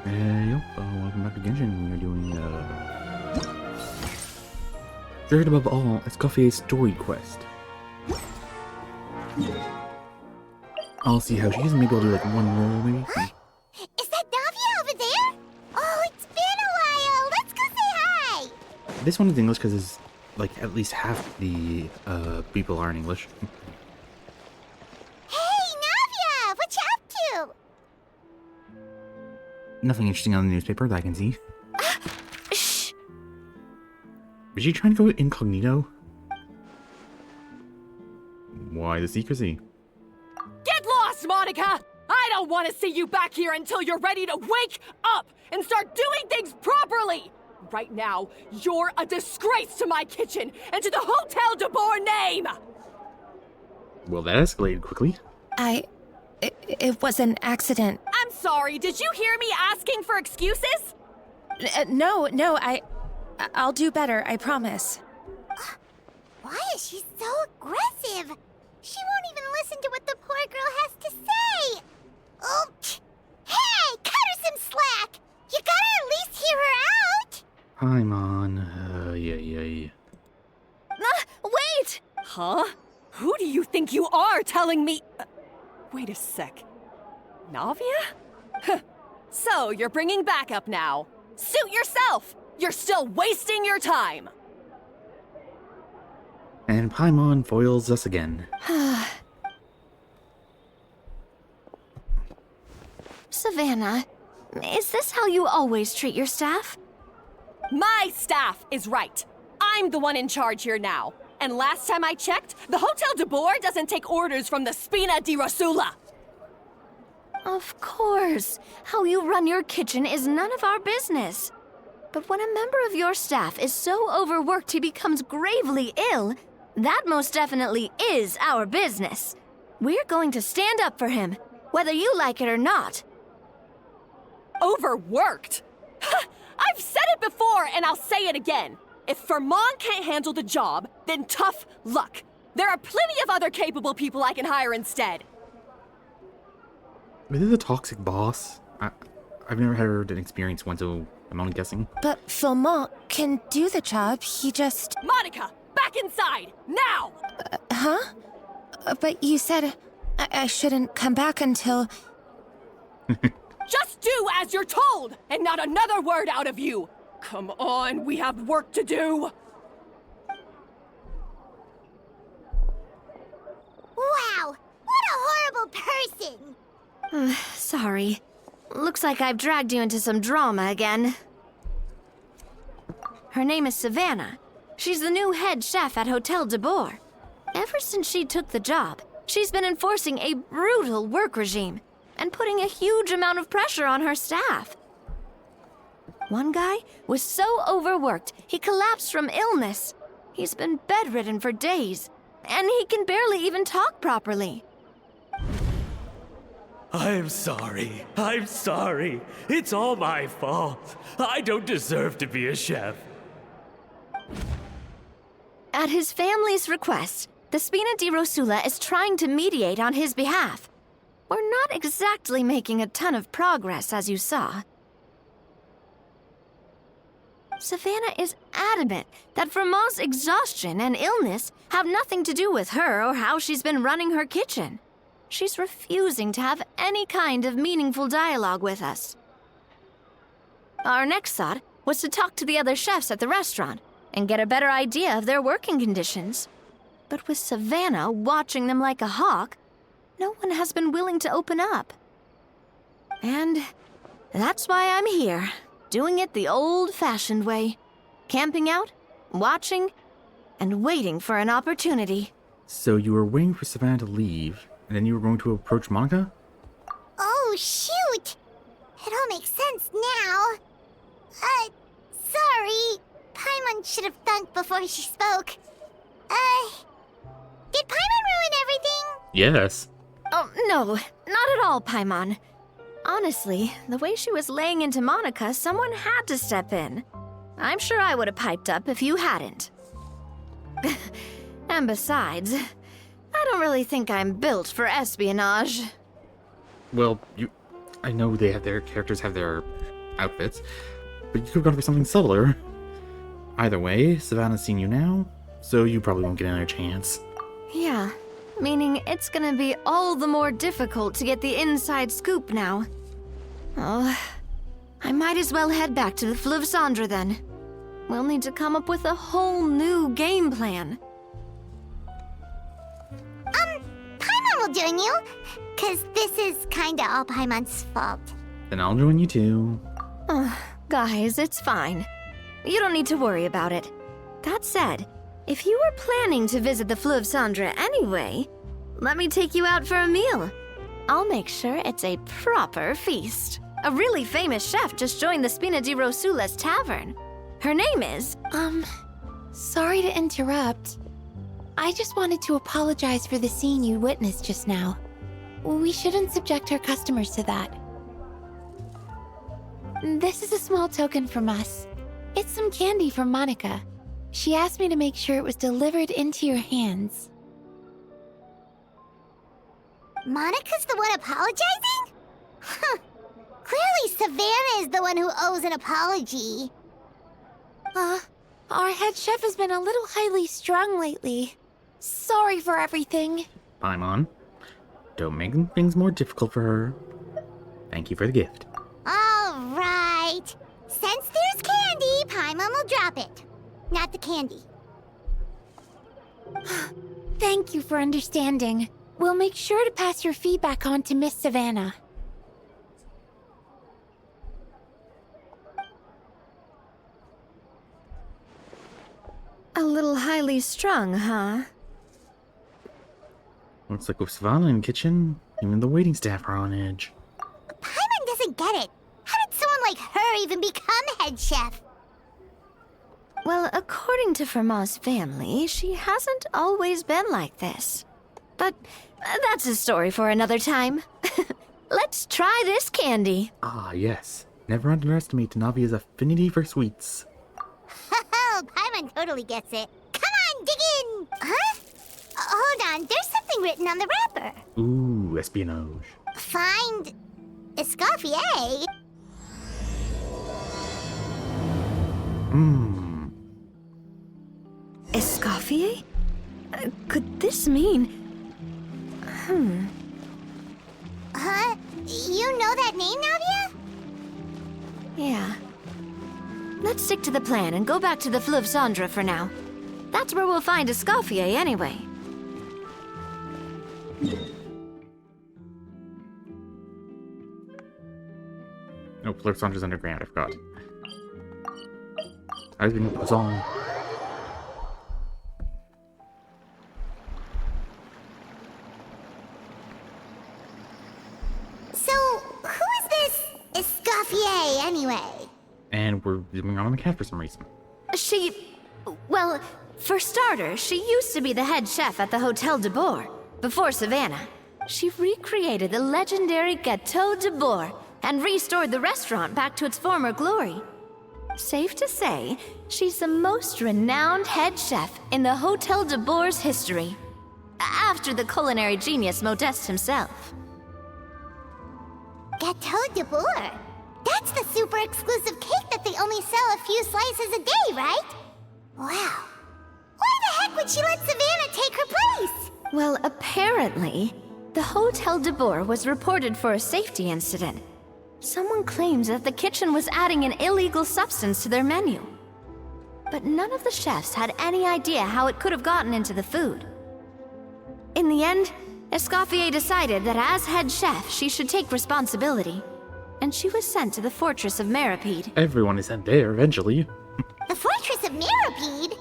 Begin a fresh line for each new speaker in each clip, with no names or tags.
Welcome back to Genshin. We're doing, Straight above all, it's Coffee's story quest. I'll see how she is. Maybe I'll do like one roll, maybe.
Is that Navia over there? Oh, it's been a while. Let's go say hi.
This one is English because it's like at least half the people are in English.
Hey, Navia, what you up to?
Nothing interesting on the newspaper that I can see.
Shh.
Is she trying to go incognito? Why the secrecy?
Get lost, Monica! I don't want to see you back here until you're ready to wake up and start doing things properly! Right now, you're a disgrace to my kitchen and to the Hotel de Boer name!
Well, that escalated quickly.
It was an accident.
I'm sorry, did you hear me asking for excuses?
No, I'll do better, I promise.
Why is she so aggressive? She won't even listen to what the poor girl has to say. Oh, hey, cut her some slack. You gotta at least hear her out.
Paimon,
Wait!
Huh? Who do you think you are telling me? Wait a sec. Navia? So, you're bringing backup now. Suit yourself! You're still wasting your time!
And Paimon foils us again.
Savannah, is this how you always treat your staff?
My staff is right. I'm the one in charge here now. And last time I checked, the Hotel de Boer doesn't take orders from the Spina di Rosula.
Of course. How you run your kitchen is none of our business. But when a member of your staff is so overworked he becomes gravely ill, that most definitely is our business. We're going to stand up for him, whether you like it or not.
Overworked? I've said it before and I'll say it again. If Fermon can't handle the job, then tough luck. There are plenty of other capable people I can hire instead.
Is this a toxic boss? I've never had an experience one, so I'm only guessing.
But Philmont can do the job, he just...
Monica, back inside, now!
Huh? But you said I shouldn't come back until...
Just do as you're told, and not another word out of you! Come on, we have work to do!
Wow, what a horrible person.
Sorry. Looks like I've dragged you into some drama again. Her name is Savannah. She's the new head chef at Hotel de Boer. Ever since she took the job, she's been enforcing a brutal work regime and putting a huge amount of pressure on her staff. One guy was so overworked, he collapsed from illness. He's been bedridden for days, and he can barely even talk properly.
I'm sorry. It's all my fault. I don't deserve to be a chef.
At his family's request, the Spina di Rosula is trying to mediate on his behalf. We're not exactly making a ton of progress, as you saw. Savannah is adamant that Vermont's exhaustion and illness have nothing to do with her or how she's been running her kitchen. She's refusing to have any kind of meaningful dialogue with us. Our next thought was to talk to the other chefs at the restaurant and get a better idea of their working conditions. But with Savannah watching them like a hawk, no one has been willing to open up. And that's why I'm here, doing it the old-fashioned way. Camping out, watching, and waiting for an opportunity.
So you were waiting for Savannah to leave, and then you were going to approach Monica?
Oh, shoot. It all makes sense now. Sorry. Paimon should have thunk before she spoke. Did Paimon ruin everything?
Yes.
Oh, no, not at all, Paimon. Honestly, the way she was laying into Monica, someone had to step in. I'm sure I would have piped up if you hadn't. And besides, I don't really think I'm built for espionage.
Well, I know they have their characters have their outfits, but you could have gone for something subtler. Either way, Savannah's seen you now, so you probably won't get another chance.
Yeah, meaning it's gonna be all the more difficult to get the inside scoop now. Oh, I might as well head back to the Fleuve Cendre then. We'll need to come up with a whole new game plan.
Paimon will join you, cause this is kinda all Paimon's fault.
Then I'll join you too.
Guys, it's fine. You don't need to worry about it. That said, if you were planning to visit the Fleuve Cendre anyway, let me take you out for a meal. I'll make sure it's a proper feast. A really famous chef just joined the Spina di Rosula's tavern. Her name is...
Sorry to interrupt. I just wanted to apologize for the scene you witnessed just now. We shouldn't subject our customers to that. This is a small token from us. It's some candy from Monica. She asked me to make sure it was delivered into your hands.
Monica's the one apologizing? Huh. Clearly Savannah is the one who owes an apology.
Our head chef has been a little highly strung lately. Sorry for everything.
Paimon, don't make things more difficult for her. Thank you for the gift.
Alright. Since there's candy, Paimon will drop it. Not the candy.
Thank you for understanding. We'll make sure to pass your feedback on to Miss Savannah.
a little highly strung, huh?
Looks like with Savannah in the kitchen, even the waiting staff are on edge.
Paimon doesn't get it. How did someone like her even become head chef?
Well, according to Fermat's family, she hasn't always been like this. But that's a story for another time. Let's try this candy.
Ah, yes. Never underestimate Navia's affinity for sweets.
Oh, Paimon totally gets it. Come on, dig in! Huh? Hold on, there's something written on the wrapper.
Ooh, espionage.
Find Escoffier?
Escoffier? Could this mean...
Huh? You know that name, Navia?
Yeah. Let's stick to the plan and go back to the Fleuve Cendre for now. That's where we'll find Escoffier anyway.
No, Fleur Cendre's underground, I forgot. I was being Poisson.
So, who is this Escoffier, anyway?
And we're zooming on the cat for some reason.
Well, for starters, she used to be the head chef at the Hotel de Bourg, before Savannah. She recreated the legendary Gâteau de Bourg and restored the restaurant back to its former glory. Safe to say, she's the most renowned head chef in the Hotel de Bourg's history, after the culinary genius Modeste himself.
Gâteau de Bourg? That's the super exclusive cake that they only sell a few slices a day, right? Wow. Why the heck would she let Savannah take her place?
Well, apparently, the Hotel de Bourg was reported for a safety incident. Someone claims that the kitchen was adding an illegal substance to their menu. But none of the chefs had any idea how it could have gotten into the food. In the end, Escoffier decided that as head chef, she should take responsibility. And she was sent to the fortress of Meripede.
Everyone is sent there eventually.
The Fortress of Meripede?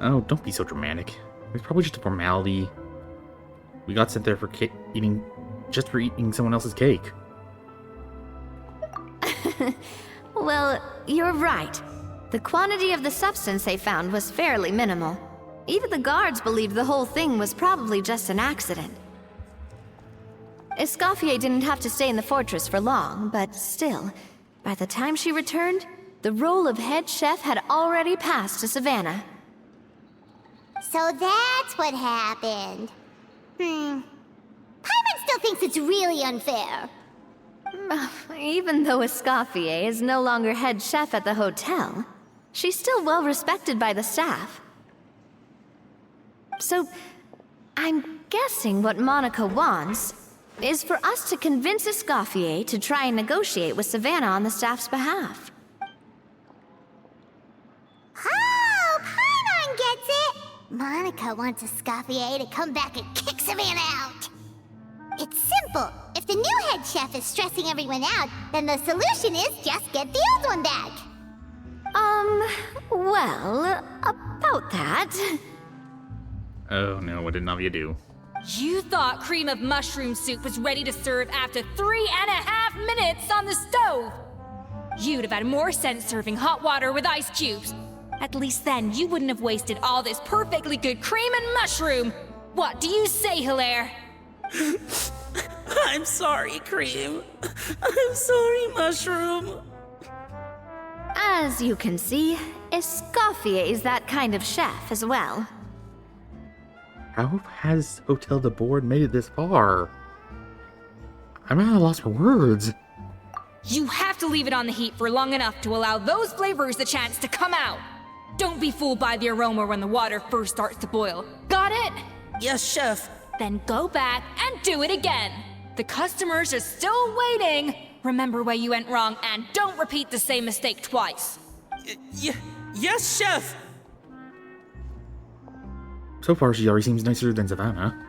Oh, don't be so dramatic. It's probably just a formality. We got sent there for eating someone else's cake.
Well, you're right. The quantity of the substance they found was fairly minimal. Even the guards believed the whole thing was probably just an accident. Escoffier didn't have to stay in the fortress for long, but still, by the time she returned, the role of head chef had already passed to Savannah.
So that's what happened. Paimon still thinks it's really unfair.
Even though Escoffier is no longer head chef at the hotel, she's still well respected by the staff. So, I'm guessing what Monica wants is for us to convince Escoffier to try and negotiate with Savannah on the staff's behalf.
Oh, Paimon gets it! Monica wants Escoffier to come back and kick Savannah out. It's simple. If the new head chef is stressing everyone out, then the solution is just get the old one back.
Well, about that.
Oh no, what did Navia do?
You thought cream of mushroom soup was ready to serve after 3.5 minutes on the stove. You'd have had more sense serving hot water with ice cubes. At least then you wouldn't have wasted all this perfectly good cream and mushroom. What do you say, Hilaire?
I'm sorry, Cream. I'm sorry, Mushroom.
As you can see, Escoffier is that kind of chef as well.
How has Hotel de Board made it this far? I'm at a loss for words.
You have to leave it on the heat for long enough to allow those flavors the chance to come out. Don't be fooled by the aroma when the water first starts to boil. Got it?
Yes, Chef.
Then go back and do it again. The customers are still waiting. Remember where you went wrong and don't repeat the same mistake twice.
Yes, Chef.
So far, she already seems nicer than Savannah.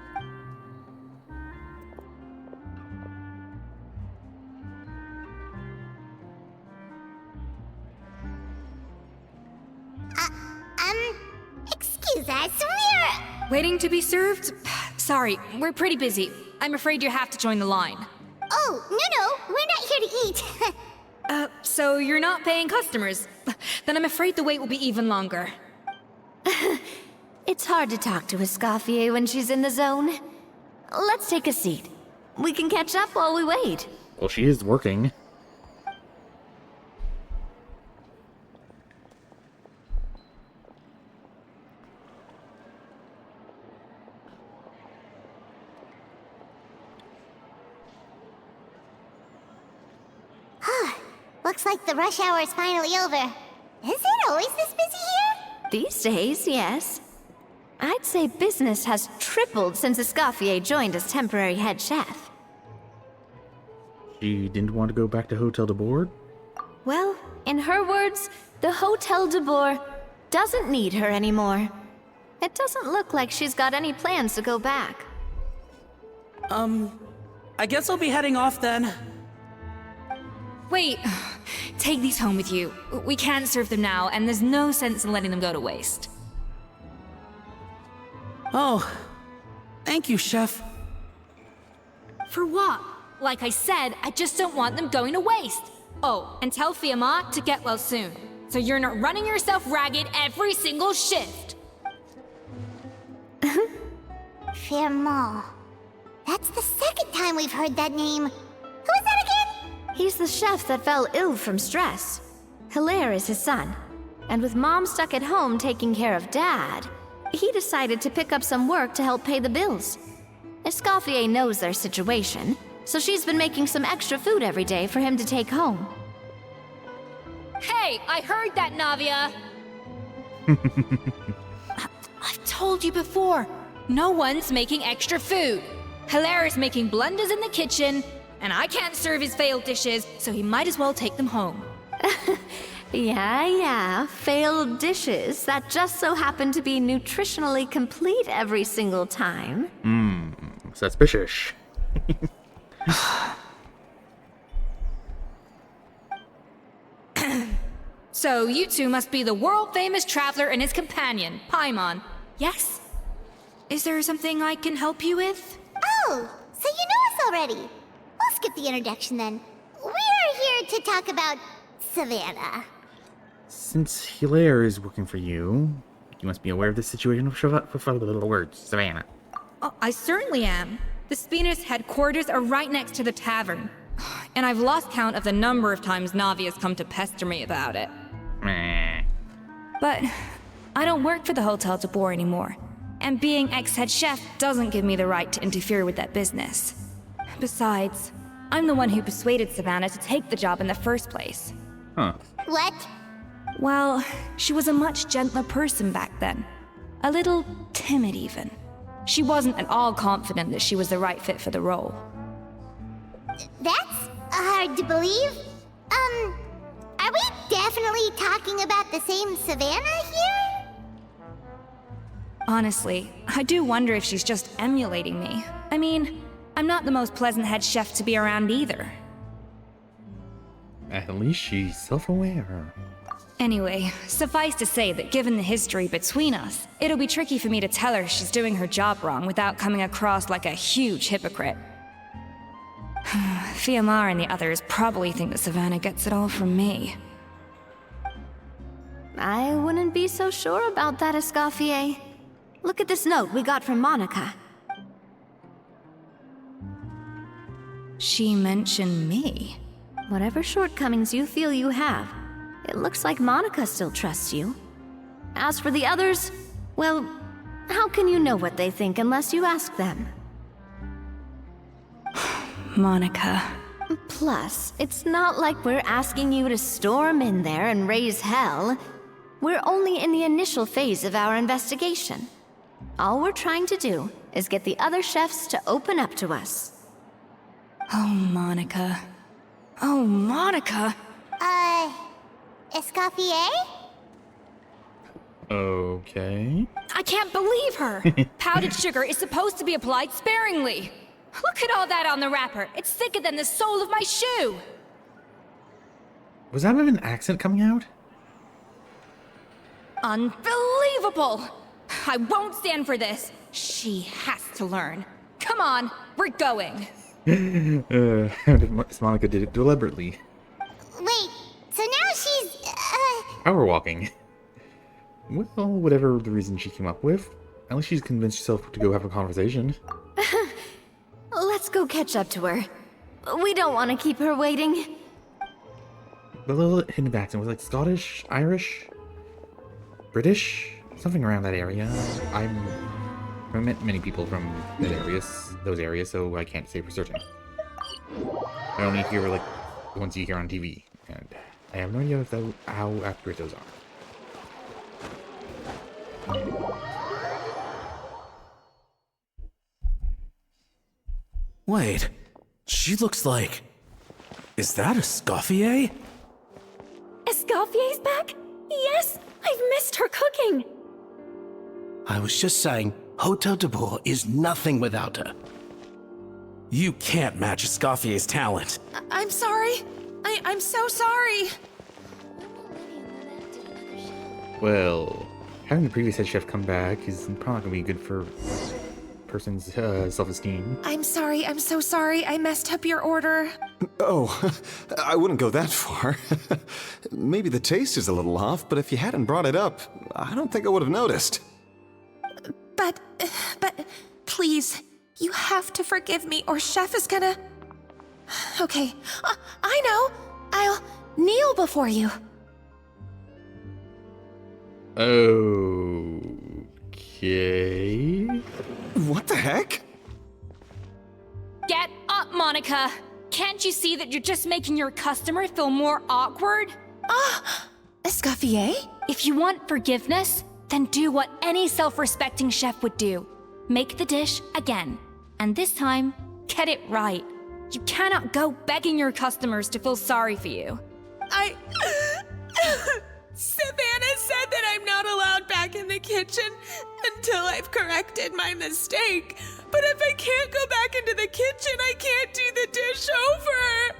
Excuse us, we're...
Waiting to be served? Sorry, we're pretty busy. I'm afraid you have to join the line.
Oh, no, we're not here to eat.
So you're not paying customers? Then I'm afraid the wait will be even longer.
It's hard to talk to Escoffier when she's in the zone. Let's take a seat. We can catch up while we wait.
Well, she is working.
Looks like the rush hour is finally over. Is it always this busy here?
These days, yes. I'd say business has tripled since Escoffier joined as temporary head chef.
She didn't want to go back to Hotel de Board?
Well, in her words, the Hotel de Boer doesn't need her anymore. It doesn't look like she's got any plans to go back.
I guess I'll be heading off then.
Wait, take these home with you. We can't serve them now, and there's no sense in letting them go to waste.
Oh, thank you, Chef.
For what? Like I said, I just don't want them going to waste. Oh, and tell Fiamma to get well soon, so you're not running yourself ragged every single shift.
Firmont. That's the second time we've heard that name. Who is that again?
He's the chef that fell ill from stress. Hilaire is his son. And with Mom stuck at home taking care of Dad, he decided to pick up some work to help pay the bills. Escoffier knows their situation, so she's been making some extra food every day for him to take home.
Hey, I heard that, Navia! I've told you before, no one's making extra food. Hilaire is making blunders in the kitchen, and I can't serve his failed dishes, so he might as well take them home.
Yeah, failed dishes that just so happen to be nutritionally complete every single time.
Suspicious.
So you two must be the world-famous traveler and his companion, Paimon. Yes? Is there something I can help you with?
Oh, so you know us already. We'll skip the introduction then. We're here to talk about Savannah.
Since Hilaire is working for you, you must be aware of the situation of Savannah.
Oh, I certainly am. The Spina's headquarters are right next to the tavern. And I've lost count of the number of times Navi has come to pester me about it.
Meh.
But I don't work for the Hotel de Boer anymore. And being ex-head chef doesn't give me the right to interfere with that business. Besides, I'm the one who persuaded Savannah to take the job in the first place.
Huh.
What?
Well, she was a much gentler person back then. A little timid, even. She wasn't at all confident that she was the right fit for the role.
That's hard to believe. Are we definitely talking about the same Savannah here?
Honestly, I do wonder if she's just emulating me. I mean, I'm not the most pleasant head chef to be around either.
At least she's self-aware.
Anyway, suffice to say that given the history between us, it'll be tricky for me to tell her she's doing her job wrong without coming across like a huge hypocrite. Fiamar and the others probably think that Savannah gets it all from me.
I wouldn't be so sure about that, Escoffier. Look at this note we got from Monica.
She mentioned me.
Whatever shortcomings you feel you have, it looks like Monica still trusts you. As for the others, well, how can you know what they think unless you ask them?
Monica.
Plus, it's not like we're asking you to storm in there and raise hell. We're only in the initial phase of our investigation. All we're trying to do is get the other chefs to open up to us.
Oh, Monica. Oh, Monica!
Escoffier?
Okay.
I can't believe her! Powdered sugar is supposed to be applied sparingly. Look at all that on the wrapper. It's thicker than the sole of my shoe.
Was that an accent coming out?
Unbelievable! I won't stand for this. She has to learn. Come on, we're going.
Monica did it deliberately.
Wait, so now she's,
Power walking. Well, whatever the reason she came up with, at least she's convinced herself to go have a conversation.
Let's go catch up to her. We don't want to keep her waiting.
The little hidden accent was like Scottish, Irish, British, something around that area. I met many people from those areas, so I can't say for certain. I only hear like the ones you hear on TV, and I have no idea how accurate those are.
Wait, she looks like... Is that Escoffier?
Escoffier's back? Yes! I've missed her cooking!
I was just saying, Hotel de Bourg is nothing without her.
You can't match Escoffier's talent.
I'm sorry. I'm so sorry.
Well, having the previous head chef come back is probably not going to be good for person's self-esteem.
I'm sorry. I'm so sorry. I messed up your order.
Oh, I wouldn't go that far. Maybe the taste is a little off, but if you hadn't brought it up, I don't think I would have noticed.
But, please, you have to forgive me or Chef is gonna... Okay, I know. I'll kneel before you.
Okay.
What the heck?
Get up, Monica! Can't you see that you're just making your customer feel more awkward?
Escoffier?
If you want forgiveness, then do what any self-respecting chef would do. Make the dish again. And this time, get it right. You cannot go begging your customers to feel sorry for you.
Savannah said that I'm not allowed back in the kitchen until I've corrected my mistake. But if I can't go back into the kitchen, I can't do the dish over.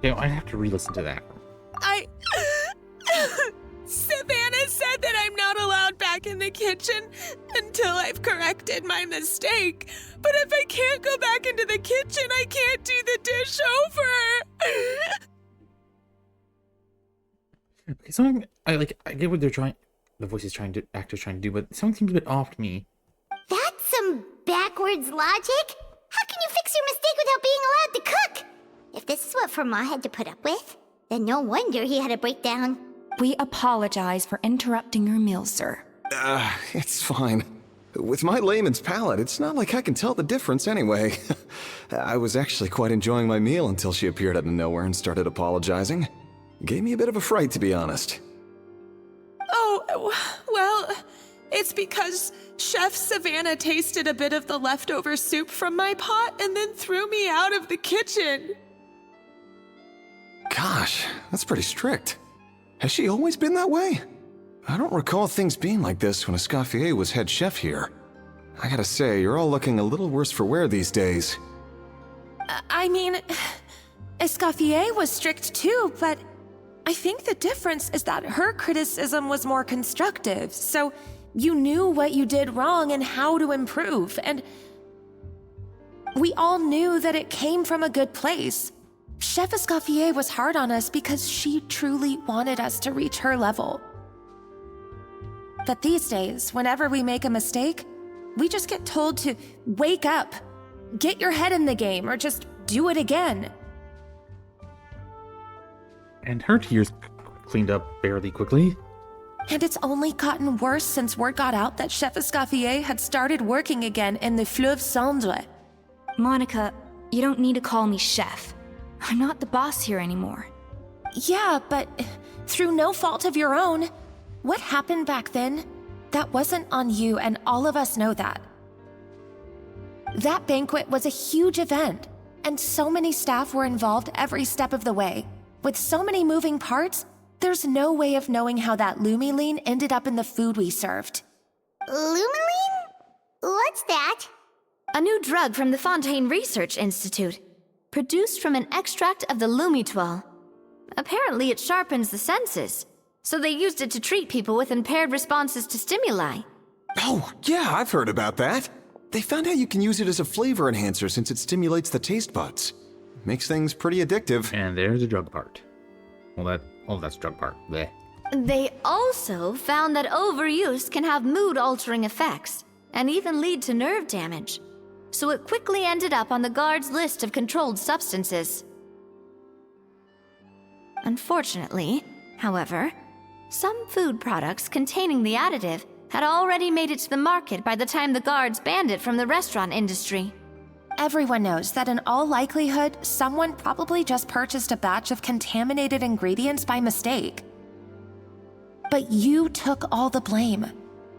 Yeah, I have to re-listen to that.
Savannah said that I'm not allowed back in the kitchen until I've corrected my mistake. But if I can't go back into the kitchen, I can't do the dish over.
Okay, something I get what they're trying, the actors trying to do, but something seems a bit off to me.
that's some backwards logic. How can you fix your mistake without being allowed to cook? If this is what Fermat had to put up with, then no wonder he had a breakdown.
We apologize for interrupting your meal, sir.
It's fine. With my layman's palate, it's not like I can tell the difference anyway. I was actually quite enjoying my meal until she appeared out of nowhere and started apologizing. Gave me a bit of a fright, to be honest.
Oh, well, it's because Chef Savannah tasted a bit of the leftover soup from my pot and then threw me out of the kitchen.
Gosh, that's pretty strict. Has she always been that way? I don't recall things being like this when Escoffier was head chef here. I gotta say, you're all looking a little worse for wear these days.
I mean, Escoffier was strict too, but I think the difference is that her criticism was more constructive, so you knew what you did wrong and how to improve, and we all knew that it came from a good place. Chef Escoffier was hard on us because she truly wanted us to reach her level. But these days, whenever we make a mistake, we just get told to wake up, get your head in the game, or just do it again.
And her tears cleaned up fairly quickly.
And it's only gotten worse since word got out that Chef Escoffier had started working again in the Fleuve Cendre.
Monica, you don't need to call me chef. I'm not the boss here anymore.
Yeah, but through no fault of your own. What happened back then? That wasn't on you, and all of us know that. That banquet was a huge event, and so many staff were involved every step of the way. With so many moving parts, there's no way of knowing how that Lumiline ended up in the food we served.
Lumiline? What's that?
A new drug from the Fontaine Research Institute, produced from an extract of the Lumitoile. Apparently it sharpens the senses, so they used it to treat people with impaired responses to stimuli.
Oh, yeah, I've heard about that. They found out you can use it as a flavor enhancer since it stimulates the taste buds. Makes things pretty addictive.
And there's the drug part. Well, that's drug part. Bleh.
They also found that overuse can have mood-altering effects, and even lead to nerve damage. So it quickly ended up on the guard's list of controlled substances. Unfortunately, however, some food products containing the additive had already made it to the market by the time the guards banned it from the restaurant industry.
Everyone knows that in all likelihood, someone probably just purchased a batch of contaminated ingredients by mistake. But you took all the blame.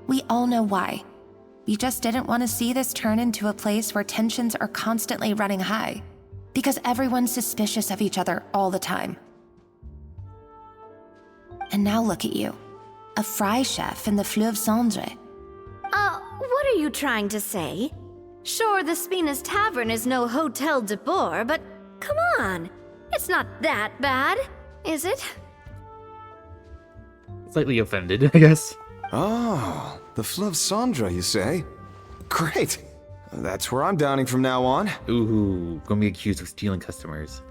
We all know why. You just didn't want to see this turn into a place where tensions are constantly running high, because everyone's suspicious of each other all the time. And now look at you, a fry chef in the Fleuve Cendre.
What are you trying to say? Sure, the Spina's Tavern is no Hotel de Boer, but come on, it's not that bad, is it?
Slightly offended, I guess.
Oh, the Fleuve Cendre, you say? Great. That's where I'm dining from now on.
Ooh, gonna be accused of stealing customers.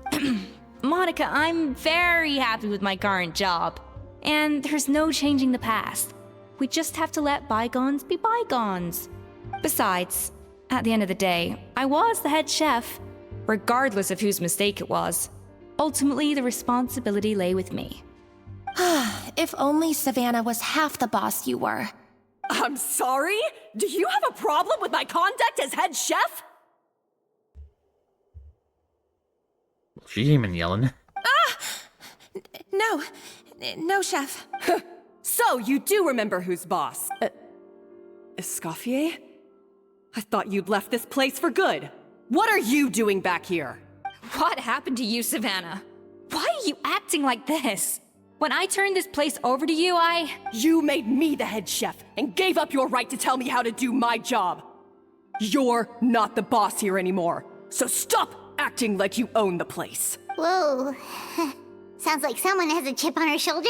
Monica, I'm very happy with my current job. And there's no changing the past. We just have to let bygones be bygones. Besides, at the end of the day, I was the head chef, regardless of whose mistake it was. Ultimately, the responsibility lay with me.
If only Savannah was half the boss you were.
I'm sorry? Do you have a problem with my conduct as head chef?
She came in yelling.
No, chef.
So, you do remember who's boss. Escoffier? I thought you'd left this place for good. What are you doing back here?
What happened to you, Savannah? Why are you acting like this? When I turned this place over to you,
You made me the head chef and gave up your right to tell me how to do my job. You're not the boss here anymore, so stop acting like you own the place.
Whoa. Sounds like someone has a chip on her shoulder.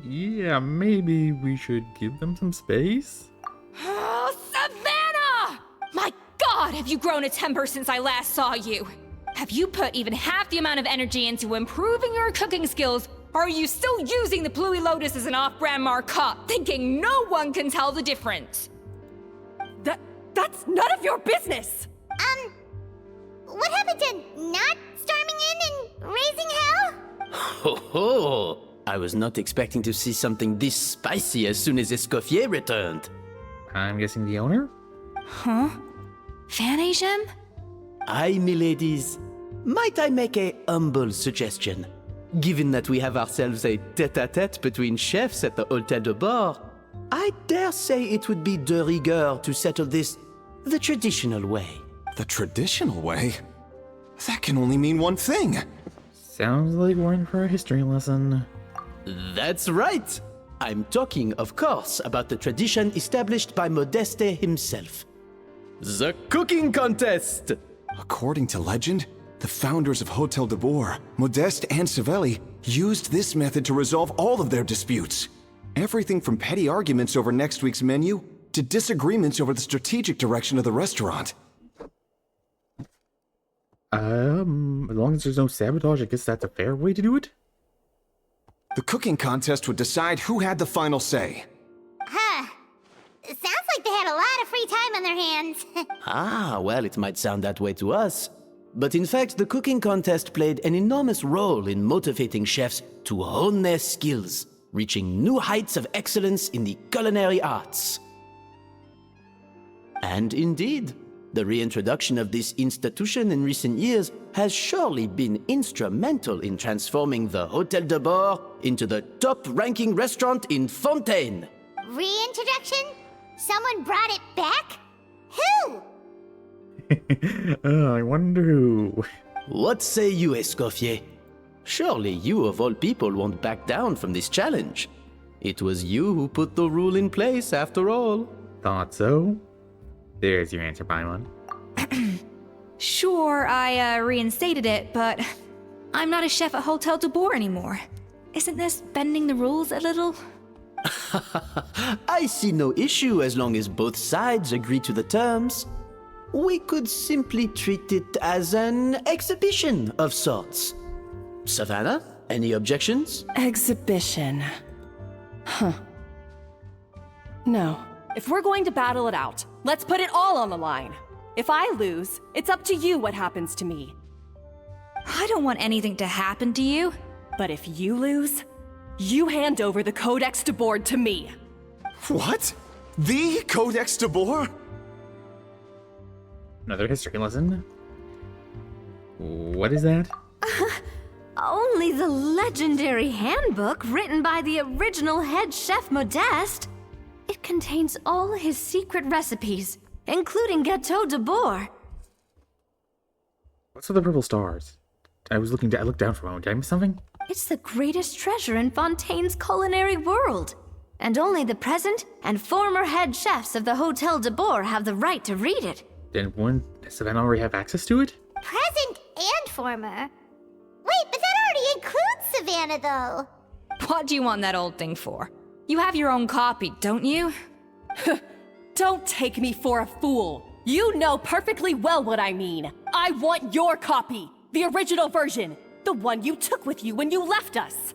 Yeah, maybe we should give them some space?
Oh, Savannah! My God, have you grown a temper since I last saw you? Have you put even half the amount of energy into improving your cooking skills, or are you still using the Pluie Lotus as an off-brand markup, thinking no one can tell the difference?
That's none of your business!
What happened to not storming in and raising hell?
Ho ho!
I was not expecting to see something this spicy as soon as Escoffier returned.
I'm guessing the owner?
Huh? Fan Asian?
Aye, miladies. Might I make a humble suggestion? Given that we have ourselves a tête-à-tête between chefs at the Hôtel de Bord, I dare say it would be de rigueur to settle this the traditional way.
The traditional way? That can only mean one thing.
Sounds like we're in for a history lesson.
That's right. I'm talking, of course, about the tradition established by Modeste himself. The cooking contest!
According to legend, the founders of Hôtel de Bord, Modeste and Savelli, used this method to resolve all of their disputes. Everything from petty arguments over next week's menu to disagreements over the strategic direction of the restaurant.
As long as there's no sabotage, I guess that's a fair way to do it.
The cooking contest would decide who had the final say.
Huh. It sounds like they had a lot of free time on their hands.
Ah, well, it might sound that way to us. But in fact, the cooking contest played an enormous role in motivating chefs to hone their skills, reaching new heights of excellence in the culinary arts. And indeed, the reintroduction of this institution in recent years has surely been instrumental in transforming the Hôtel de Bord into the top-ranking restaurant in Fontaine.
Reintroduction? Someone brought it back? Who?
I wonder who.
What say you, Escoffier? Surely you of all people won't back down from this challenge. It was you who put the rule in place, after all.
Thought so. There's your answer, Paimon.
Sure, I reinstated it, but I'm not a chef at Hôtel de Bord anymore. Isn't this bending the rules a little?
I see no issue as long as both sides agree to the terms. We could simply treat it as an exhibition of sorts. Savannah, any objections?
Exhibition. Huh. No. If we're going to battle it out, let's put it all on the line. If I lose, it's up to you what happens to me.
I don't want anything to happen to you.
But if you lose, you hand over the Codex de Bord to me.
What? The Codex de Bord?
Another history lesson. What is that?
Only the legendary handbook written by the original head chef Modeste. It contains all his secret recipes, including Gâteau de Bord.
What's with the purple stars? I looked down for a moment. Did I miss something?
It's the greatest treasure in Fontaine's culinary world. And only the present and former head chefs of the Hôtel de Bord have the right to read it.
Then wouldn't Savannah already have access to it?
Present and former. Wait, but that already includes Savannah, though.
What do you want that old thing for? You have your own copy, don't you?
Don't take me for a fool. You know perfectly well what I mean. I want your copy. The original version. The one you took with you when you left us.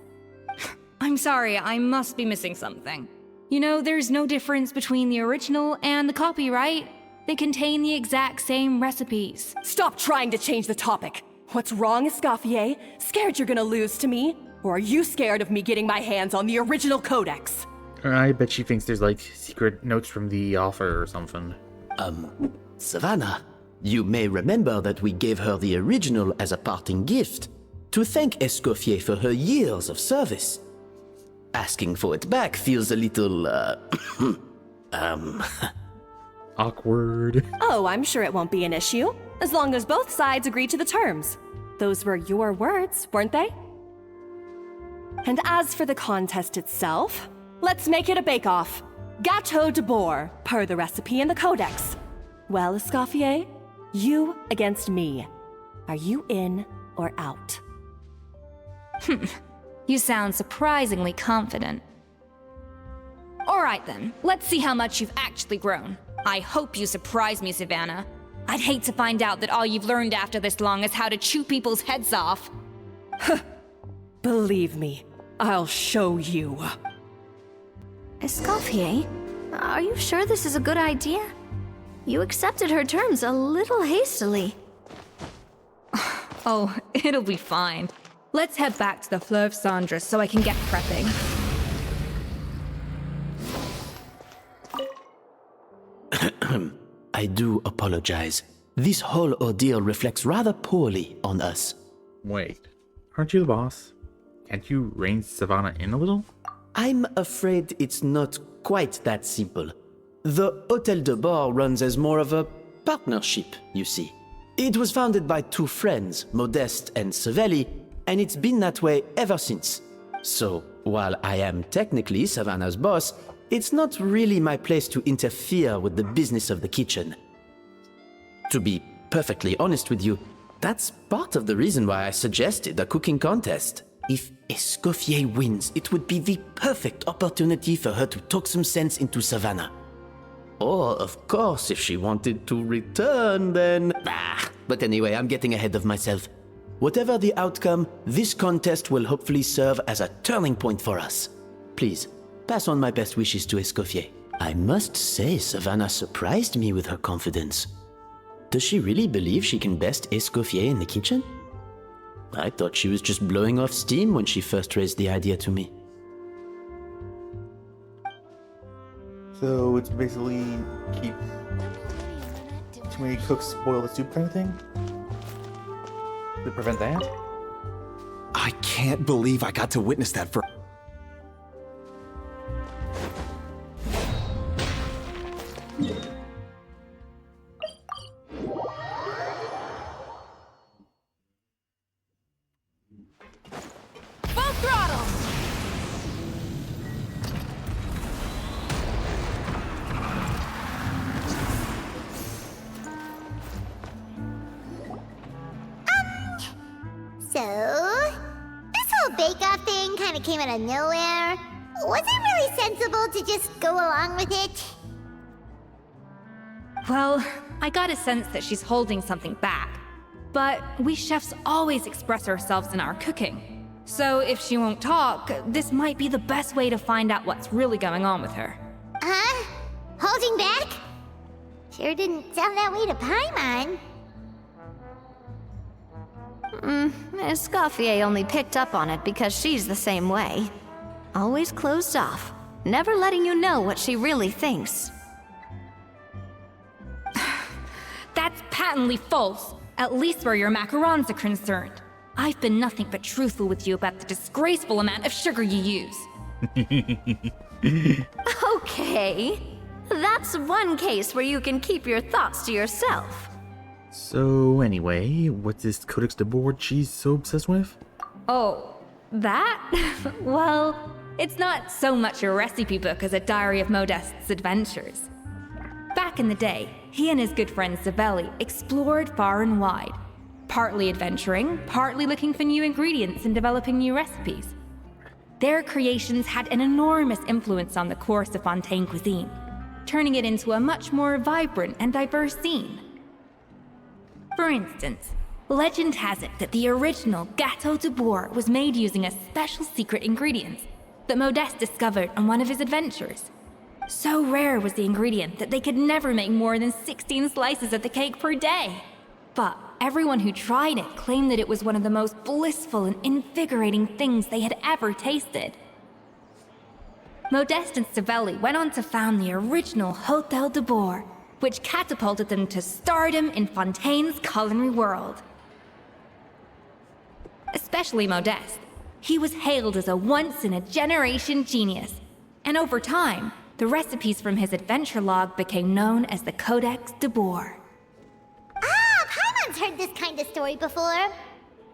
I'm sorry, I must be missing something. You know, there's no difference between the original and the copy, right? They contain the exact same recipes.
Stop trying to change the topic. What's wrong, Escoffier? Scared you're gonna lose to me? Or are you scared of me getting my hands on the original codex?
I bet she thinks there's like secret notes from the author or something.
Savannah, you may remember that we gave her the original as a parting gift to thank Escoffier for her years of service. Asking for it back feels a little,
Awkward.
Oh, I'm sure it won't be an issue, as long as both sides agree to the terms. Those were your words, weren't they? And as for the contest itself, let's make it a bake-off. Gâteau de Bord, per the recipe in the codex. Well, Escoffier, you against me. Are you in or out?
You sound surprisingly confident. Alright then, let's see how much you've actually grown. I hope you surprise me, Savannah. I'd hate to find out that all you've learned after this long is how to chew people's heads off.
Believe me, I'll show you.
Escoffier, are you sure this is a good idea? You accepted her terms a little hastily.
Oh, it'll be fine. Let's head back to the Fleuve Cendre so I can get prepping.
I do apologize. This whole ordeal reflects rather poorly on us.
Wait, aren't you the boss? Can't you rein Savannah in a little?
I'm afraid it's not quite that simple. The Hôtel de Bord runs as more of a partnership, you see. It was founded by two friends, Modeste and Savelli, and it's been that way ever since. So, while I am technically Savannah's boss, it's not really my place to interfere with the business of the kitchen. To be perfectly honest with you, that's part of the reason why I suggested a cooking contest. If Escoffier wins, it would be the perfect opportunity for her to talk some sense into Savannah. Or, of course, if she wanted to return, then... But anyway, I'm getting ahead of myself. Whatever the outcome, this contest will hopefully serve as a turning point for us. Please, pass on my best wishes to Escoffier. I must say, Savannah surprised me with her confidence. Does she really believe she can best Escoffier in the kitchen? I thought she was just blowing off steam when she first raised the idea to me.
So it's basically keep too many cooks spoil the soup kind of thing? To prevent that?
I can't believe I got to witness that for...
Full throttle!
So, this whole bake-off thing kind of came out of nowhere. Was it really sensible to just go along with it?
Well, I got a sense that she's holding something back. But we chefs always express ourselves in our cooking. So if she won't talk, this might be the best way to find out what's really going on with her.
Huh? Holding back? Sure didn't sound that way to Paimon.
Escoffier only picked up on it because she's the same way. Always closed off, never letting you know what she really thinks.
That's patently false, at least where your macarons are concerned. I've been nothing but truthful with you about the disgraceful amount of sugar you use.
Okay, that's one case where you can keep your thoughts to yourself.
So anyway, what's this Codex de Board she's so obsessed with?
Oh, that? Well, it's not so much a recipe book as a diary of Modeste's adventures. Back in the day, he and his good friend Savelli explored far and wide, partly adventuring, partly looking for new ingredients and developing new recipes. Their creations had an enormous influence on the course of Fontaine cuisine, turning it into a much more vibrant and diverse scene. For instance, legend has it that the original Gâteau de Bourg was made using a special secret ingredient that Modeste discovered on one of his adventures. So rare was the ingredient that they could never make more than 16 slices of the cake per day. But everyone who tried it claimed that it was one of the most blissful and invigorating things they had ever tasted. Modeste and Savelli went on to found the original Hôtel de Bourg, which catapulted them to stardom in Fontaine's culinary world. Especially Modeste. He was hailed as a once-in-a-generation genius, and over time, the recipes from his adventure log became known as the Codex de Bourg.
Ah, Paimon's heard this kind of story before.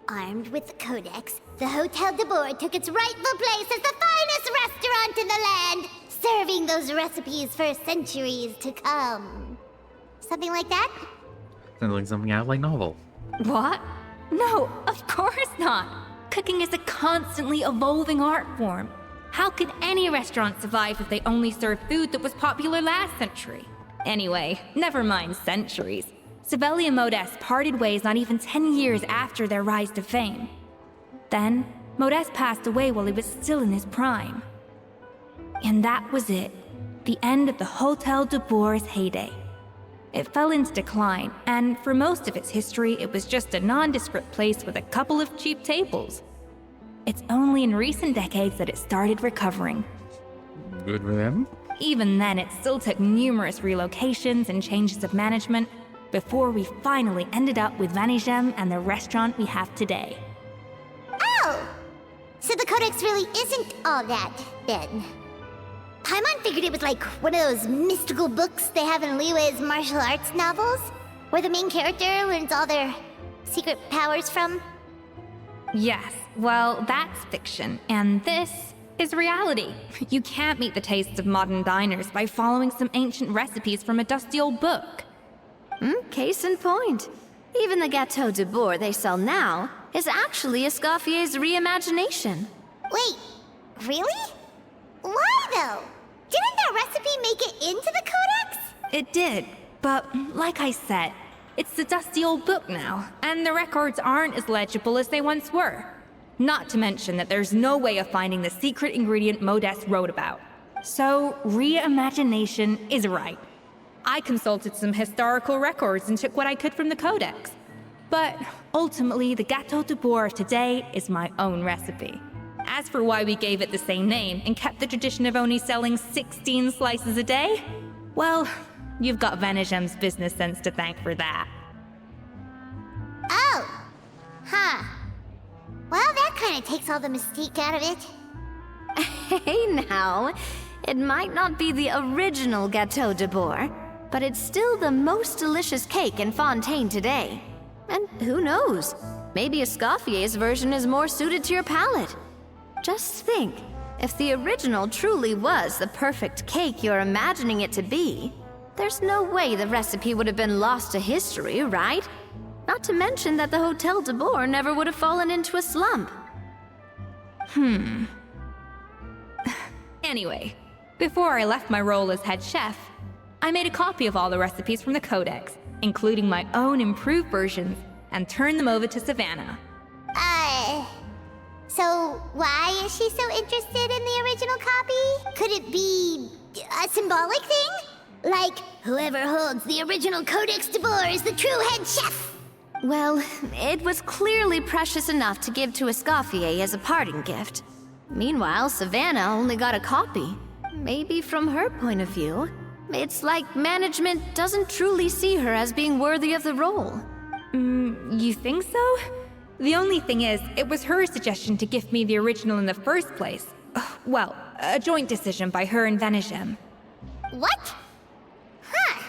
Armed with the Codex, the Hôtel de Bourg took its rightful place as the finest restaurant in the land, serving those recipes for centuries to come. Something like that?
Sounds like something out of like novel.
What? No, of course not. Cooking is a constantly evolving art form. How could any restaurant survive if they only served food that was popular last century? Anyway, never mind centuries. Savelli and Modeste parted ways not even 10 years after their rise to fame. Then, Modeste passed away while he was still in his prime. And that was it. The end of the Hôtel de Bourg's heyday. It fell into decline, and for most of its history, it was just a nondescript place with a couple of cheap tables. it's only in recent decades that it started recovering.
Good for them.
Even then, it still took numerous relocations and changes of management before we finally ended up with Vanigem and the restaurant we have today.
Oh! So the Codex really isn't all that, then. Paimon figured it was like one of those mystical books they have in Liyue's martial arts novels, where the main character learns all their secret powers from.
Yes, well, that's fiction, and this is reality. You can't meet the tastes of modern diners by following some ancient recipes from a dusty old book.
Case in point. Even the Gâteau de Bourg they sell now is actually Escoffier's reimagination.
Wait, really? Why though? Didn't that recipe make it into the Codex?
It did, but like I said, it's the dusty old book now, and the records aren't as legible as they once were. Not to mention that there's no way of finding the secret ingredient Modest wrote about. So, reimagination is right. I consulted some historical records and took what I could from the Codex. But ultimately, the Gâteau de Bourg of today is my own recipe. As for why we gave it the same name and kept the tradition of only selling 16 slices a day, well, you've got Vanigem's business sense to thank for that.
Oh! Huh. Well, that kind of takes all the mystique out of it.
Hey now, it might not be the original Gâteau de Bourg, but it's still the most delicious cake in Fontaine today. And who knows, maybe Escoffier's version is more suited to your palate. Just think, if the original truly was the perfect cake you're imagining it to be, there's no way the recipe would have been lost to history, right? Not to mention that the Hotel de Bourg never would have fallen into a slump.
Anyway, before I left my role as head chef, I made a copy of all the recipes from the Codex, including my own improved versions, and turned them over to Savannah.
So why is she so interested in the original copy? Could it be a symbolic thing? Like, whoever holds the original Codex de Bourg is the true head chef?
Well, it was clearly precious enough to give to Escoffier as a parting gift. Meanwhile, Savannah only got a copy. Maybe from her point of view, it's like management doesn't truly see her as being worthy of the role.
You think so? The only thing is, it was her suggestion to gift me the original in the first place. Well, a joint decision by her and Vanigem.
What? Huh.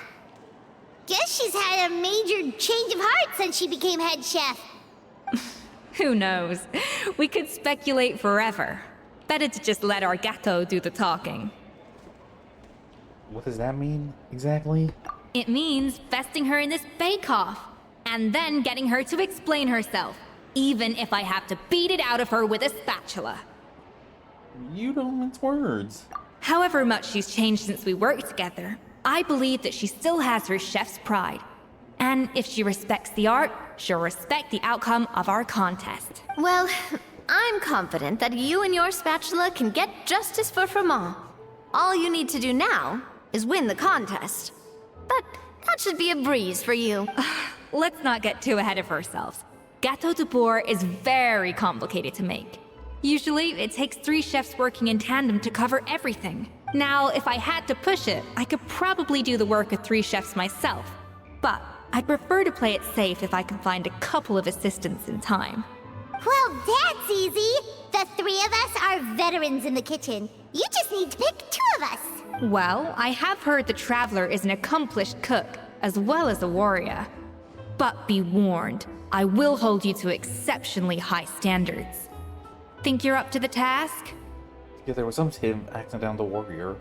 Guess she's had a major change of heart since she became head chef.
Who knows? We could speculate forever. Better to just let our Gâteau do the talking.
What does that mean, exactly?
It means besting her in this bake-off, and then getting her to explain herself, even if I have to beat it out of her with a spatula.
You don't mince words.
However much she's changed since we worked together, I believe that she still has her chef's pride. And if she respects the art, she'll respect the outcome of our contest.
Well, I'm confident that you and your spatula can get justice for Froment. All you need to do now is win the contest. But that should be a breeze for you.
Let's not get too ahead of ourselves. Gâteau de Bourg is very complicated to make. Usually, it takes 3 chefs working in tandem to cover everything. Now, if I had to push it, I could probably do the work of 3 chefs myself. But I'd prefer to play it safe if I can find a couple of assistants in time.
Well, that's easy. The 3 of us are veterans in the kitchen. You just need to pick 2 of us.
Well, I have heard the Traveler is an accomplished cook, as well as a warrior. But be warned, I will hold you to exceptionally high standards. Think you're up to the task?
Yeah, there was some Tim acting down the warrior.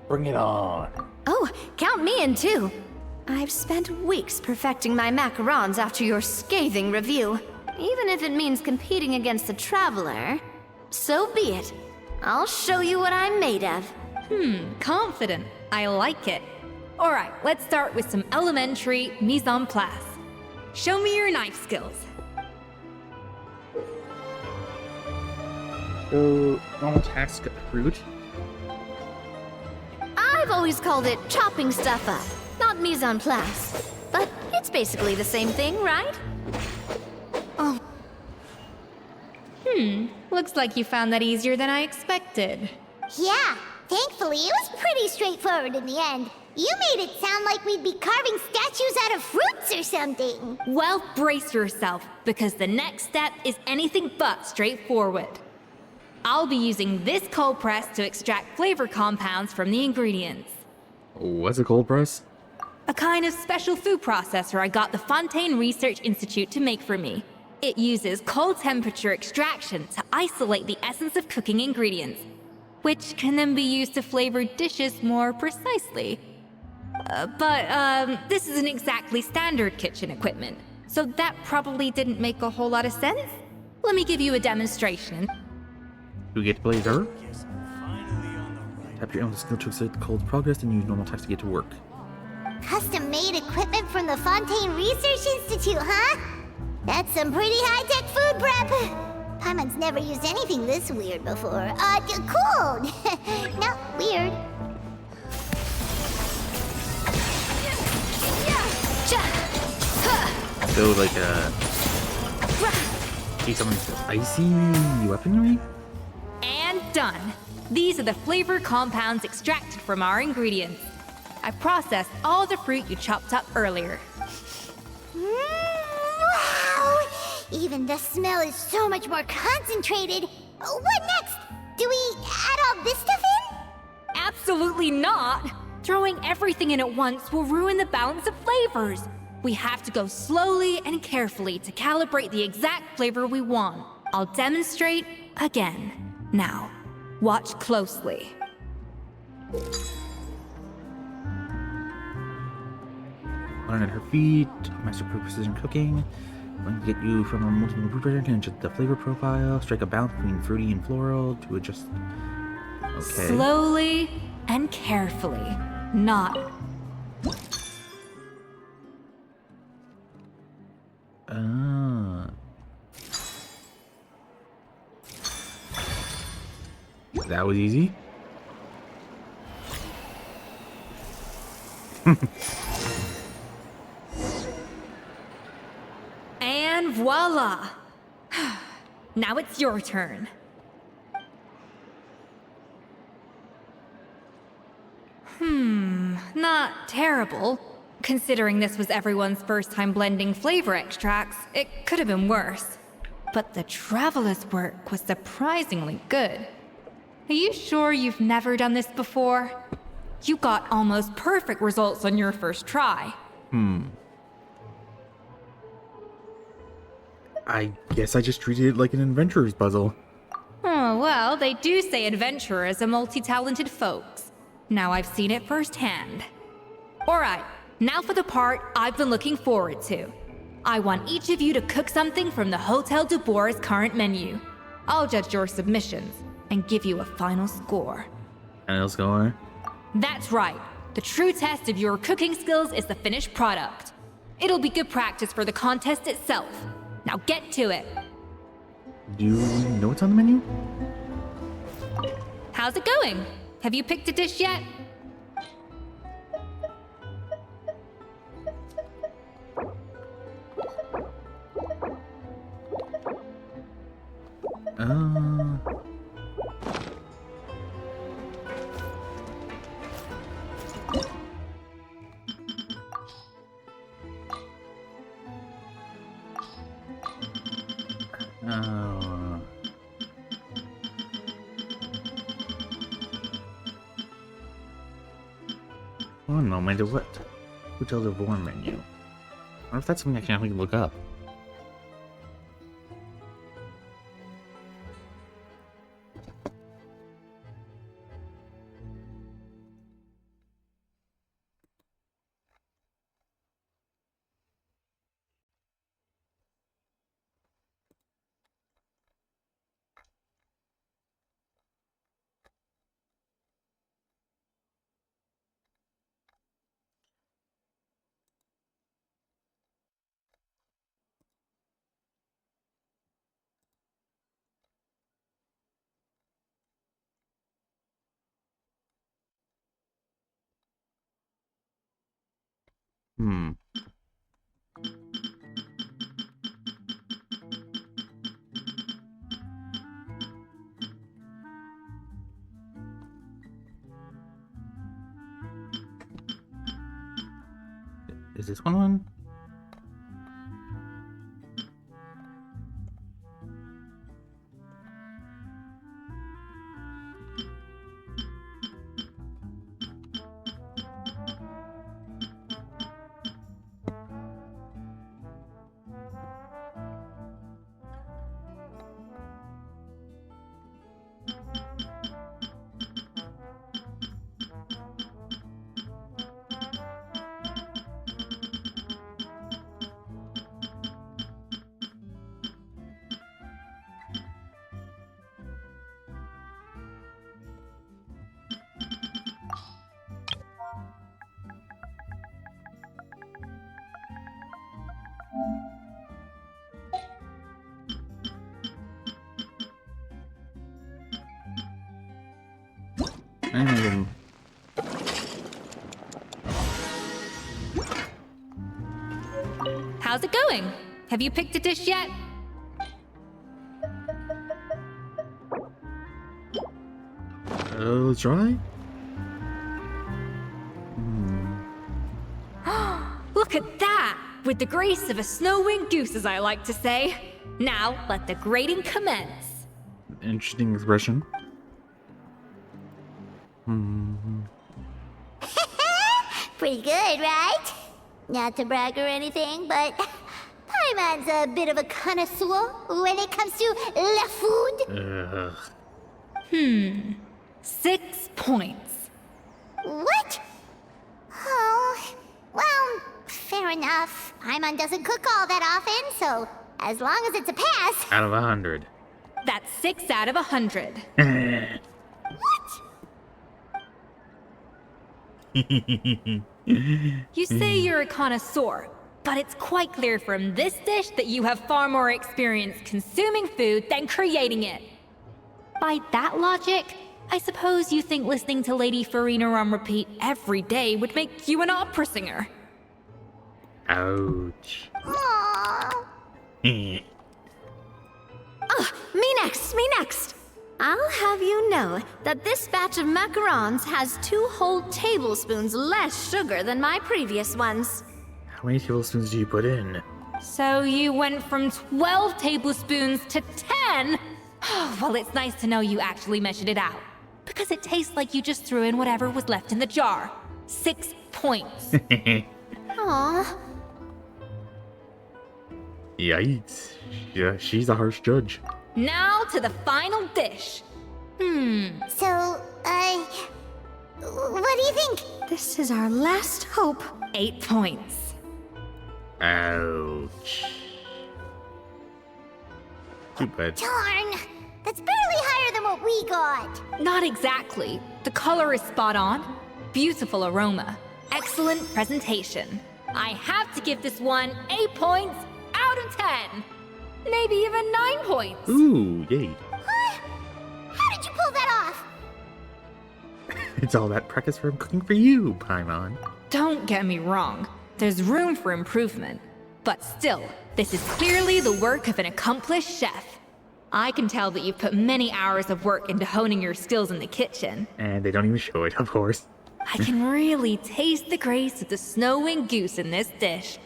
Bring it on.
Oh, count me in too. I've spent weeks perfecting my macarons after your scathing review. Even if it means competing against the Traveler, so be it. I'll show you what I'm made of.
Confident. I like it. Alright, let's start with some elementary mise en place. Show me your knife skills.
So, normal task fruit?
I've always called it chopping stuff up, not mise en place. But it's basically the same thing, right?
Looks like you found that easier than I expected.
Yeah, thankfully it was pretty straightforward in the end. You made it sound like we'd be carving statues out of fruits or something.
Well, brace yourself, because the next step is anything but straightforward. I'll be using this cold press to extract flavor compounds from the ingredients.
What's a cold press?
A kind of special food processor I got the Fontaine Research Institute to make for me. It uses cold temperature extraction to isolate the essence of cooking ingredients, which can then be used to flavor dishes more precisely. But this isn't exactly standard kitchen equipment, so that probably didn't make a whole lot of sense. Let me give you a demonstration.
Do we get to play as her? Tap your own skill to accelerate the cold progress and use normal attacks to get to work.
Custom-made equipment from the Fontaine Research Institute, huh? That's some pretty high-tech food prep. Paimon's never used anything this weird before. Cool. No, weird.
So, like, need someone's icy weaponry?
And done. These are the flavor compounds extracted from our ingredients. I processed all the fruit you chopped up earlier.
Wow! Even the smell is so much more concentrated. What next? Do we add all this stuff in?
Absolutely not! Throwing everything in at once will ruin the balance of flavors. We have to go slowly and carefully to calibrate the exact flavor we want. I'll demonstrate again. Now, watch closely.
Learn at her feet, master precision cooking. Going to get you from a multiple blueprint and adjust the flavor profile. Strike a balance between fruity and floral to adjust. Okay.
Slowly and carefully. Not.
That was easy.
And voila! Now it's your turn. Not terrible. Considering this was everyone's first time blending flavor extracts, it could have been worse. But the Traveler's work was surprisingly good. Are you sure you've never done this before? You got almost perfect results on your first try.
I guess I just treated it like an adventurer's puzzle.
Oh, well, they do say adventurers are multi-talented folks. Now I've seen it firsthand. Alright, now for the part I've been looking forward to. I want each of you to cook something from the Hotel du Bois' current menu. I'll judge your submissions and give you a final score.
Final score?
That's right. The true test of your cooking skills is the finished product. It'll be good practice for the contest itself. Now get to it.
Do you know what's on the menu?
How's it going? Have you picked a dish yet?
One moment, what? Hotel de Bois menu. I wonder if that's something I can actually look up. Is this one on?
How's it going? Have you picked a dish yet?
Let's try.
Look at that! With the grace of a snow-winged goose, as I like to say. Now, let the grating commence.
Interesting expression.
Pretty good, right? Not to brag or anything, but Paimon's a bit of a connoisseur when it comes to la food.
6 points.
What? Oh, well, fair enough. Paimon doesn't cook all that often, so as long as it's a pass.
Out of 100.
That's 6 out of 100. You say you're a connoisseur, but it's quite clear from this dish that you have far more experience consuming food than creating it. By that logic, I suppose you think listening to Lady Farina on repeat every day would make you an opera singer.
Ouch.
Aww.
Me next. I'll have you know that this batch of macarons has 2 whole tablespoons less sugar than my previous ones.
How many tablespoons do you put in?
So you went from 12 tablespoons to 10? Well, it's nice to know you actually measured it out. Because it tastes like you just threw in whatever was left in the jar. 6 points.
Aww.
Yikes. Yeah, she's a harsh judge.
Now to the final dish.
So, what do you think?
This is our last hope.
8 points.
Ouch. Too bad.
Darn, that's barely higher than what we got.
Not exactly. The color is spot on. Beautiful aroma. Excellent presentation. I have to give this one 8 points out of 10. Maybe even 9 points.
Ooh, yay.
What? How did you pull that off?
It's all that practice from cooking for you, Paimon.
Don't get me wrong. There's room for improvement. But still, this is clearly the work of an accomplished chef. I can tell that you've put many hours of work into honing your skills in the kitchen.
And they don't even show it, of course.
I can really taste the grace of the snow-winged goose in this dish.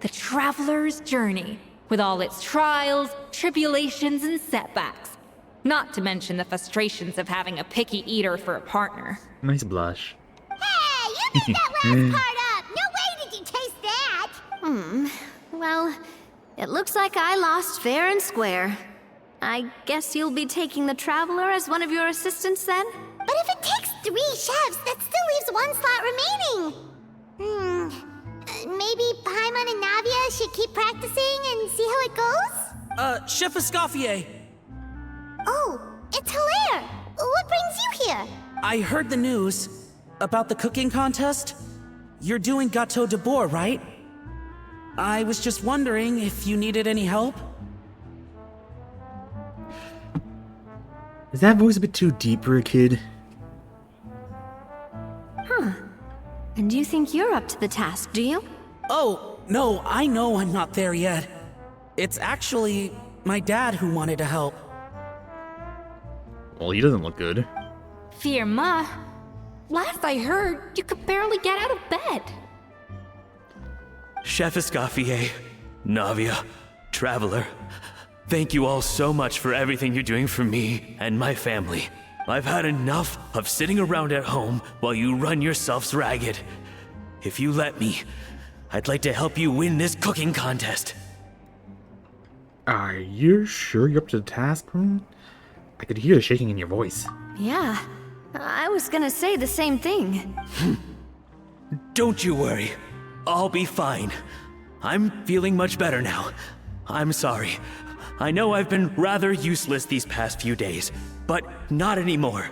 The traveler's journey, with all its trials, tribulations, and setbacks. Not to mention the frustrations of having a picky eater for a partner.
Nice blush.
Hey, you made that last part up. No way did you taste that.
Well, it looks like I lost fair and square. I guess you'll be taking the Traveler as one of your assistants then?
But if it takes 3 chefs, that still leaves 1 slot remaining. Maybe Paimon and Navia should keep practicing and see how it goes?
Chef Escoffier,
Oh, it's Hilaire. What brings you here?
I heard the news about the cooking contest. You're doing Gâteau de Bois, right? I was just wondering if you needed any help.
Is that voice a bit too deep for a kid?
And you think you're up to the task, do you?
Oh, no, I know I'm not there yet. It's actually my dad who wanted to help.
Well, he doesn't look good.
Firma, last I heard, you could barely get out of bed.
Chef Escoffier, Navia, Traveler, thank you all so much for everything you're doing for me and my family. I've had enough of sitting around at home while you run yourselves ragged. If you let me, I'd like to help you win this cooking contest.
Are you sure you're up to the task, Prune? I could hear the shaking in your voice.
Yeah, I was gonna say the same thing.
Don't you worry. I'll be fine. I'm feeling much better now. I'm sorry. I know I've been rather useless these past few days, but not anymore.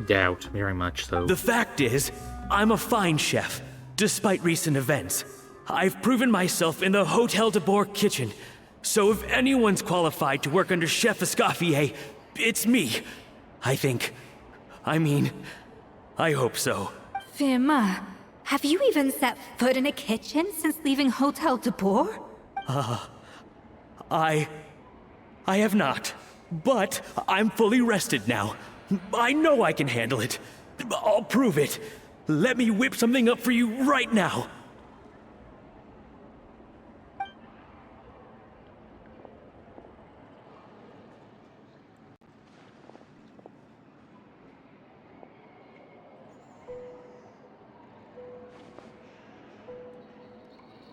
Doubt, very much so.
The fact is, I'm a fine chef, despite recent events. I've proven myself in the Hotel de Bourg kitchen, so if anyone's qualified to work under Chef Escoffier, it's me. I think. I hope so.
Firma, have you even set foot in a kitchen since leaving Hotel de Bourg?
I have not, but I'm fully rested now. I know I can handle it. I'll prove it. Let me whip something up for you right now.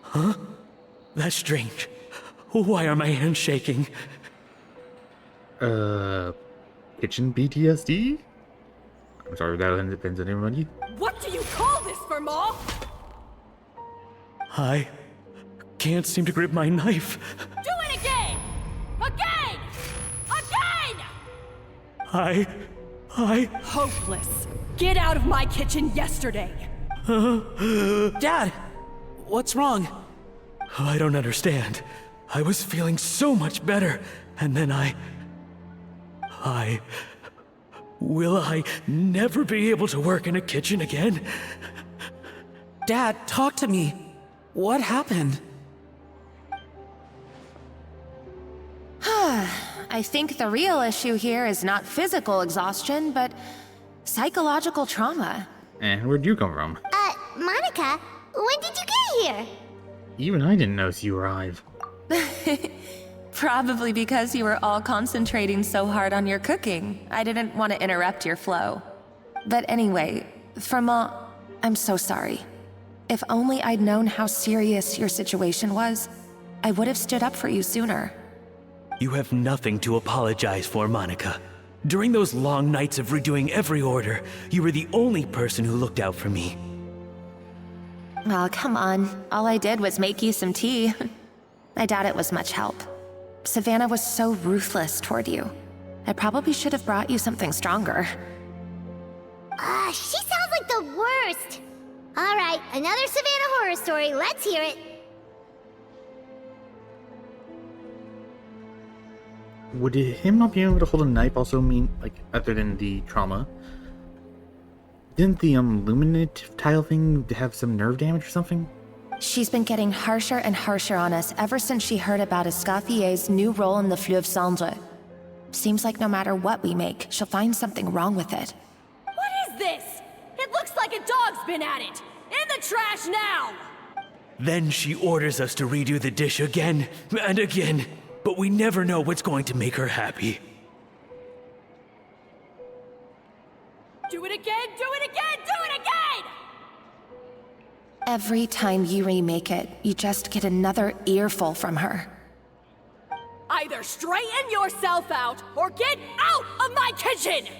Huh? That's strange. Why are my hands shaking?
Kitchen PTSD? I'm sorry, that depends on everybody.
What do you call this, Firma?
I can't seem to grip my knife.
Do it again! Again! Again!
I...
Hopeless. Get out of my kitchen yesterday.
Dad, what's wrong?
I don't understand. I was feeling so much better, and then Will I never be able to work in a kitchen again?
Dad, talk to me. What happened?
I think the real issue here is not physical exhaustion, but psychological trauma.
And where'd you come from?
Monica, when did you get here?
Even I didn't notice you arrive.
Probably because you were all concentrating so hard on your cooking. I didn't want to interrupt your flow. But anyway, Firma, I'm so sorry. If only I'd known how serious your situation was, I would have stood up for you sooner.
You have nothing to apologize for, Monica. During those long nights of redoing every order, you were the only person who looked out for me.
Oh, come on. All I did was make you some tea. I doubt it was much help. Savannah was so ruthless toward you. I probably should have brought you something stronger.
She sounds like the worst. All right, another Savannah horror story. Let's hear it.
Would him not being able to hold a knife also mean, like, other than the trauma? Didn't the luminate tile thing have some nerve damage or something?
She's been getting harsher and harsher on us ever since she heard about Escoffier's new role in the Fleuve Cendre. Seems like no matter what we make, she'll find something wrong with it.
What is this? It looks like a dog's been at it. In the trash now!
Then she orders us to redo the dish again and again, but we never know what's going to make her happy.
Do it again, do it again, do it again!
Every time you remake it, you just get another earful from her.
Either straighten yourself out, or get out of my kitchen!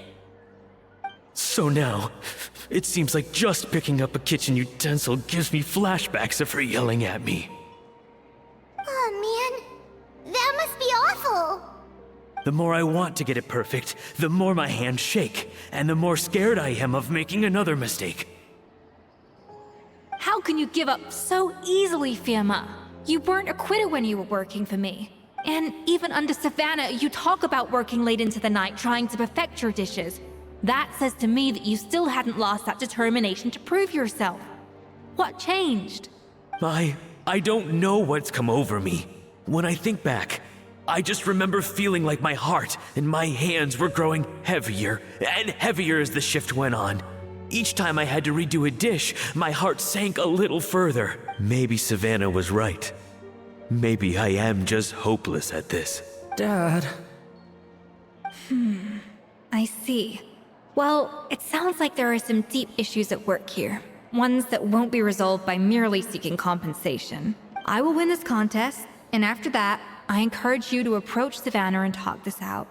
So now, it seems like just picking up a kitchen utensil gives me flashbacks of her yelling at me.
Oh man, that must be awful.
The more I want to get it perfect, the more my hands shake, and the more scared I am of making another mistake.
How can you give up so easily, Firma? You weren't a quitter when you were working for me. And even under Savannah, you talk about working late into the night trying to perfect your dishes. That says to me that you still hadn't lost that determination to prove yourself. What changed?
I don't know what's come over me. When I think back, I just remember feeling like my heart and my hands were growing heavier and heavier as the shift went on. Each time I had to redo a dish, my heart sank a little further. Maybe Savannah was right. Maybe I am just hopeless at this.
Dad.
I see. Well, it sounds like there are some deep issues at work here. Ones that won't be resolved by merely seeking compensation. I will win this contest, and after that, I encourage you to approach Savannah and talk this out.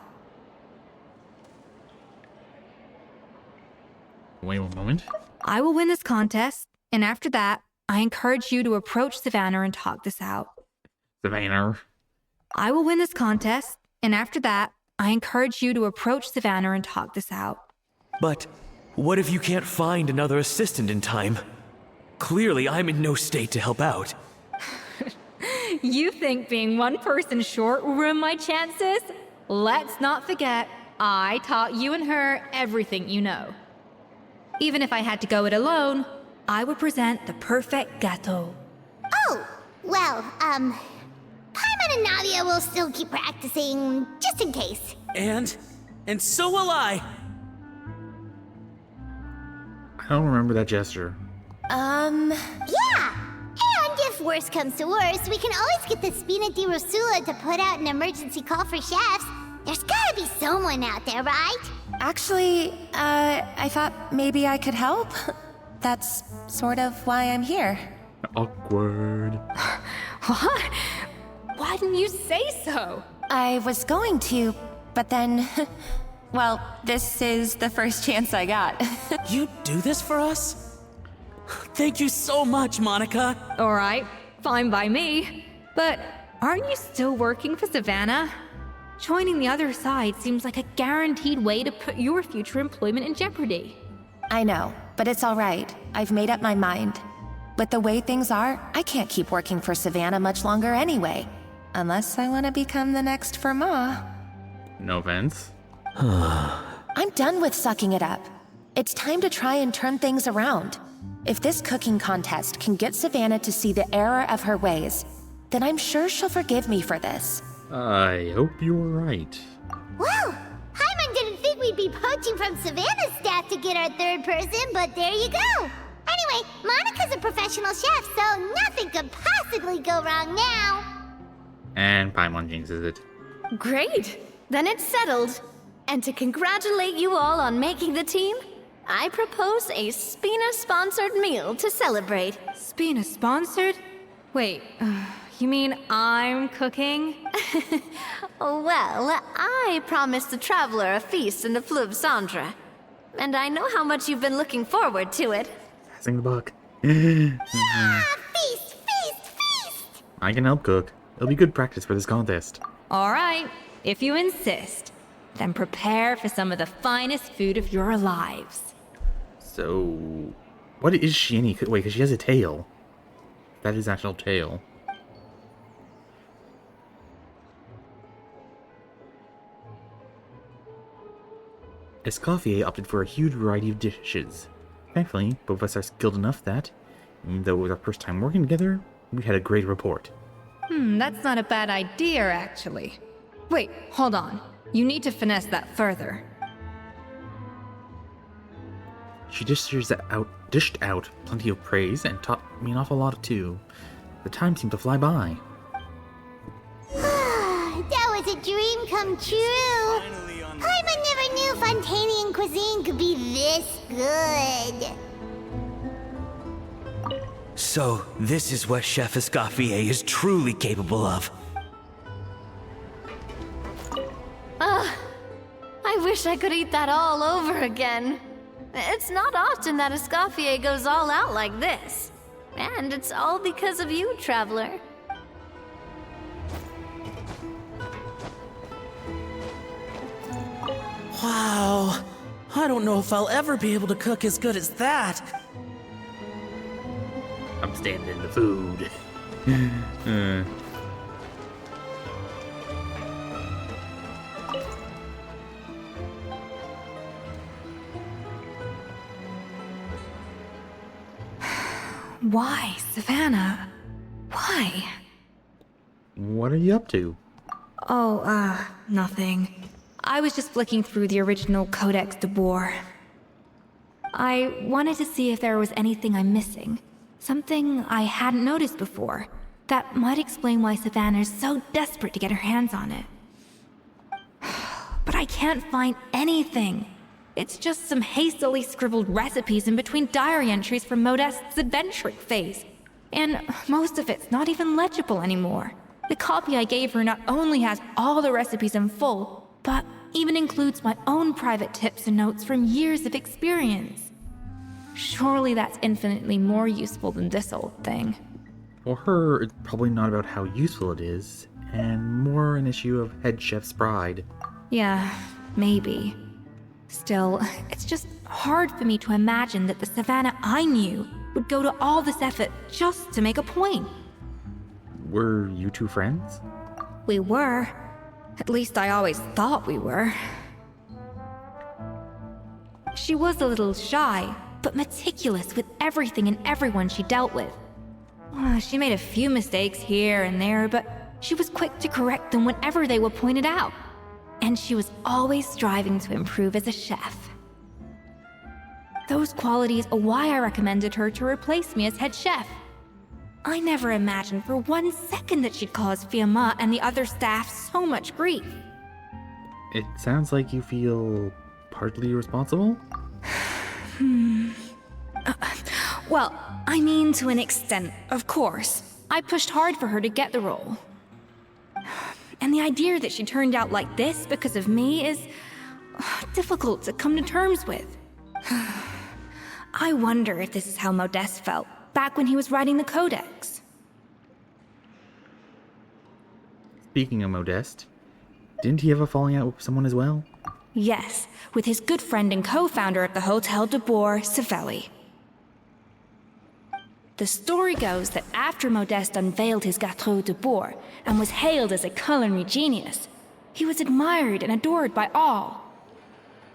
Wait one moment.
I will win this contest, and after that, I encourage you to approach Savannah and talk this out.
Savannah.
I will win this contest, and after that, I encourage you to approach Savannah and talk this out.
But what if you can't find another assistant in time? Clearly, I'm in no state to help out.
You think being one person short will ruin my chances? Let's not forget, I taught you and her everything you know. Even if I had to go it alone, I would present the perfect gâteau.
Oh, well, Paimon and Navia will still keep practicing, just in case.
And so will I.
I don't remember that gesture.
Yeah! And if worse comes to worse, we can always get the Spina di Rosula to put out an emergency call for chefs. There's gotta be someone out there, right?
Actually, I thought maybe I could help. That's sort of why I'm here.
Awkward.
What? Why didn't you say so?
I was going to, but then... Well, this is the first chance I got.
You do this for us? Thank you so much, Monica.
All right, fine by me. But aren't you still working for Savannah? Joining the other side seems like a guaranteed way to put your future employment in jeopardy.
I know, but it's all right. I've made up my mind. With the way things are, I can't keep working for Savannah much longer anyway. Unless I want to become the next Firma.
No offense.
I'm done with sucking it up. It's time to try and turn things around. If this cooking contest can get Savannah to see the error of her ways, then I'm sure she'll forgive me for this.
I hope you're right.
Well, Paimon didn't think we'd be poaching from Savannah's staff to get our third person, but there you go. Anyway, Monica's a professional chef, so nothing could possibly go wrong now.
And Paimon jinxes it.
Great! Then it's settled. And to congratulate you all on making the team, I propose a Spina-sponsored meal to celebrate.
Spina-sponsored? Wait, you mean I'm cooking?
Well, I promised the traveler a feast in the Fleuve Cendre. And I know how much you've been looking forward to it.
Passing the buck.
Feast, feast, feast!
I can help cook. It'll be good practice for this contest.
All right, if you insist. Then prepare for some of the finest food of your lives.
So, what is she any? Wait, because she has a tail. That is actual tail. Escoffier opted for a huge variety of dishes. Thankfully, both of us are skilled enough that, even though it was our first time working together, we had a great rapport.
That's not a bad idea, actually. Wait, hold on. You need to finesse that further.
She dished out plenty of praise and taught me an awful lot too. The time seemed to fly by.
That was a dream come true. Paimon never knew Fontanian cuisine could be this good.
So, this is what Chef Escoffier is truly capable of.
I wish I could eat that all over again. It's not often that Escoffier goes all out like this. And it's all because of you, traveler.
Wow. I don't know if I'll ever be able to cook as good as that.
I'm standing in the food.
Why, Savannah? Why?
What are you up to?
Oh, nothing. I was just flicking through the original Codex de Boer. I wanted to see if there was anything I'm missing.
Something I hadn't noticed before. That might explain why Savannah's so desperate to get her hands on it. But I can't find anything. It's just some hastily scribbled recipes in between diary entries from Modeste's adventuring phase. And most of it's not even legible anymore. The copy I gave her not only has all the recipes in full, but even includes my own private tips and notes from years of experience. Surely that's infinitely more useful than this old thing.
For her, it's probably not about how useful it is, and more an issue of head chef's pride.
Yeah, maybe. Still, it's just hard for me to imagine that the Savannah I knew would go to all this effort just to make a point.
Were you two friends?
We were. At least I always thought we were. She was a little shy, but meticulous with everything and everyone she dealt with. She made a few mistakes here and there, but she was quick to correct them whenever they were pointed out. And she was always striving to improve as a chef. Those qualities are why I recommended her to replace me as head chef. I never imagined for 1 second that she'd cause Fiamma and the other staff so much grief.
It sounds like you feel partly responsible?
Well, I mean to an extent, of course. I pushed hard for her to get the role. And the idea that she turned out like this because of me is difficult to come to terms with. I wonder if this is how Modeste felt back when he was writing the Codex.
Speaking of Modeste, didn't he have a falling out with someone as well?
Yes, with his good friend and co-founder of the Hotel de Boer, Savelli. The story goes that after Modeste unveiled his Gâteau de Boer and was hailed as a culinary genius, he was admired and adored by all.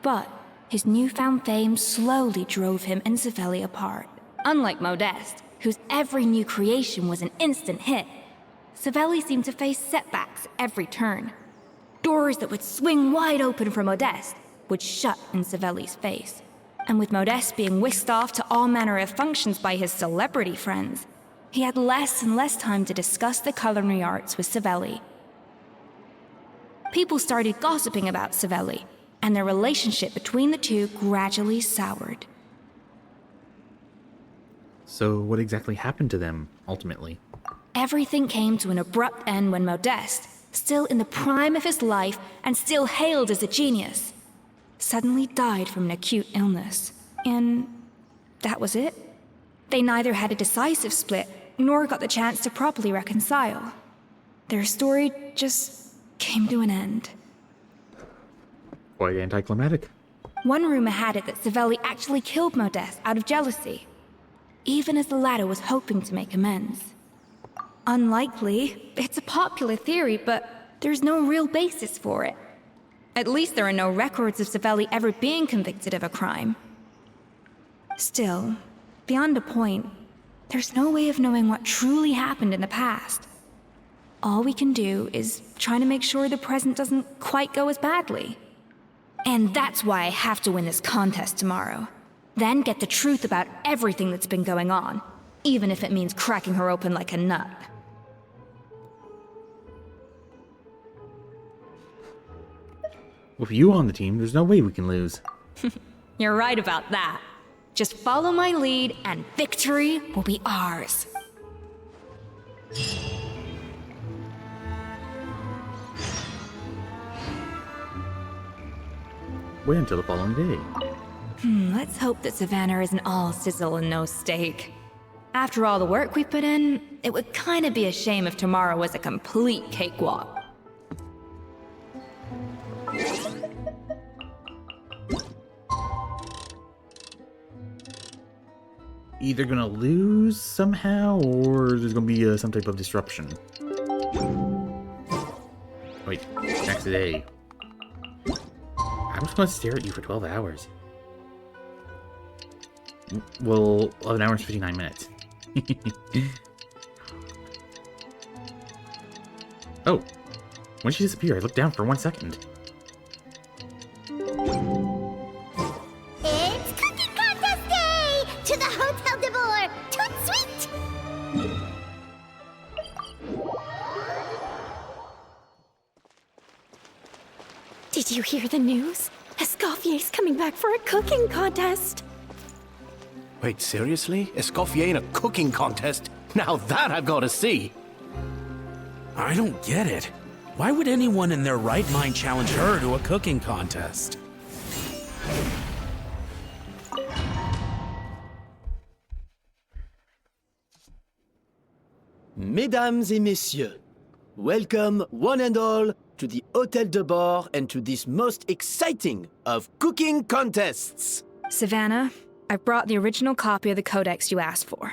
But his newfound fame slowly drove him and Savelli apart. Unlike Modeste, whose every new creation was an instant hit, Savelli seemed to face setbacks every turn. Doors that would swing wide open for Modeste would shut in Savelli's face. And with Modeste being whisked off to all manner of functions by his celebrity friends, he had less and less time to discuss the culinary arts with Savelli. People started gossiping about Savelli, and their relationship between the two gradually soured.
So what exactly happened to them, ultimately?
Everything came to an abrupt end when Modeste, still in the prime of his life and still hailed as a genius, suddenly died from an acute illness. And that was it. They neither had a decisive split, nor got the chance to properly reconcile. Their story just came to an end.
Quite anticlimactic.
One rumor had it that Savelli actually killed Modeste out of jealousy, even as the latter was hoping to make amends. Unlikely. It's a popular theory, but there's no real basis for it. At least there are no records of Savelli ever being convicted of a crime. Still, beyond a point, there's no way of knowing what truly happened in the past. All we can do is try to make sure the present doesn't quite go as badly. And that's why I have to win this contest tomorrow. Then get the truth about everything that's been going on, even if it means cracking her open like a nut.
With you on the team, there's no way we can lose.
You're right about that. Just follow my lead and victory will be ours.
Wait until the following day.
Let's hope that Savannah isn't all sizzle and no steak. After all the work we put in, it would kind of be a shame if tomorrow was a complete cakewalk.
Either gonna lose somehow, or there's gonna be some type of disruption. Wait, next day. I'm just gonna stare at you for 12 hours. Well, 11 hours, 59 minutes. Oh, when did she disappear? I looked down for 1 second.
It's Cooking Contest Day! To the Hotel de Boer! Toot sweet
you hear the news? Escoffier's coming back for a cooking contest.
Wait, seriously? Escoffier in a cooking contest? Now that I've got to see.
I don't get it. Why would anyone in their right mind challenge her to a cooking contest?
Mesdames et messieurs, welcome one and all to the Hôtel de Bord and to this most exciting of cooking contests.
Savannah, I've brought the original copy of the codex you asked for.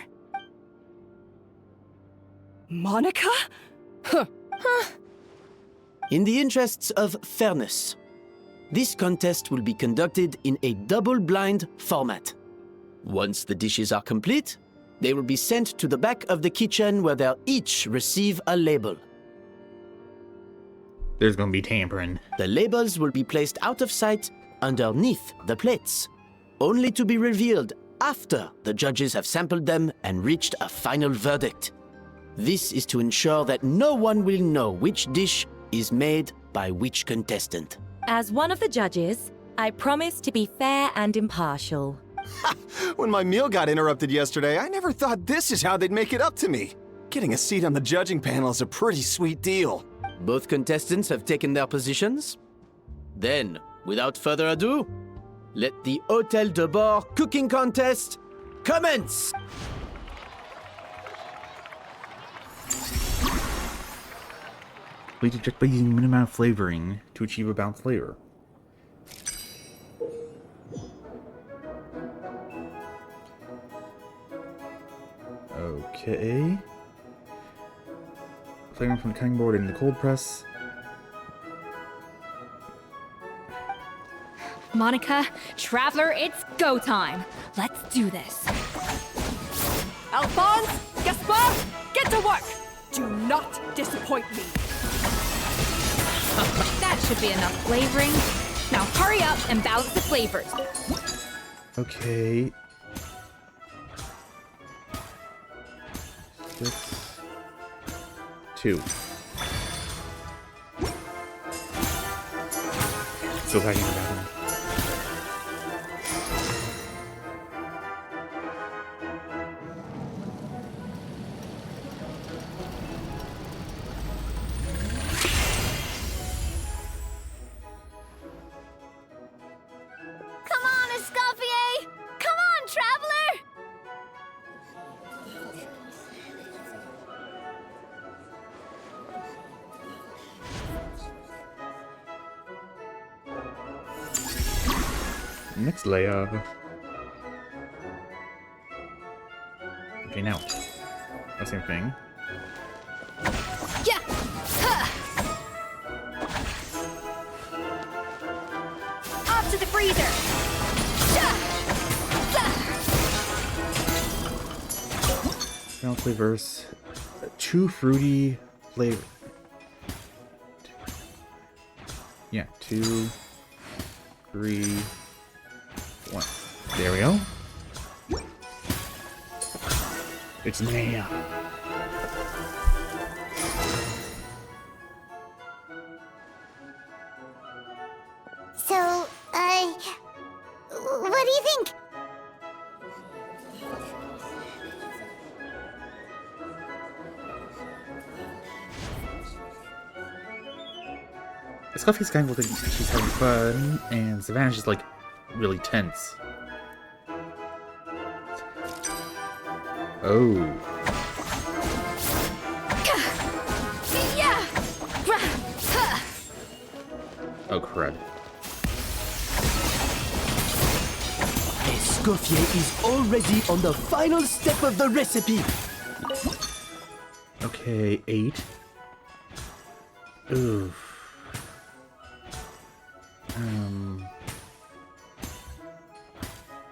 Monica? Huh.
In the interests of fairness, this contest will be conducted in a double-blind format. Once the dishes are complete, they will be sent to the back of the kitchen where they'll each receive a label.
There's gonna be tampering.
The labels will be placed out of sight underneath the plates, only to be revealed after the judges have sampled them and reached a final verdict. This is to ensure that no one will know which dish is made by which contestant.
As one of the judges, I promise to be fair and impartial.
When my meal got interrupted yesterday, I never thought this is how they'd make it up to me. Getting a seat on the judging panel is a pretty sweet deal.
Both contestants have taken their positions. Then, without further ado, let the Hôtel de Bord cooking contest commence!
Please check by using a minimum amount of flavoring to achieve a balanced flavor. Okay. Flavoring from the cutting board in the cold press.
Monica, Traveler, it's go time. Let's do this.
Alphonse, Gaspard, get to work. Do not disappoint me.
That should be enough flavoring. Now hurry up and balance the flavors.
Okay. 6, 2. Still packing the bathroom.
Come on, Escoffier! Come on, Traveler!
Next layer. Okay, now. The same thing.
Yeah. Off to the freezer.
Balance flavors. 2 fruity flavor. Yeah, 2, 3, 1. There we go. It's Naya.
So, what do you think?
Scuffy's kind of like she's having fun, and Savannah's just like really tense. Oh. Oh, crud.
Escoffier is already on the final step of the recipe.
Okay, 8. Ooh.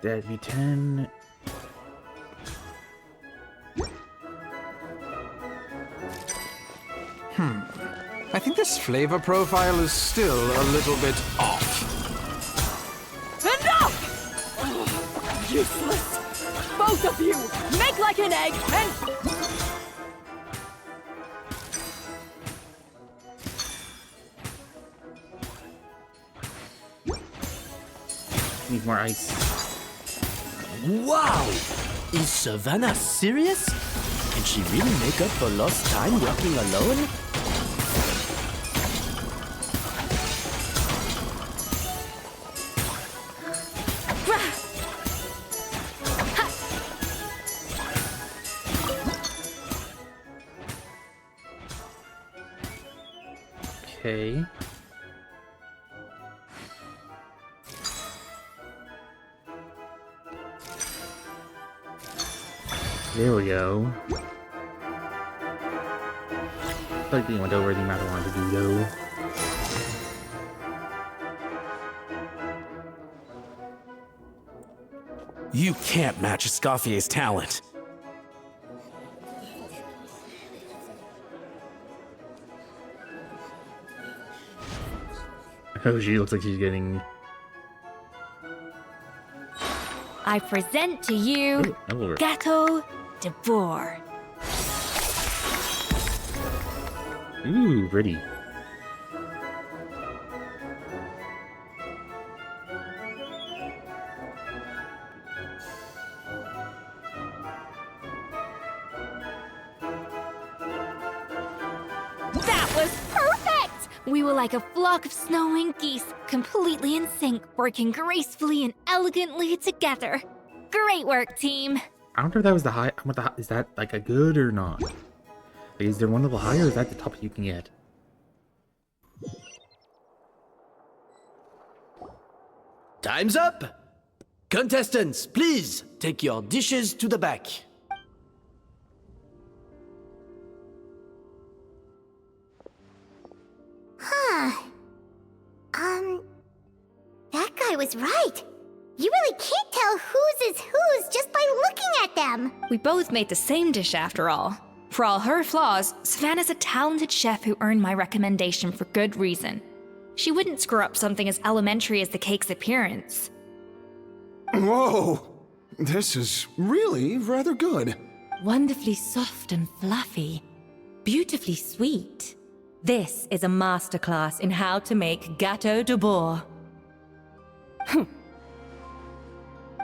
That'd be 10.
I think this flavor profile is still a little bit off.
Enough! Ugh, useless! Both of you! Make like an egg and...
Needs more ice.
Wow! Is Savannah serious? Can she really make up for lost time working alone?
Okay. There we go. I like we went over the amount I wanted to do, though.
You can't match Escoffier's talent.
Oh, she looks like she's getting...
I present to you Gâteau de Bourg.
Ooh, pretty.
That was perfect! We were like a flock of snowing geese, completely in sync, working gracefully and elegantly together. Great work, team.
I don't know if that was the high... Is that, like, a good or not? Like, is there one level higher, or is that the top you can get?
Time's up! Contestants, please take your dishes to the back.
Huh. That guy was right. You really can't tell whose is whose just by looking at them.
We both made the same dish after all. For all her flaws, Savannah's a talented chef who earned my recommendation for good reason. She wouldn't screw up something as elementary as the cake's appearance.
Whoa! This is really rather good.
Wonderfully soft and fluffy. Beautifully sweet. This is a masterclass in how to make Gâteau de Bourg.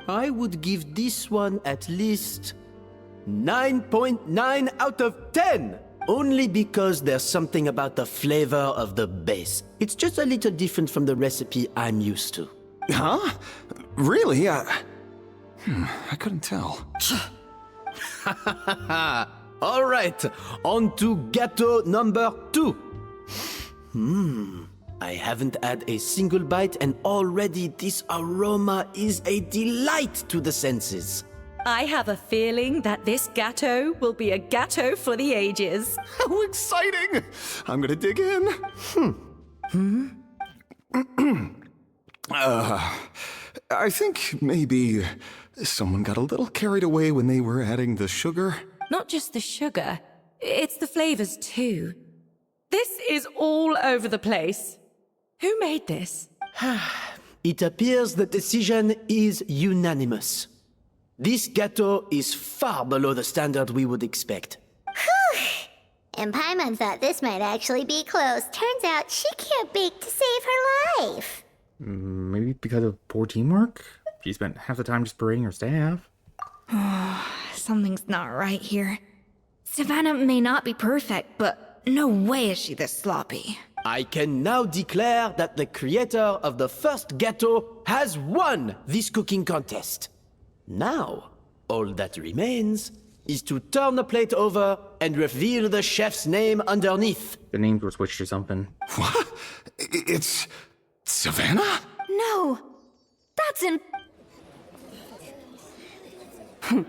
I would give this one at least 9.9 out of 10! Only because there's something about the flavor of the base. It's just a little different from the recipe I'm used to.
Huh? Really? I couldn't tell.
All right, on to gâteau number 2. I haven't had a single bite and already this aroma is a delight to the senses.
I have a feeling that this gâteau will be a gâteau for the ages.
How exciting! I'm gonna dig in. I think maybe someone got a little carried away when they were adding the sugar.
Not just the sugar, it's the flavors too. This is all over the place. Who made this?
It appears the decision is unanimous. This gâteau is far below the standard we would expect.
Whew! And Paimon thought this might actually be close. Turns out she can't bake to save her life.
Maybe because of poor teamwork? She spent half the time just berating her staff.
Something's not right here. Savannah may not be perfect, but no way is she this sloppy.
I can now declare that the creator of the first gâteau has won this cooking contest. Now, all that remains is to turn the plate over and reveal the chef's name underneath.
The names were switched or something.
What? It's... Savannah?
No! That's in...
Hey,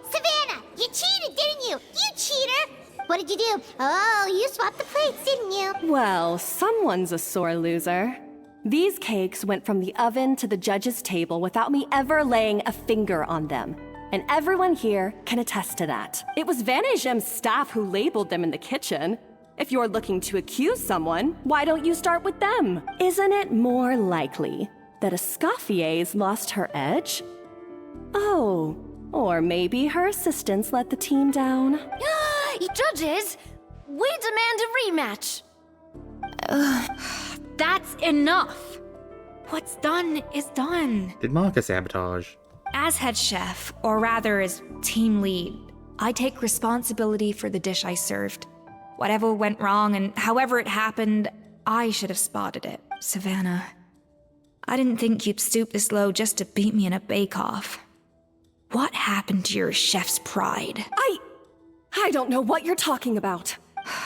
Savannah! You cheated, didn't you? You cheater! What did you do? Oh, you swapped the plates, didn't you?
Well, someone's a sore loser. These cakes went from the oven to the judge's table without me ever laying a finger on them. And everyone here can attest to that. It was Van Gem's staff who labeled them in the kitchen. If you're looking to accuse someone, why don't you start with them? Isn't it more likely that Escoffier's lost her edge? Oh, or maybe her assistants let the team down.
Judges, we demand a rematch.
That's enough!
What's done is done.
Did Monica sabotage?
As head chef, or rather as team lead, I take responsibility for the dish I served. Whatever went wrong and however it happened, I should have spotted it. Savannah, I didn't think you'd stoop this low just to beat me in a bake-off. What happened to your chef's pride?
I don't know what you're talking about.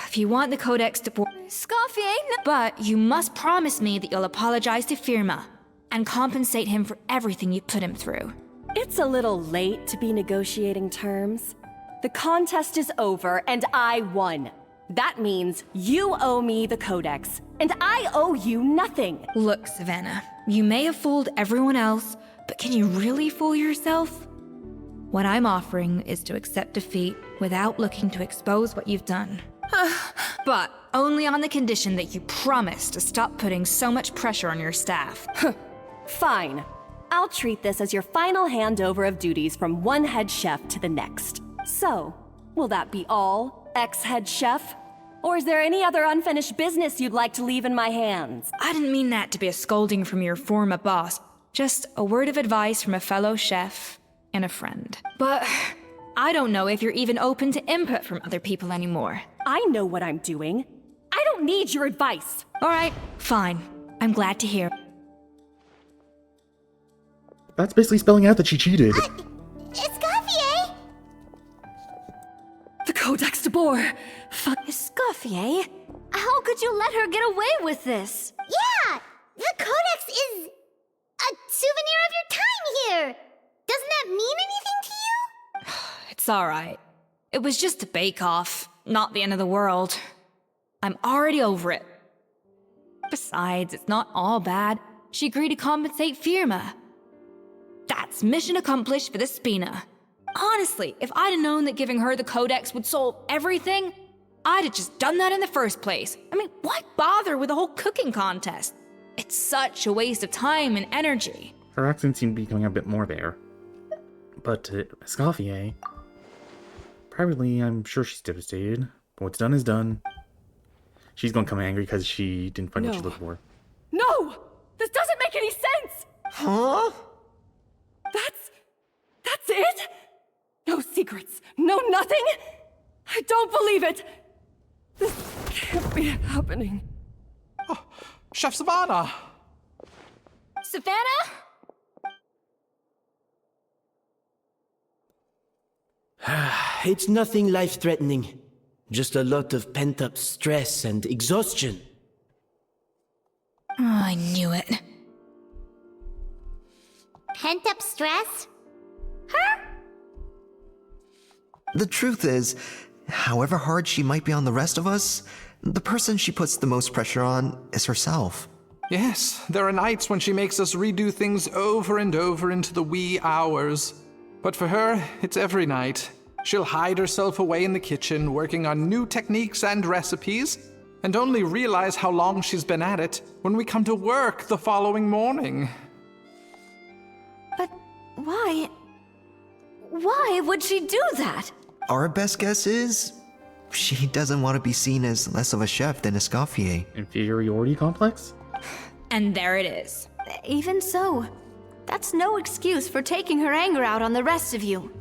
If you want the Codex to...
Scofier,
But you must promise me that you'll apologize to Firma and compensate him for everything you put him through.
It's a little late to be negotiating terms. The contest is over and I won. That means you owe me the Codex, and I owe you nothing.
Look, Savannah, you may have fooled everyone else, but can you really fool yourself? What I'm offering is to accept defeat without looking to expose what you've done. But only on the condition that you promise to stop putting so much pressure on your staff.
Fine. I'll treat this as your final handover of duties from one head chef to the next. So, will that be all, ex-head chef? Or is there any other unfinished business you'd like to leave in my hands?
I didn't mean that to be a scolding from your former boss. Just a word of advice from a fellow chef and a friend. But I don't know if you're even open to input from other people anymore.
I know what I'm doing. I don't need your advice.
All right, fine. I'm glad to hear.
That's basically spelling out that she cheated.
Escoffier!
The Codex de Boer.
Scofier, how could you let her get away with this?
Yeah! The Codex is a souvenir of your time here! Doesn't that mean anything to you?
It's all right. It was just a bake-off, not the end of the world. I'm already over it. Besides, it's not all bad. She agreed to compensate Firma. That's mission accomplished for the Spina. Honestly, if I'd have known that giving her the Codex would solve everything, I'd have just done that in the first place. I mean, why bother with the whole cooking contest? It's such a waste of time and energy.
Her accent seemed to be coming a bit more there. But Escoffier, privately, I'm sure she's devastated. But what's done is done. She's gonna come angry because she didn't find what she looked for.
No! This doesn't make any sense!
Huh?
That's it? No secrets, no nothing? I don't believe it! This can't be happening.
Oh, Chef Savannah!
Savannah?
It's nothing life-threatening. Just a lot of pent-up stress and exhaustion.
Oh, I knew it.
Pent-up stress?
The truth is, however hard she might be on the rest of us, the person she puts the most pressure on is herself.
Yes, there are nights when she makes us redo things over and over into the wee hours. But for her, it's every night. She'll hide herself away in the kitchen, working on new techniques and recipes, and only realize how long she's been at it when we come to work the following morning.
But why? Why would she do that?
Our best guess is she doesn't want to be seen as less of a chef than Escoffier.
Inferiority complex?
And there it is.
Even so, that's no excuse for taking her anger out on the rest of you.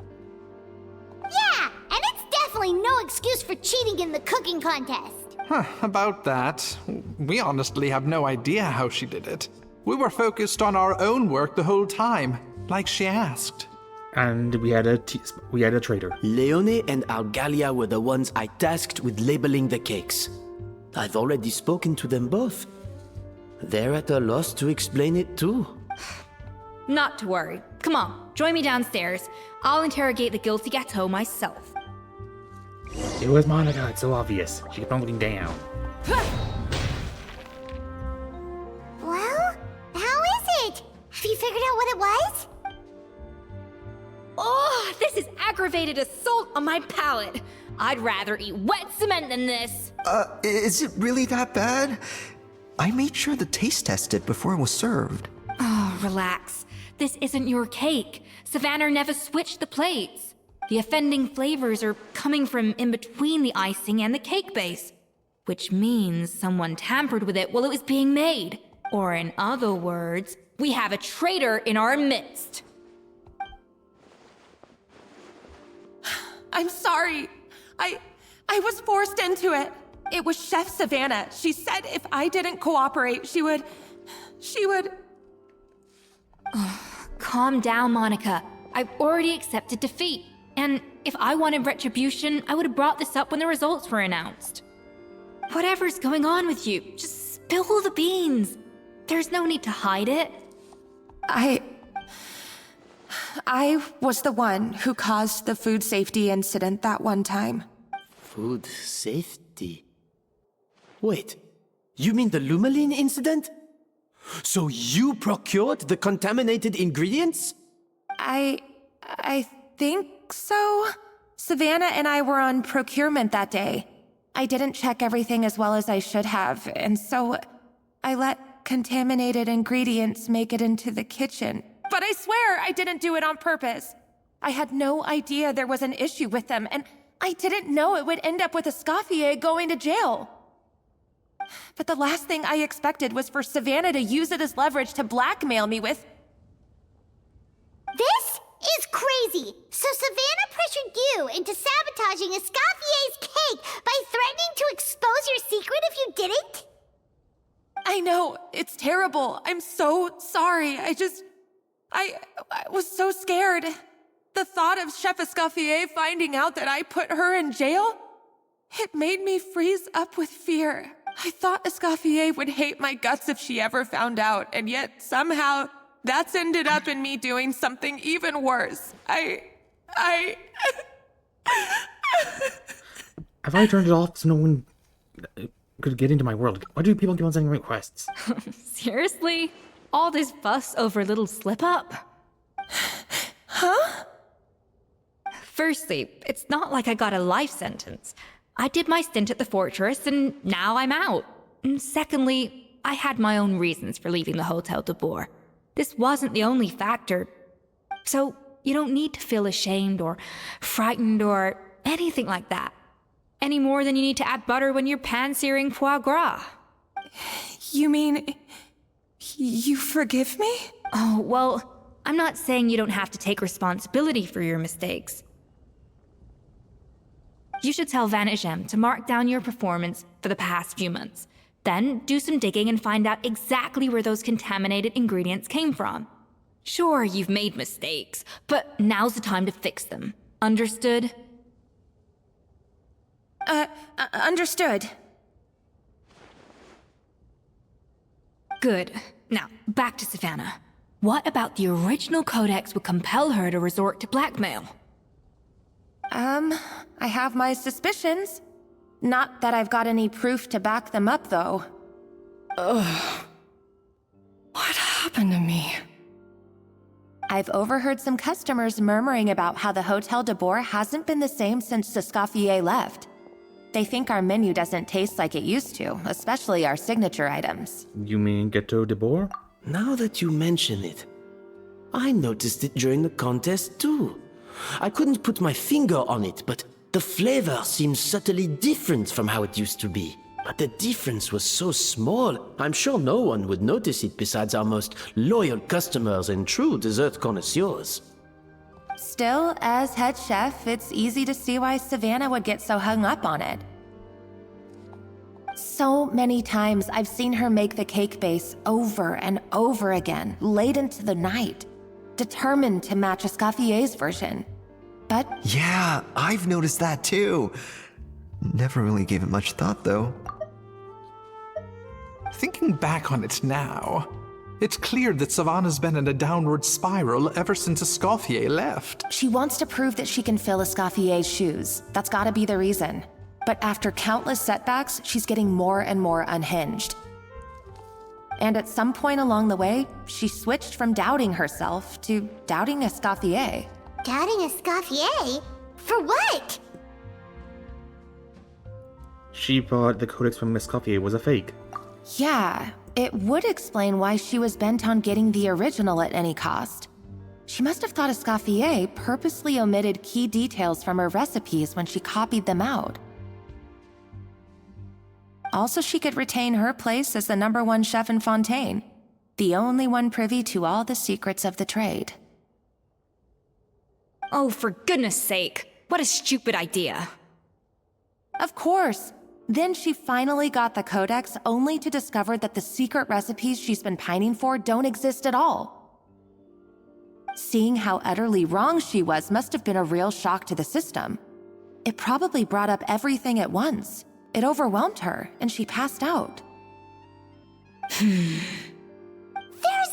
Yeah, and it's definitely no excuse for cheating in the cooking contest.
About that, we honestly have no idea how she did it. We were focused on our own work the whole time, like she asked.
And we had a traitor.
Leone and Algalia were the ones I tasked with labeling the cakes. I've already spoken to them both. They're at a loss to explain it too.
Not to worry. Come on, join me downstairs. I'll interrogate the guilty gâteau myself.
It was Monica, it's so obvious. She kept on looking down.
Well, how is it? Have you figured out what it was?
Oh, this is aggravated assault on my palate. I'd rather eat wet cement than this.
Is it really that bad? I made sure to taste test it before it was served.
Oh, relax. This isn't your cake. Savannah never switched the plates. The offending flavors are coming from in between the icing and the cake base, which means someone tampered with it while it was being made.
Or in other words, we have a traitor in our midst.
I'm sorry. I was forced into it. It was Chef Savannah. She said if I didn't cooperate, she would...
Calm down, Monica. I've already accepted defeat. And if I wanted retribution, I would have brought this up when the results were announced. Whatever's going on with you, just spill the beans. There's no need to hide it.
I was the one who caused the food safety incident that one time.
Food safety? Wait, you mean the Lumaline incident? So you procured the contaminated ingredients?
I think so. Savannah and I were on procurement that day. I didn't check everything as well as I should have, and so I let contaminated ingredients make it into the kitchen. But I swear I didn't do it on purpose. I had no idea there was an issue with them, and I didn't know it would end up with Escoffier going to jail. But the last thing I expected was for Savannah to use it as leverage to blackmail me with...
This is crazy! So Savannah pressured you into sabotaging Escoffier's cake by threatening to expose your secret if you didn't?
I know, it's terrible. I'm so sorry. I was so scared. The thought of Chef Escoffier finding out that I put her in jail, it made me freeze up with fear. I thought Escoffier would hate my guts if she ever found out, and yet somehow that's ended up in me doing something even worse.
Have I turned it off so no one could get into my world? Why do people keep on sending requests?
Seriously? All this fuss over a little slip-up?
Huh?
Firstly, it's not like I got a life sentence. I did my stint at the fortress, and now I'm out. And secondly, I had my own reasons for leaving the Hotel de Boer. This wasn't the only factor. So, you don't need to feel ashamed or frightened or anything like that. Any more than you need to add butter when you're pan-searing foie gras.
You mean... you forgive me?
Oh, well, I'm not saying you don't have to take responsibility for your mistakes. You should tell Vanagem to mark down your performance for the past few months. Then do some digging and find out exactly where those contaminated ingredients came from. Sure, you've made mistakes, but now's the time to fix them. Understood?
Understood.
Good. Now, back to Savannah. What about the original codex would compel her to resort to blackmail?
I have my suspicions. Not that I've got any proof to back them up, though.
Ugh. What happened to me?
I've overheard some customers murmuring about how the Hotel de Boer hasn't been the same since Escoffier left. They think our menu doesn't taste like it used to, especially our signature items.
You mean Gâteau de Boer?
Now that you mention it, I noticed it during the contest too. I couldn't put my finger on it, but the flavor seems subtly different from how it used to be. But the difference was so small, I'm sure no one would notice it besides our most loyal customers and true dessert connoisseurs.
Still, as head chef, it's easy to see why Savannah would get so hung up on it. So many times I've seen her make the cake base over and over again, late into the night, determined to match Escoffier's version. But...
yeah, I've noticed that too. Never really gave it much thought, though.
Thinking back on it now, it's clear that Savannah's been in a downward spiral ever since Escoffier left.
She wants to prove that she can fill Escoffier's shoes. That's gotta be the reason. But after countless setbacks, she's getting more and more unhinged. And at some point along the way, she switched from doubting herself to doubting Escoffier.
Doubting Escoffier? For what?
She thought the codex from Escoffier was a fake.
Yeah, it would explain why she was bent on getting the original at any cost. She must have thought Escoffier purposely omitted key details from her recipes when she copied them out. Also, she could retain her place as the #1 chef in Fontaine, the only one privy to all the secrets of the trade.
Oh, for goodness sake. What a stupid idea.
Of course. Then she finally got the codex, only to discover that the secret recipes she's been pining for don't exist at all. Seeing how utterly wrong she was must have been a real shock to the system. It probably brought up everything at once. It overwhelmed her, and she passed out.
There's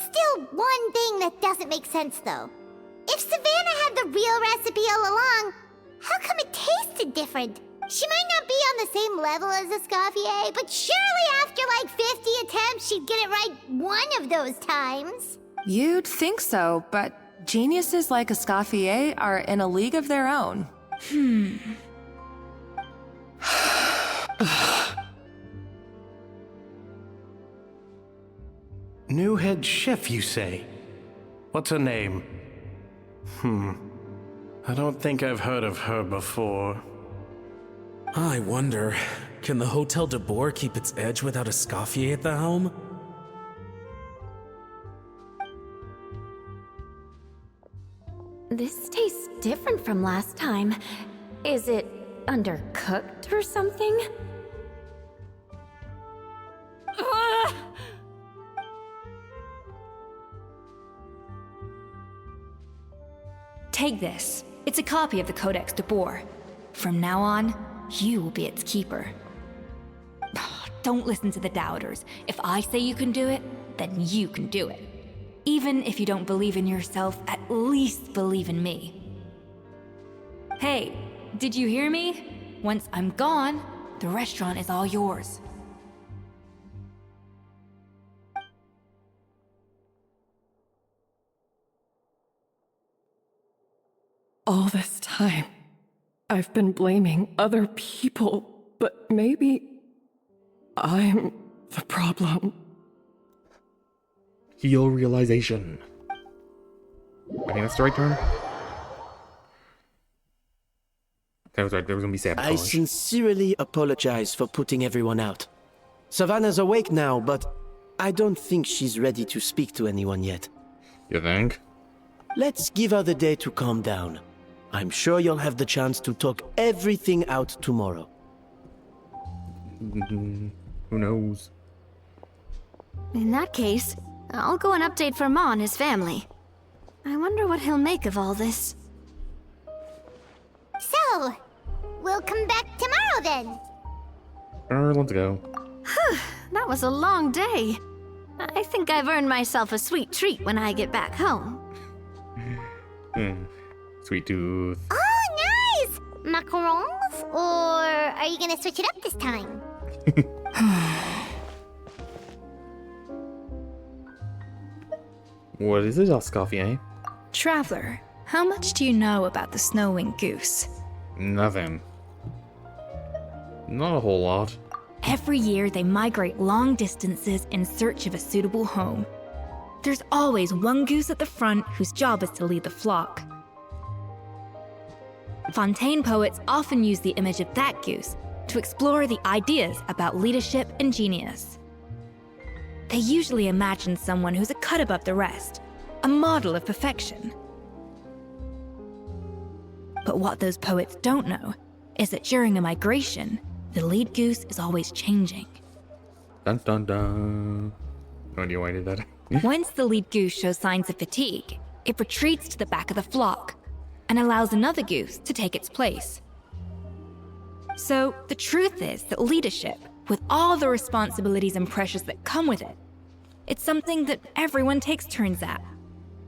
still one thing that doesn't make sense, though. If Savannah had the real recipe all along, how come it tasted different? She might not be on the same level as Escoffier, but surely after like 50 attempts, she'd get it right one of those times.
You'd think so, but geniuses like Escoffier are in a league of their own.
New head chef, you say? What's her name? I don't think I've heard of her before.
I wonder, can the Hotel de Boer keep its edge without Escoffier at the helm?
This tastes different from last time. Is it undercooked or something?
Take this. It's a copy of the Codex de Boer. From now on, you will be its keeper. Don't listen to the doubters. If I say you can do it, then you can do it. Even if you don't believe in yourself, at least believe in me. Hey, did you hear me? Once I'm gone, the restaurant is all yours.
All this time, I've been blaming other people, but maybe I'm the problem.
Heal realization. I think that's the right term. That was right, there was gonna be sabotage.
I sincerely apologize for putting everyone out. Savannah's awake now, but I don't think she's ready to speak to anyone yet.
You think?
Let's give her the day to calm down. I'm sure you'll have the chance to talk everything out tomorrow.
Who knows?
In that case, I'll go and update for Ma and his family. I wonder what he'll make of all this.
So, we'll come back tomorrow then.
Let's go.
That was a long day. I think I've earned myself a sweet treat when I get back home.
Sweet tooth.
Oh, nice! Macarons? Or are you gonna switch it up this time?
What is it, Escoffier?
Traveler, how much do you know about the snow-winged goose?
Nothing. Not a whole lot.
Every year, they migrate long distances in search of a suitable home. There's always one goose at the front whose job is to lead the flock. Fontaine poets often use the image of that goose to explore the ideas about leadership and genius. They usually imagine someone who's a cut above the rest, a model of perfection. But what those poets don't know is that during a migration, the lead goose is always changing.
Dun dun dun. No idea why I did that.
Once the lead goose shows signs of fatigue, it retreats to the back of the flock and allows another goose to take its place. So the truth is that leadership, with all the responsibilities and pressures that come with it, it's something that everyone takes turns at.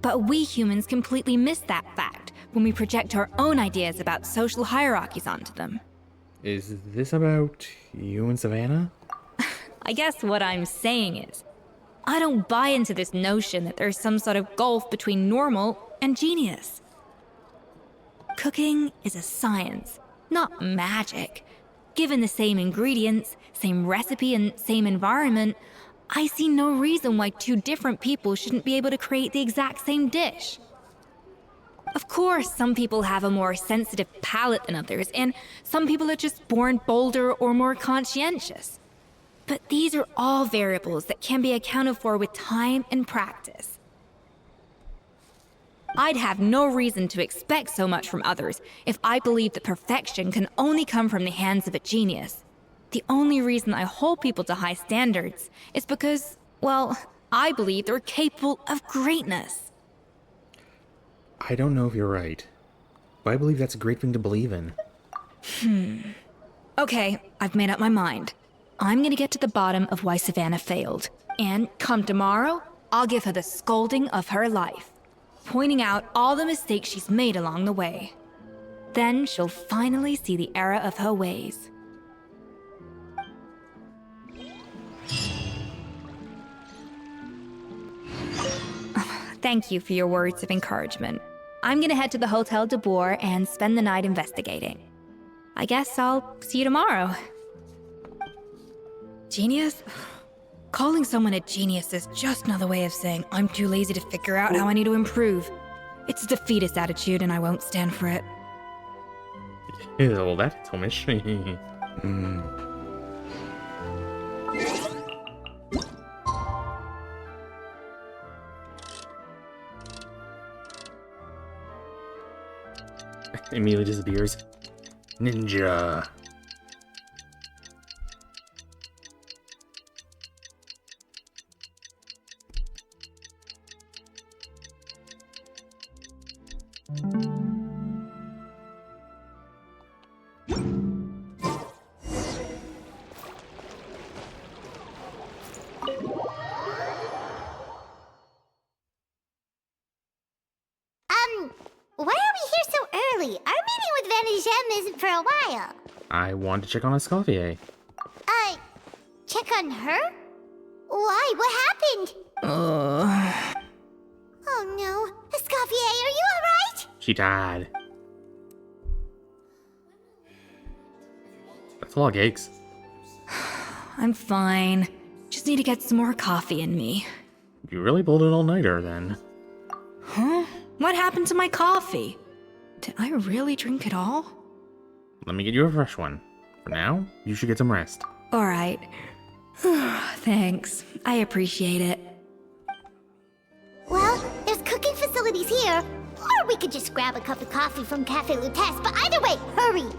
But we humans completely miss that fact when we project our own ideas about social hierarchies onto them.
Is this about you and Savannah?
I guess what I'm saying is, I don't buy into this notion that there's some sort of gulf between normal and genius. Cooking is a science, not magic. Given the same ingredients, same recipe, and same environment, I see no reason why two different people shouldn't be able to create the exact same dish. Of course, some people have a more sensitive palate than others, and some people are just born bolder or more conscientious. But these are all variables that can be accounted for with time and practice. I'd have no reason to expect so much from others if I believed that perfection can only come from the hands of a genius. The only reason I hold people to high standards is because, well, I believe they're capable of greatness.
I don't know if you're right, but I believe that's a great thing to believe in.
Okay, I've made up my mind. I'm gonna get to the bottom of why Savannah failed. And come tomorrow, I'll give her the scolding of her life, pointing out all the mistakes she's made along the way. Then she'll finally see the error of her ways. Thank you for your words of encouragement. I'm gonna head to the Hotel de Boer and spend the night investigating. I guess I'll see you tomorrow. Genius? Calling someone a genius is just another way of saying I'm too lazy to figure out how I need to improve. It's a defeatist attitude and I won't stand for it.
Well, that's Tomish. Immediately disappears. Ninja.
Why are we here so early? Our meeting with Vanigem isn't for a while.
I want to check on Escoffier.
Check on her? Why? What happened? Oh no. Escoffier, are you alright?
She died. That's a lot of cakes.
I'm fine. Just need to get some more coffee in me.
You really pulled an all-nighter then.
Huh? What happened to my coffee? Did I really drink it all?
Let me get you a fresh one. For now, you should get some rest.
Alright. Thanks. I appreciate it.
Well, there's cooking facilities here. Or we could just grab a cup of coffee from Cafe Lutece, but either way, hurry!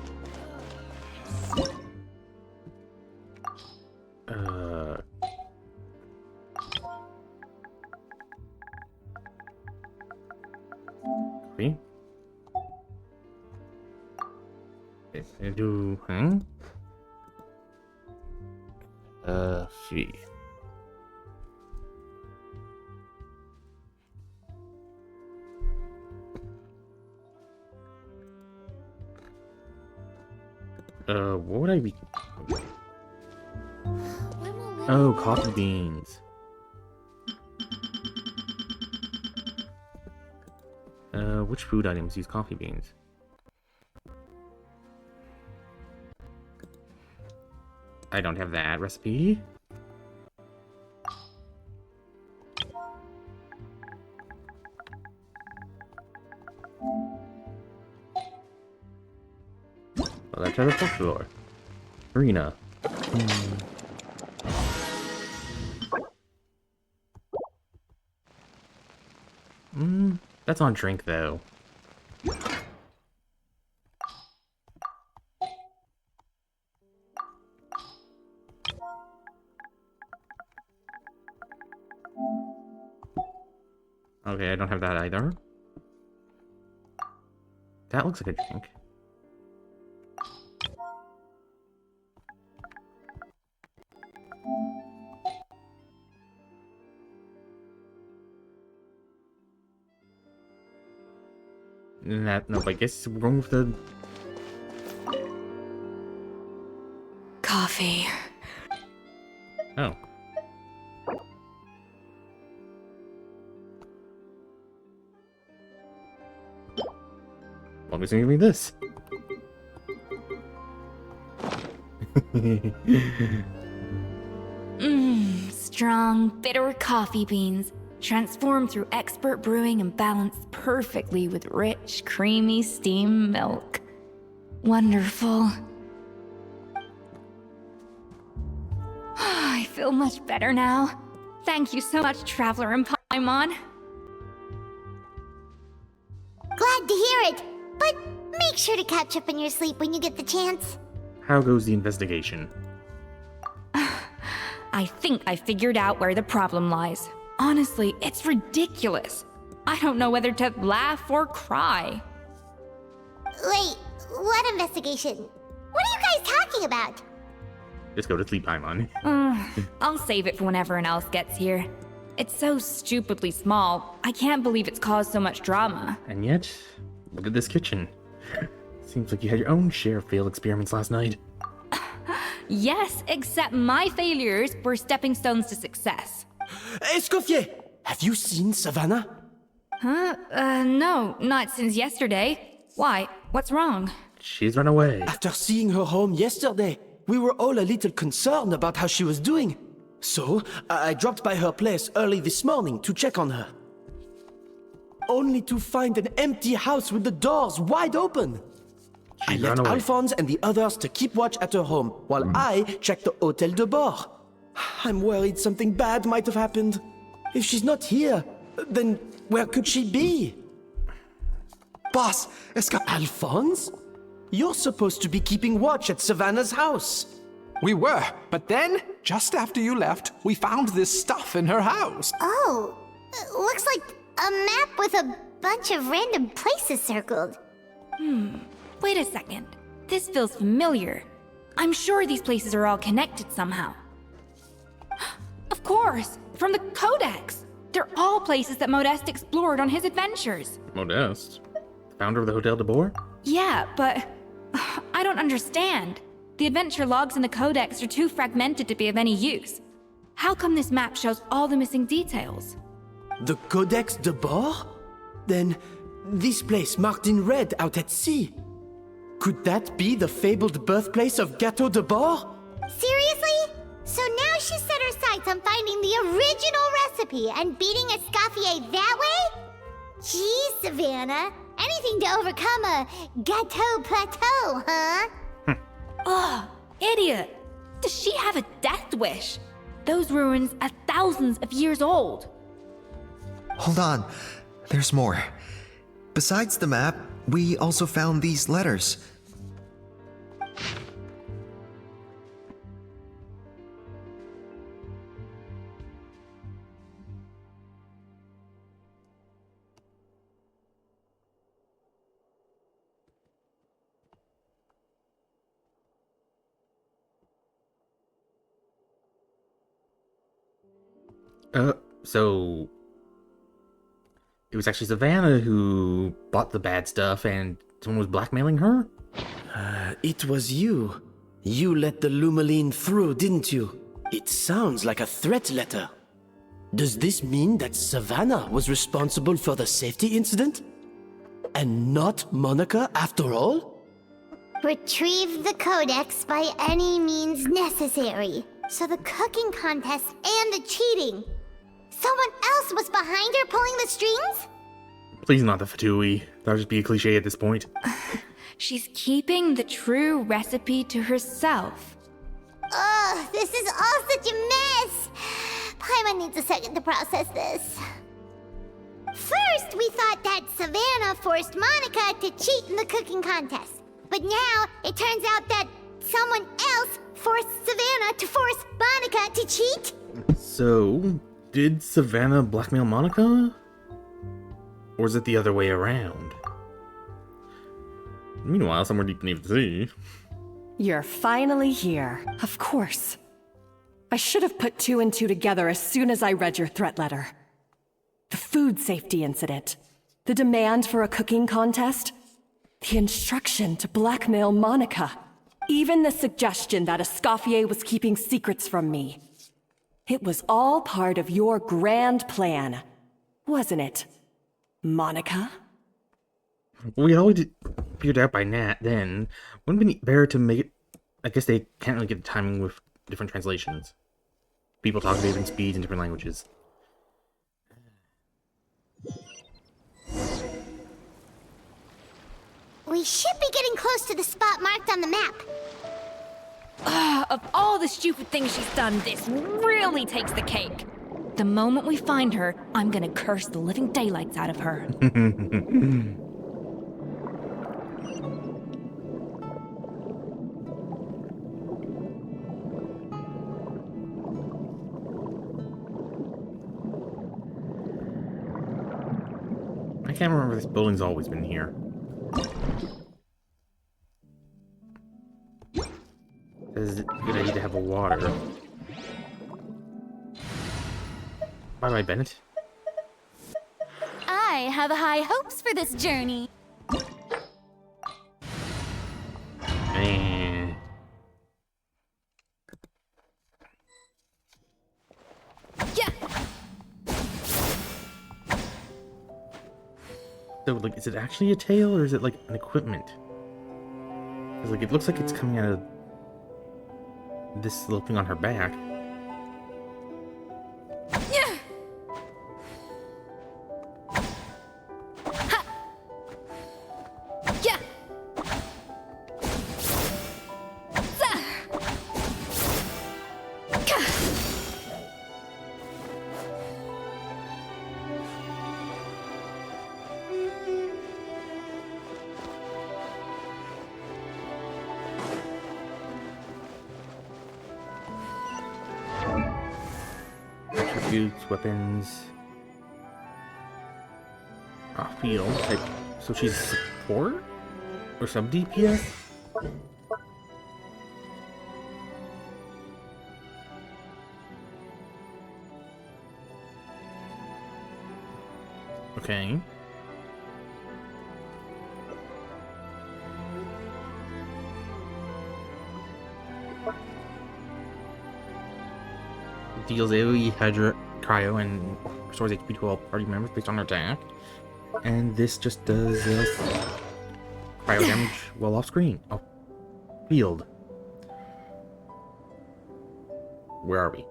Coffee? I do, huh? Fee. What would I be? Oh, coffee beans. Which food items use coffee beans? I don't have that recipe. Well, let's try the folklore. Arena. That's on drink though. Okay, I don't have that either. That looks like a drink. Nope, I guess we're going with the...
Coffee.
Oh. Well, who's gonna give me this?
Strong, bitter coffee beans, transformed through expert brewing and balanced perfectly with rich, creamy steamed milk. Wonderful.
so much better now. Thank you so much, Traveler and Paimon.
Glad to hear it, but make sure to catch up in your sleep when you get the chance.
How goes the investigation?
I think I figured out where the problem lies. Honestly, it's ridiculous. I don't know whether to laugh or cry.
Wait, what investigation? What are you guys talking about?
Just go to sleep, Paimon.
I'll save it for when everyone else gets here. It's so stupidly small. I can't believe it's caused so much drama.
And yet, look at this kitchen. Seems like you had your own share of failed experiments last night.
Yes, except my failures were stepping stones to success.
Escoffier, have you seen Savannah?
Huh? No, not since yesterday. Why? What's wrong?
She's run away.
After seeing her home yesterday, we were all a little concerned about how she was doing. So, I dropped by her place early this morning to check on her. Only to find an empty house with the doors wide open. I left Alphonse and the others to keep watch at her home, while I checked the Hôtel de Bord. I'm worried something bad might have happened. If she's not here, then where could she be?
Boss,
Alphonse? You're supposed to be keeping watch at Savannah's house.
We were, but then, just after you left, we found this stuff in her house.
Oh, looks like a map with a bunch of random places circled.
Wait a second. This feels familiar. I'm sure these places are all connected somehow. Of course! From the Codex! They're all places that Modeste explored on his adventures.
Modeste? Founder of the Hôtel de Bord?
Yeah, but I don't understand. The adventure logs in the Codex are too fragmented to be of any use. How come this map shows all the missing details?
The Codex de Bord? Then, this place marked in red out at sea. Could that be the fabled birthplace of Gâteau de Bord?
Seriously? So now she's set her sights on finding the original recipe and beating Escoffier that way? Geez, Savannah. Anything to overcome a Gâteau plateau, huh?
Ugh, idiot! Does she have a death wish? Those ruins are thousands of years old.
Hold on. There's more. Besides the map, we also found these letters.
So it was actually Savannah who bought the bad stuff and someone was blackmailing her?
It was you. You let the Lumaline through, didn't you? It sounds like a threat letter. Does this mean that Savannah was responsible for the safety incident? And not Monica after all?
Retrieve the Codex by any means necessary. So the cooking contest and the cheating. Someone else was behind her pulling the strings?
Please not the Fatui. That would just be a cliche at this point.
She's keeping the true recipe to herself.
Ugh, this is all such a mess. Paimon needs a second to process this. First, we thought that Savannah forced Monica to cheat in the cooking contest. But now, it turns out that someone else forced Savannah to force Monica to cheat?
So, did Savannah blackmail Monica? Or is it the other way around? Meanwhile, somewhere deep beneath the sea.
You're finally here. Of course. I should have put two and two together as soon as I read your threat letter. The food safety incident. The demand for a cooking contest. The instruction to blackmail Monica. Even the suggestion that Escoffier was keeping secrets from me. It was all part of your grand plan, wasn't it, Monica?
We already figured out by Nat then. Wouldn't it be better to make it... I guess they can't really get the timing with different translations. People talk at different speeds in different languages.
We should be getting close to the spot marked on the map.
Of all the stupid things she's done, this really takes the cake. The moment we find her, I'm gonna curse the living daylights out of her.
I can't remember if this building's always been here. It's a good idea to have a water. Bye-bye, Bennett.
I have high hopes for this journey.
Man.
Yeah.
So, like, is it actually a tail, or is it, like, an equipment? Because, like, it looks like it's coming out of this little thing on her back.
Yeah. Ha. Yeah. Za. Ka.
Attributes, weapons. Field type. So she's support? Or some DPS? Okay. Deals AoE, Hydra, Cryo, and restores HP to all party members based on their attack. And this just does cryo damage while off screen. Oh, field. Where are we?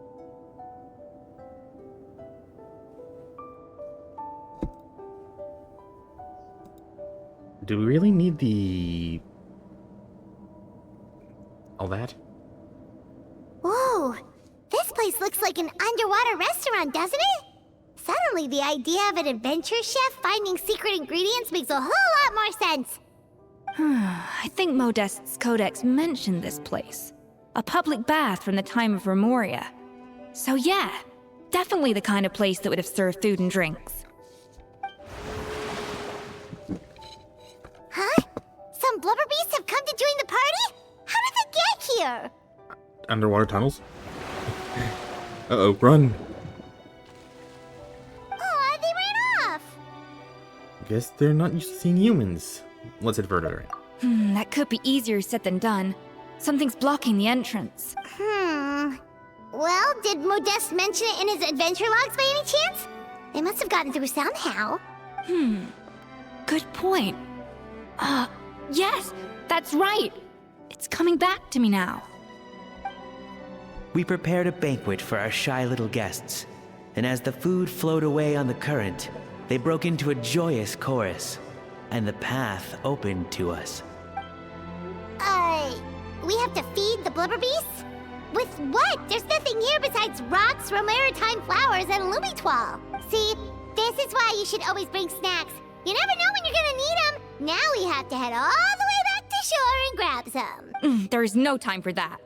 Do we really need the... all that?
Whoa, this place looks like an underwater restaurant, doesn't it? Suddenly, the idea of an adventure chef finding secret ingredients makes a whole lot more sense.
I think Modest's codex mentioned this place. A public bath from the time of Remoria. So yeah, definitely the kind of place that would have served food and drinks.
Huh? Some blubber beasts have come to join the party? How did they get here?
Underwater tunnels? Uh-oh, run!
Aw, they ran off!
Guess they're not used to seeing humans. Let's head further in.
That could be easier said than done. Something's blocking the entrance.
Well, did Modeste mention it in his adventure logs by any chance? They must have gotten through somehow.
Good point. Yes, that's right. It's coming back to me now.
We prepared a banquet for our shy little guests, and as the food flowed away on the current, they broke into a joyous chorus, and the path opened to us.
We have to feed the blubber beasts? With what? There's nothing here besides rocks, romaritime flowers, and lumitoil. See, this is why you should always bring snacks. You never know when you're gonna need them. Now we have to head all the way back to shore and grab some.
There is no time for that.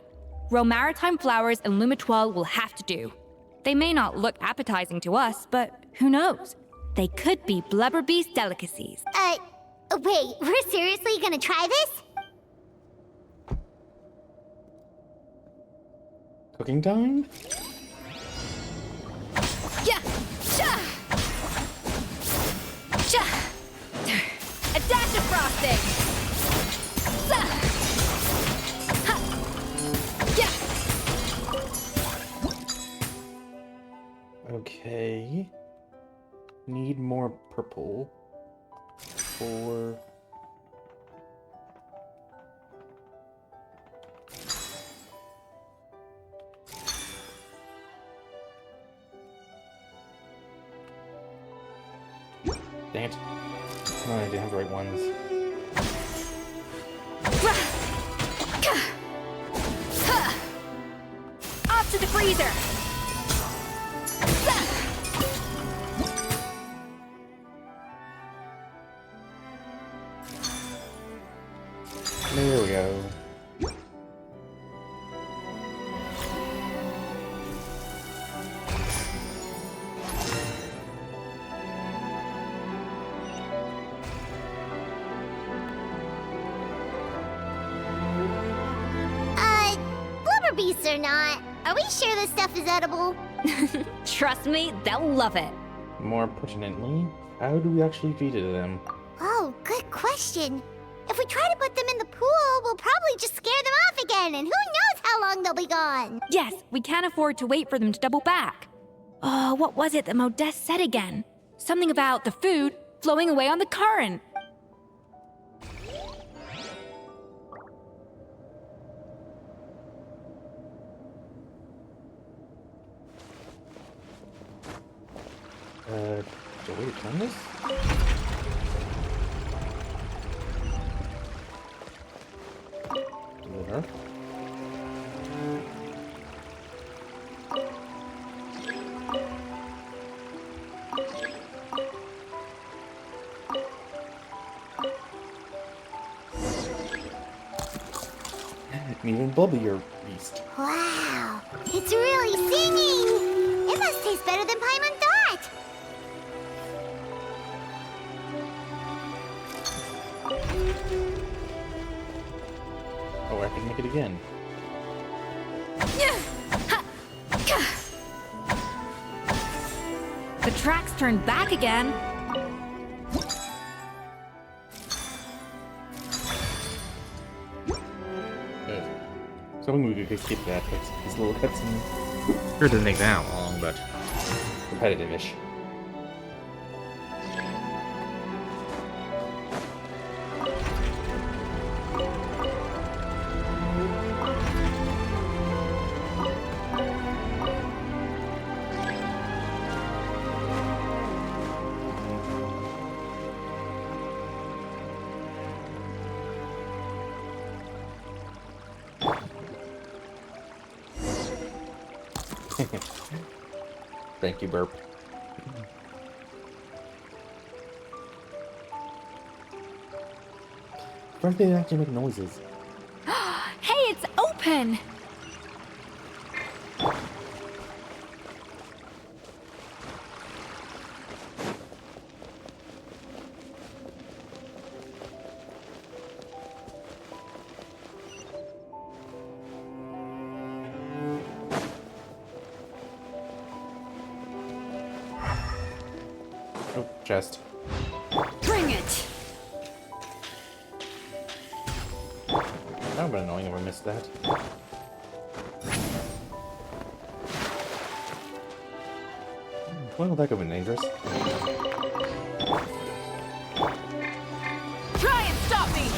Romaritime flowers and lumitoil will have to do. They may not look appetizing to us, but who knows? They could be blubber beast delicacies.
Wait, we're seriously gonna try this?
Cooking time?
Yeah! Sha!
Sha! A dash of frosting! Sa! Ha! Yeah!
Okay. Need more purple for... Dang it. Oh, I didn't have the right ones.
Ha!
freezer!
There we go.
Blubber beasts or not, are we sure this stuff is edible?
Trust me, they'll love it.
More pertinently, how do we actually feed it to them?
Oh, good question. If we try to put them in the pool, we'll probably just scare them off again, and who knows how long they'll be gone.
Yes, we can't afford to wait for them to double back. Oh, what was it that Modeste said again? Something about the food flowing away on the current.
Is there a way to turn this? There. Even bubblier beast.
Wow, it's really singing! It must taste better than Paimon thought!
Oh, I can make it again.
The tracks turned back again.
Something we could skip that, but this little cutscene. Sure, it doesn't take that long, but repetitive-ish. Thank you, Burp. Why do they actually make noises?
Hey, it's open!
Oh, chest.
Bring it!
That would have been annoying if I missed that. Well, that could have been dangerous.
Try and stop me!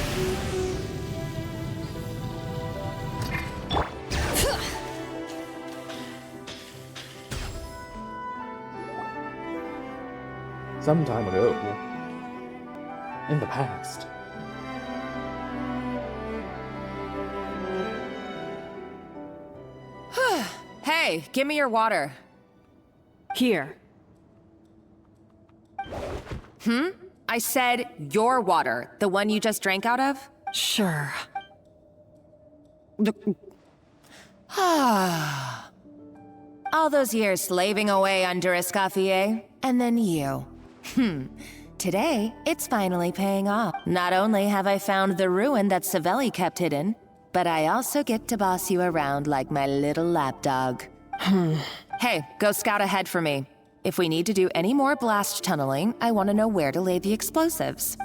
Some time ago, in the past.
Hey, give me your water. Here. I said your water, the one you just drank out of? Sure. All those years slaving away under Escoffier, and then you. Today, it's finally paying off. Not only have I found the ruin that Savelli kept hidden, but I also get to boss you around like my little lapdog. Hey, go scout ahead for me. If we need to do any more blast tunneling, I want to know where to lay the explosives.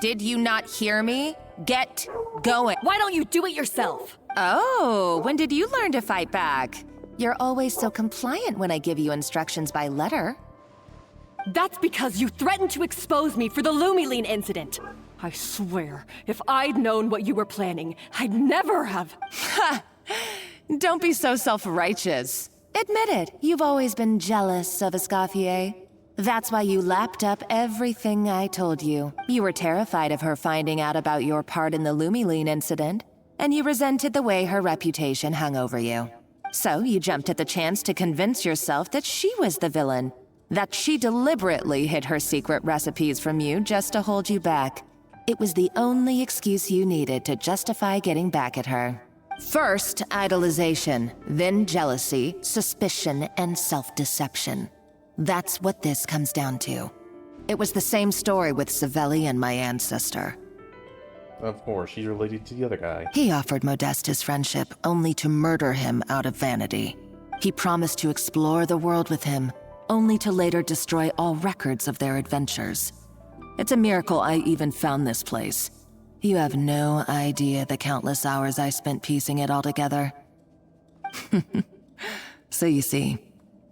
Did you not hear me? Get going.
Why don't you do it yourself?
Oh, when did you learn to fight back? You're always so compliant when I give you instructions by letter.
That's because you threatened to expose me for the Lumiline incident. I swear, if I'd known what you were planning, I'd never have.
Ha! Don't be so self-righteous. Admit it, you've always been jealous of Escoffier. That's why you lapped up everything I told you. You were terrified of her finding out about your part in the Lumiline incident, and you resented the way her reputation hung over you.
So you jumped at the chance to convince yourself that she was the villain. That she deliberately hid her secret recipes from you just to hold you back. It was the only excuse you needed to justify getting back at her. First, idolization, then jealousy, suspicion, and self-deception. That's what this comes down to. It was the same story with Savelli and my ancestor.
Of course, she's related to the other guy.
He offered Modeste his friendship, only to murder him out of vanity. He promised to explore the world with him, only to later destroy all records of their adventures. It's a miracle I even found this place. You have no idea the countless hours I spent piecing it all together. So you see,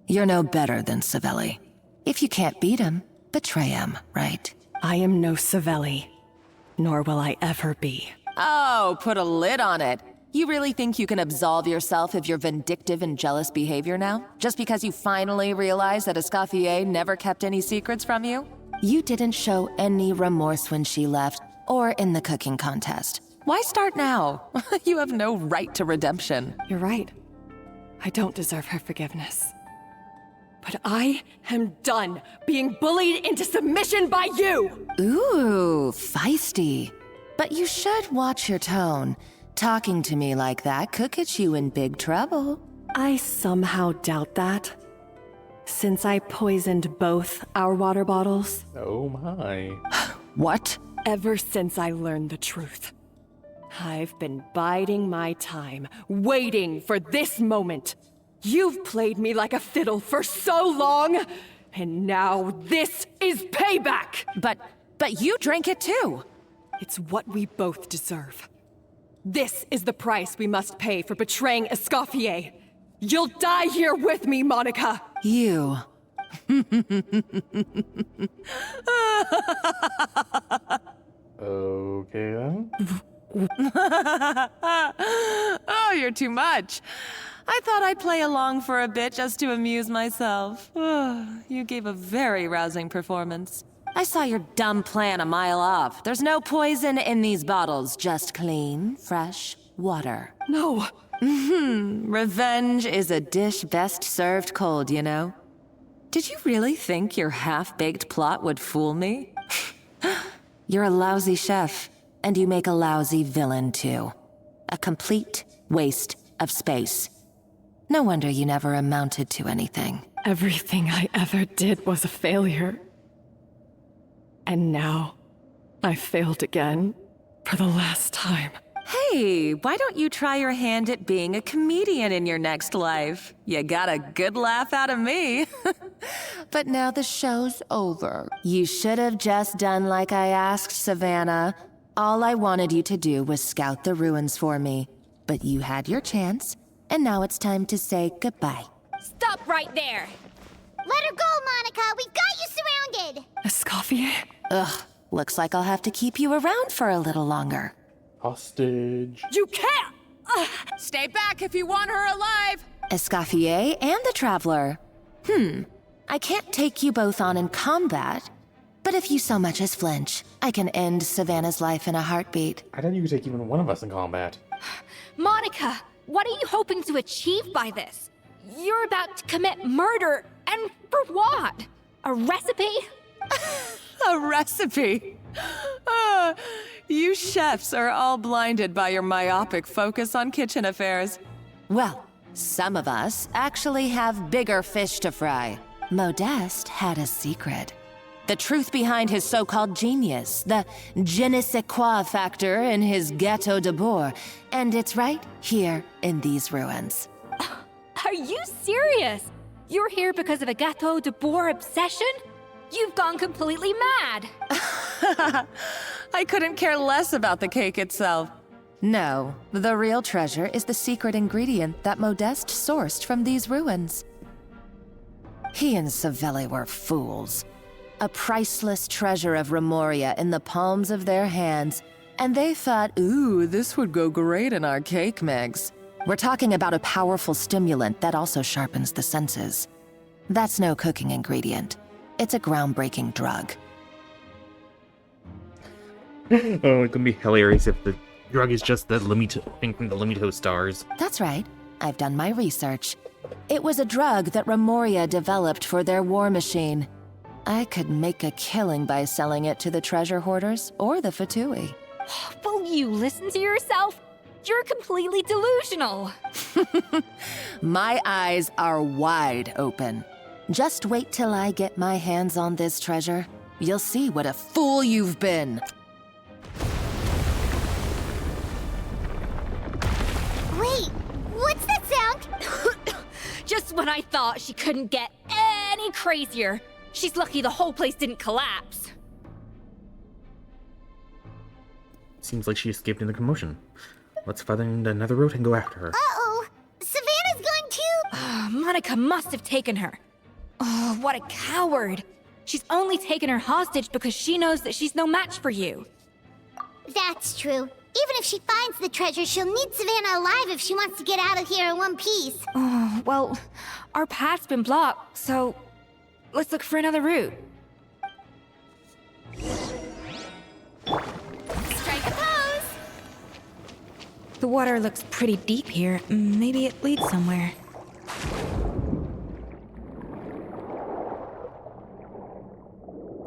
you're no better than Savelli. If you can't beat him, betray him, right?
I am no Savelli, nor will I ever be.
Oh, put a lid on it. You really think you can absolve yourself of your vindictive and jealous behavior now? Just because you finally realized that Escoffier never kept any secrets from you? You didn't show any remorse when she left, or in the cooking contest. Why start now? You have no right to redemption.
You're right. I don't deserve her forgiveness. But I am done being bullied into submission by you!
Ooh, feisty. But you should watch your tone. Talking to me like that could get you in big trouble.
I somehow doubt that. Since I poisoned both our water bottles.
Oh my.
What?
Ever since I learned the truth. I've been biding my time, waiting for this moment. You've played me like a fiddle for so long, and now this is payback!
But you drank it too!
It's what we both deserve. This is the price we must pay for betraying Escoffier. You'll die here with me, Monica!
You.
Okay then.
Oh, you're too much. I thought I'd play along for a bit just to amuse myself. You gave a very rousing performance. I saw your dumb plan a mile off. There's no poison in these bottles, just clean, fresh water.
No.
Revenge is a dish best served cold, you know? Did you really think your half-baked plot would fool me? You're a lousy chef, and you make a lousy villain, too. A complete waste of space. No wonder you never amounted to anything.
Everything I ever did was a failure. And now, I failed again, for the last time.
Hey, why don't you try your hand at being a comedian in your next life? You got a good laugh out of me. But now the show's over. You should have just done like I asked, Savannah. All I wanted you to do was scout the ruins for me. But you had your chance, and now it's time to say goodbye.
Stop right there!
Let her go, Monica! We've got you surrounded!
Escoffier?
Ugh, looks like I'll have to keep you around for a little longer.
Hostage.
You can't!
Stay back if you want her alive! Escoffier and the Traveler. I can't take you both on in combat, but if you so much as flinch, I can end Savannah's life in a heartbeat.
I thought you could take even one of us in combat.
Monica, what are you hoping to achieve by this? You're about to commit murder, and for what? A recipe?
A recipe? You chefs are all blinded by your myopic focus on kitchen affairs. Well, some of us actually have bigger fish to fry. Modeste had a secret. The truth behind his so-called genius, the je ne sais quoi factor in his Gâteau de Bourg, and it's right here in these ruins.
Are you serious? You're here because of a Gâteau de Bourg obsession? You've gone completely mad!
I couldn't care less about the cake itself. No, the real treasure is the secret ingredient that Modeste sourced from these ruins. He and Savelli were fools. A priceless treasure of Remoria in the palms of their hands, and they thought, ooh, this would go great in our cake mix. We're talking about a powerful stimulant that also sharpens the senses. That's no cooking ingredient. It's a groundbreaking drug.
Oh, it could be hilarious if the drug is just the Limito thing from the Limito stars.
That's right. I've done my research. It was a drug that Remoria developed for their war machine. I could make a killing by selling it to the treasure hoarders or the Fatui.
Will you listen to yourself? You're completely delusional.
My eyes are wide open. Just wait till I get my hands on this treasure. You'll see what a fool you've been.
Wait, what's that sound?
Just when I thought she couldn't get any crazier. She's lucky the whole place didn't collapse.
Seems like she escaped in the commotion. Let's find another route and go after her.
Uh-oh, Savannah's going to...
Monica must have taken her. Oh, what a coward. She's only taken her hostage because she knows that she's no match for you.
That's true. Even if she finds the treasure, she'll need Savannah alive if she wants to get out of here in one piece.
Oh, well, our path's been blocked, so let's look for another route.
Strike a pose!
The water looks pretty deep here. Maybe it leads somewhere.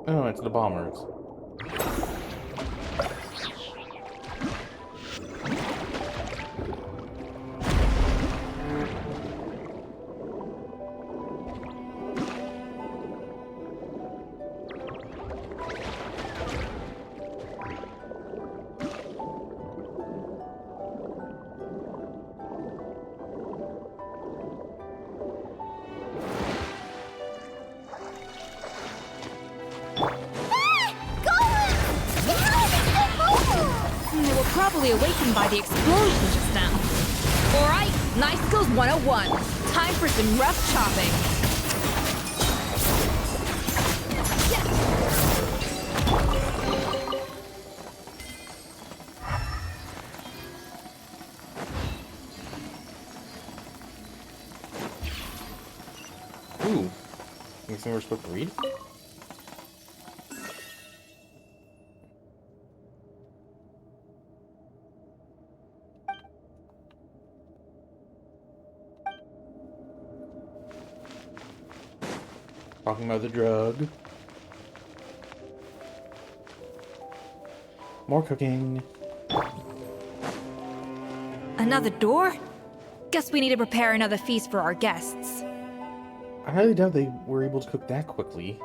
Oh, it's the bombers.
They were probably awakened by the explosion just now. Alright, Nice Skills 101. Time for some rough chopping.
Ooh. You think we're supposed to read? Talking about the drug. More cooking.
Another door? Guess we need to prepare another feast for our guests.
I highly doubt they were able to cook that quickly.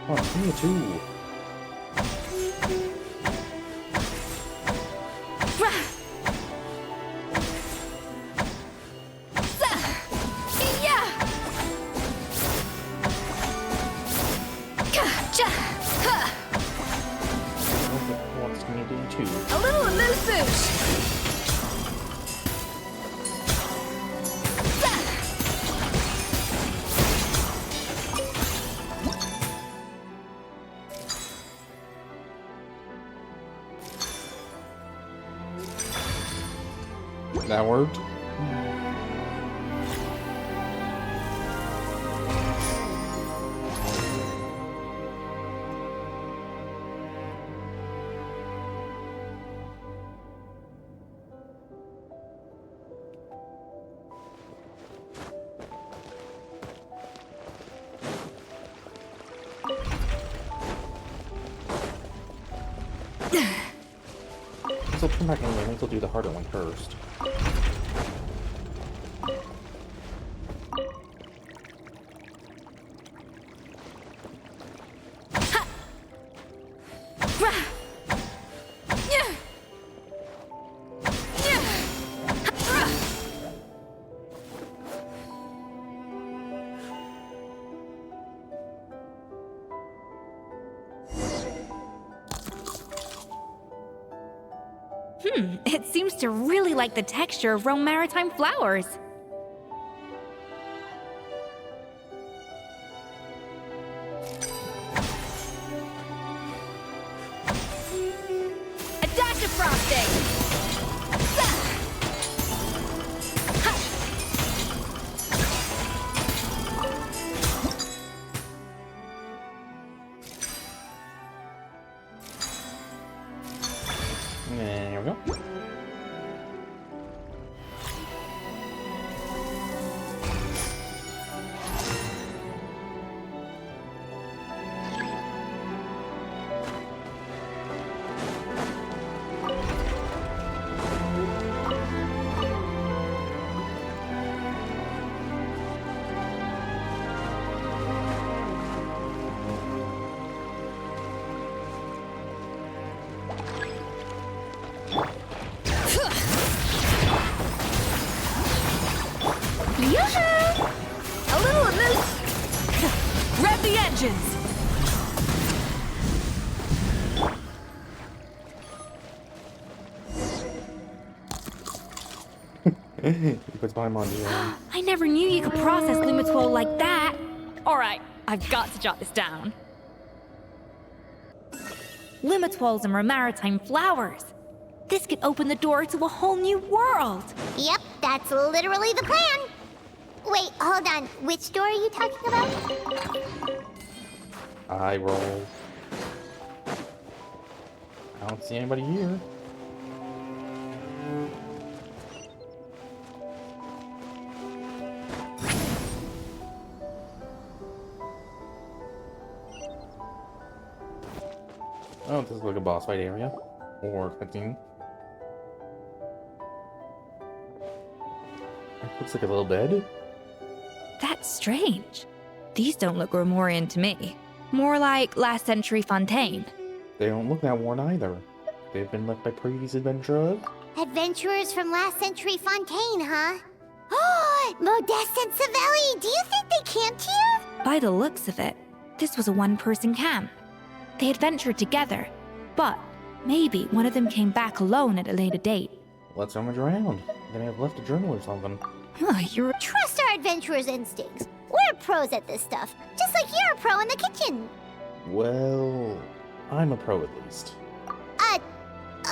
Oh, me too.
A little elusive!
That worked. So come back anyway, I think they'll do the harder one first.
It seems to really like the texture of Rome maritime flowers. A dash of frosting!
There we go.
A little of this. Rev the engines.
He puts my on you.
I never knew you could process Lumitwol like that. Alright, I've got to jot this down. Lumitwols and maritime flowers. This could open the door to a whole new world.
Yep, that's literally the plan. Wait, hold on. Which door are you talking about?
I roll. I don't see anybody here. Oh, this is like a boss fight area. Or cutscene. Looks like a little bed.
That's strange. These don't look Grimoirian to me. More like last century Fontaine.
They don't look that worn either. They've been left by previous adventurers.
Adventurers from last century Fontaine, huh? Oh, Modeste and Savelli, do you think they camped here?
By the looks of it, this was a one-person camp. They adventured together, but maybe one of them came back alone at a later date.
Let's rummage around. They may have left a journal or something.
You're
Trust our adventurers' instincts. We're pros at this stuff, just like you're a pro in the kitchen.
Well, I'm a pro at least.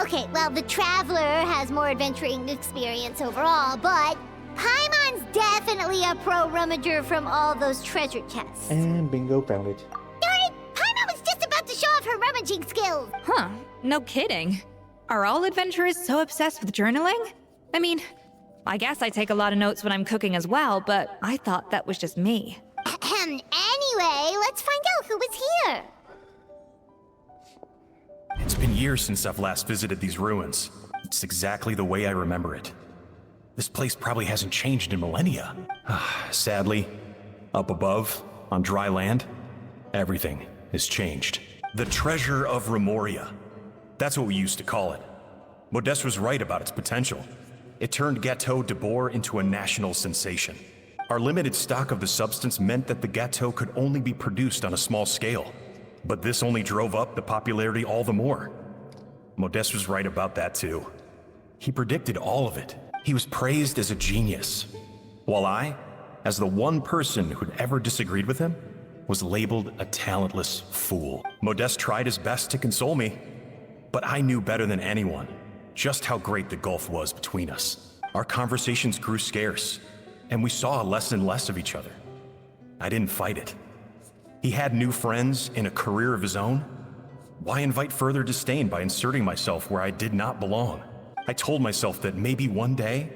Okay, well, the Traveler has more adventuring experience overall, but Paimon's definitely a pro rummager from all those treasure chests.
And bingo found it.
Darn it! Paimon was just about to show off her rummaging skills.
Huh, no kidding. Are all adventurers so obsessed with journaling? I mean, I guess I take a lot of notes when I'm cooking as well, but I thought that was just me.
Anyway, let's find out who was here.
It's been years since I've last visited these ruins. It's exactly the way I remember it. This place probably hasn't changed in millennia. Sadly, up above, on dry land, everything has changed. The treasure of Remoria. That's what we used to call it. Modeste was right about its potential. It turned Gâteau de Bourg into a national sensation. Our limited stock of the substance meant that the gâteau could only be produced on a small scale. But this only drove up the popularity all the more. Modeste was right about that too. He predicted all of it. He was praised as a genius. While I, as the one person who'd ever disagreed with him, was labeled a talentless fool. Modeste tried his best to console me, but I knew better than anyone just how great the gulf was between us. Our conversations grew scarce, and we saw less and less of each other. I didn't fight it. He had new friends and a career of his own. Why invite further disdain by inserting myself where I did not belong? I told myself that maybe one day,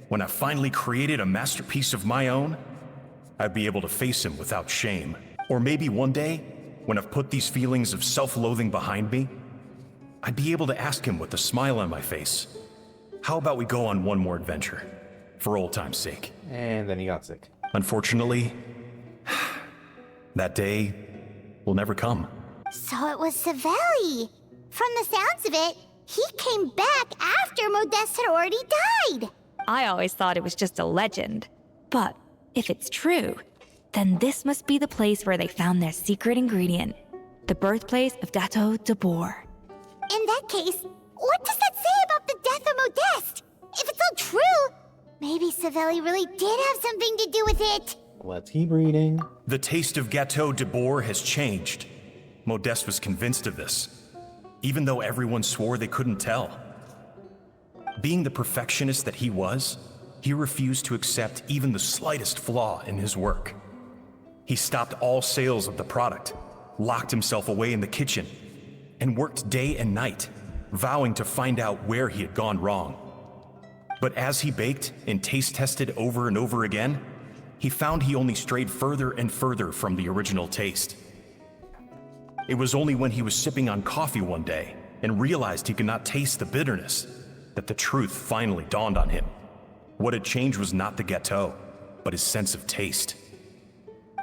when I finally created a masterpiece of my own, I'd be able to face him without shame. Or maybe one day, when I've put these feelings of self-loathing behind me, I'd be able to ask him with a smile on my face, how about we go on one more adventure, for old time's sake?
And then he got sick.
Unfortunately, that day will never come.
So it was Savelli. From the sounds of it, he came back after Modeste had already died.
I always thought it was just a legend. But if it's true, then this must be the place where they found their secret ingredient, the birthplace of Gâteau de Bourg.
In that case, what does that say about the death of Modeste? If it's all true, maybe Savelli really did have something to do with it.
Let's keep reading.
The taste of Gâteau de Bourg has changed. Modeste was convinced of this, even though everyone swore they couldn't tell. Being the perfectionist that he was, he refused to accept even the slightest flaw in his work. He stopped all sales of the product, locked himself away in the kitchen, and worked day and night, vowing to find out where he had gone wrong. But as he baked and taste tested over and over again, he found he only strayed further and further from the original taste. It was only when he was sipping on coffee one day and realized he could not taste the bitterness that the truth finally dawned on him. What had changed was not the gâteau, but his sense of taste.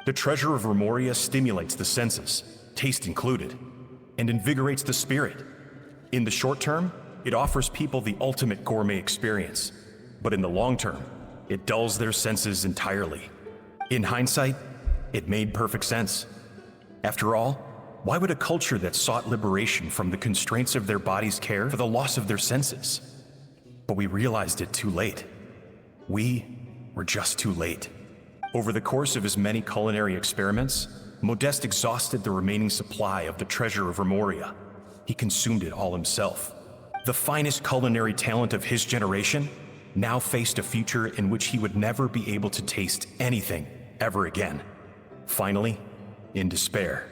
The treasure of Remoria stimulates the senses, taste included, and invigorates the spirit. In the short term, it offers people the ultimate gourmet experience, but in the long term, it dulls their senses entirely. In hindsight, it made perfect sense. After all, why would a culture that sought liberation from the constraints of their bodies care for the loss of their senses? But we realized it too late. We were just too late. Over the course of his many culinary experiments, Modeste exhausted the remaining supply of the treasure of Remoria. He consumed it all himself. The finest culinary talent of his generation now faced a future in which he would never be able to taste anything ever again. Finally, in despair,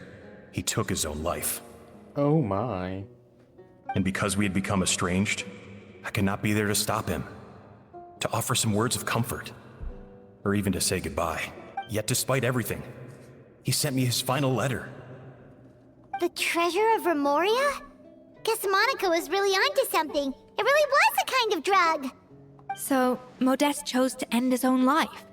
he took his own life.
Oh my.
And because we had become estranged, I could not be there to stop him, to offer some words of comfort, or even to say goodbye. Yet despite everything, he sent me his final letter.
The treasure of Remoria? Guess Monica was really onto something. It really was a kind of drug.
So, Modeste chose to end his own life.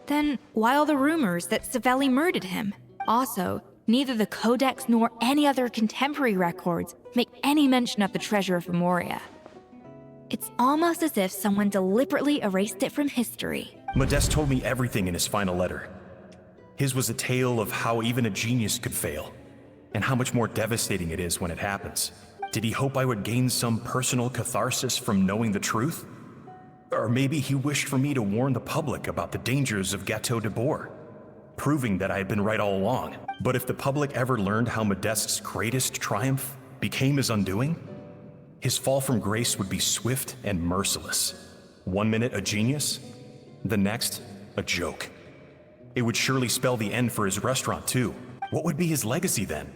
Then, why all the rumors that Savelli murdered him? Also, neither the Codex nor any other contemporary records make any mention of the treasure of Remoria. It's almost as if someone deliberately erased it from history.
Modeste told me everything in his final letter. His was a tale of how even a genius could fail, and how much more devastating it is when it happens. Did he hope I would gain some personal catharsis from knowing the truth? Or maybe he wished for me to warn the public about the dangers of Gâteau de Bourg, proving that I had been right all along. But if the public ever learned how Modeste's greatest triumph became his undoing, his fall from grace would be swift and merciless. 1 minute a genius, the next a joke. It would surely spell the end for his restaurant too. What would be his legacy then?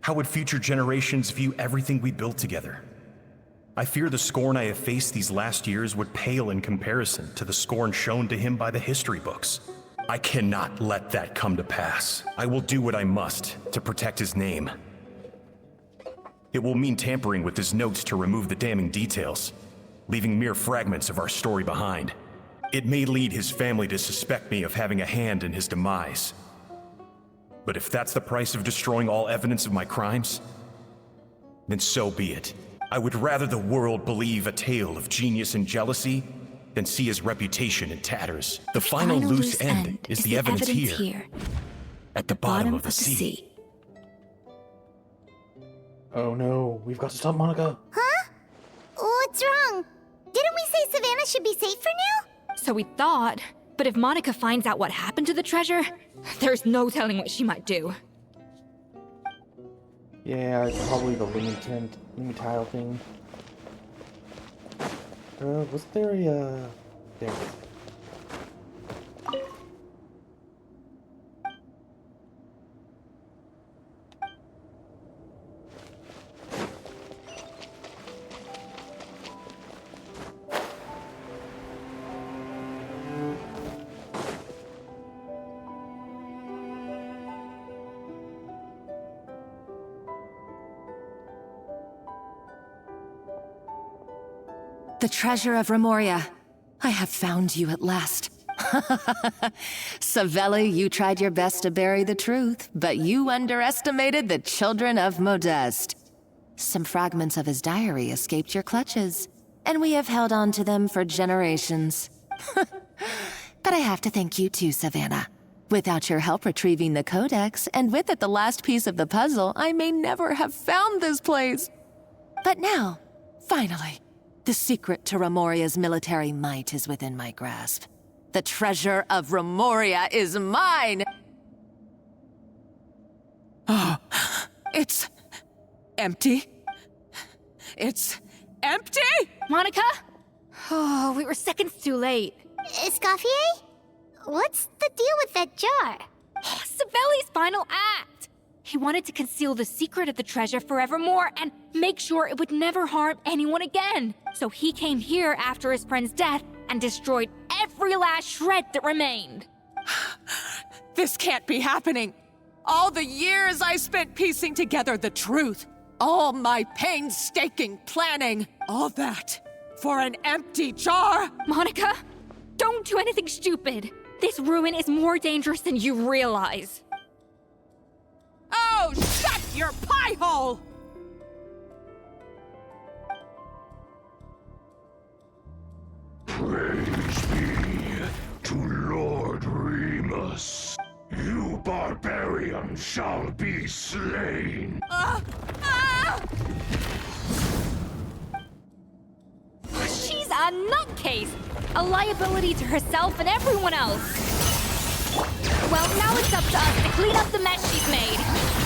How would future generations view everything we built together? I fear the scorn I have faced these last years would pale in comparison to the scorn shown to him by the history books. I cannot let that come to pass. I will do what I must to protect his name. It will mean tampering with his notes to remove the damning details, leaving mere fragments of our story behind. It may lead his family to suspect me of having a hand in his demise. But if that's the price of destroying all evidence of my crimes, then so be it. I would rather the world believe a tale of genius and jealousy than see his reputation in tatters. The final loose end is the evidence here, at the bottom of the sea.
Oh no, we've got to stop Monica.
Huh? What's wrong? Didn't we say Savannah should be safe for now?
So we thought, but if Monica finds out what happened to the treasure, there's no telling what she might do.
Yeah, it's probably the limitile thing. Was there a, there.
The treasure of Remoria. I have found you at last. Savelli, you tried your best to bury the truth, but you underestimated the children of Modeste. Some fragments of his diary escaped your clutches, and we have held on to them for generations. But I have to thank you too, Savannah. Without your help retrieving the Codex, and with it the last piece of the puzzle, I may never have found this place. But now, finally, the secret to Remoria's military might is within my grasp. The treasure of Remoria is mine! Oh, it's empty. It's empty?
Monica? Oh, we were seconds too late.
Escoffier? What's the deal with that jar?
Savelli's final act.
He wanted to conceal the secret of the treasure forevermore and make sure it would never harm anyone again. So he came here after his friend's death and destroyed every last shred that remained.
This can't be happening. All the years I spent piecing together the truth, all my painstaking planning, all that for an empty jar?
Monica, don't do anything stupid. This ruin is more dangerous than you realize.
Oh, shut your pie hole!
Praise be to Lord Remus. You barbarian shall be slain.
She's a nutcase! A liability to herself and everyone else. Well, now it's up to us to clean up the mess she's made.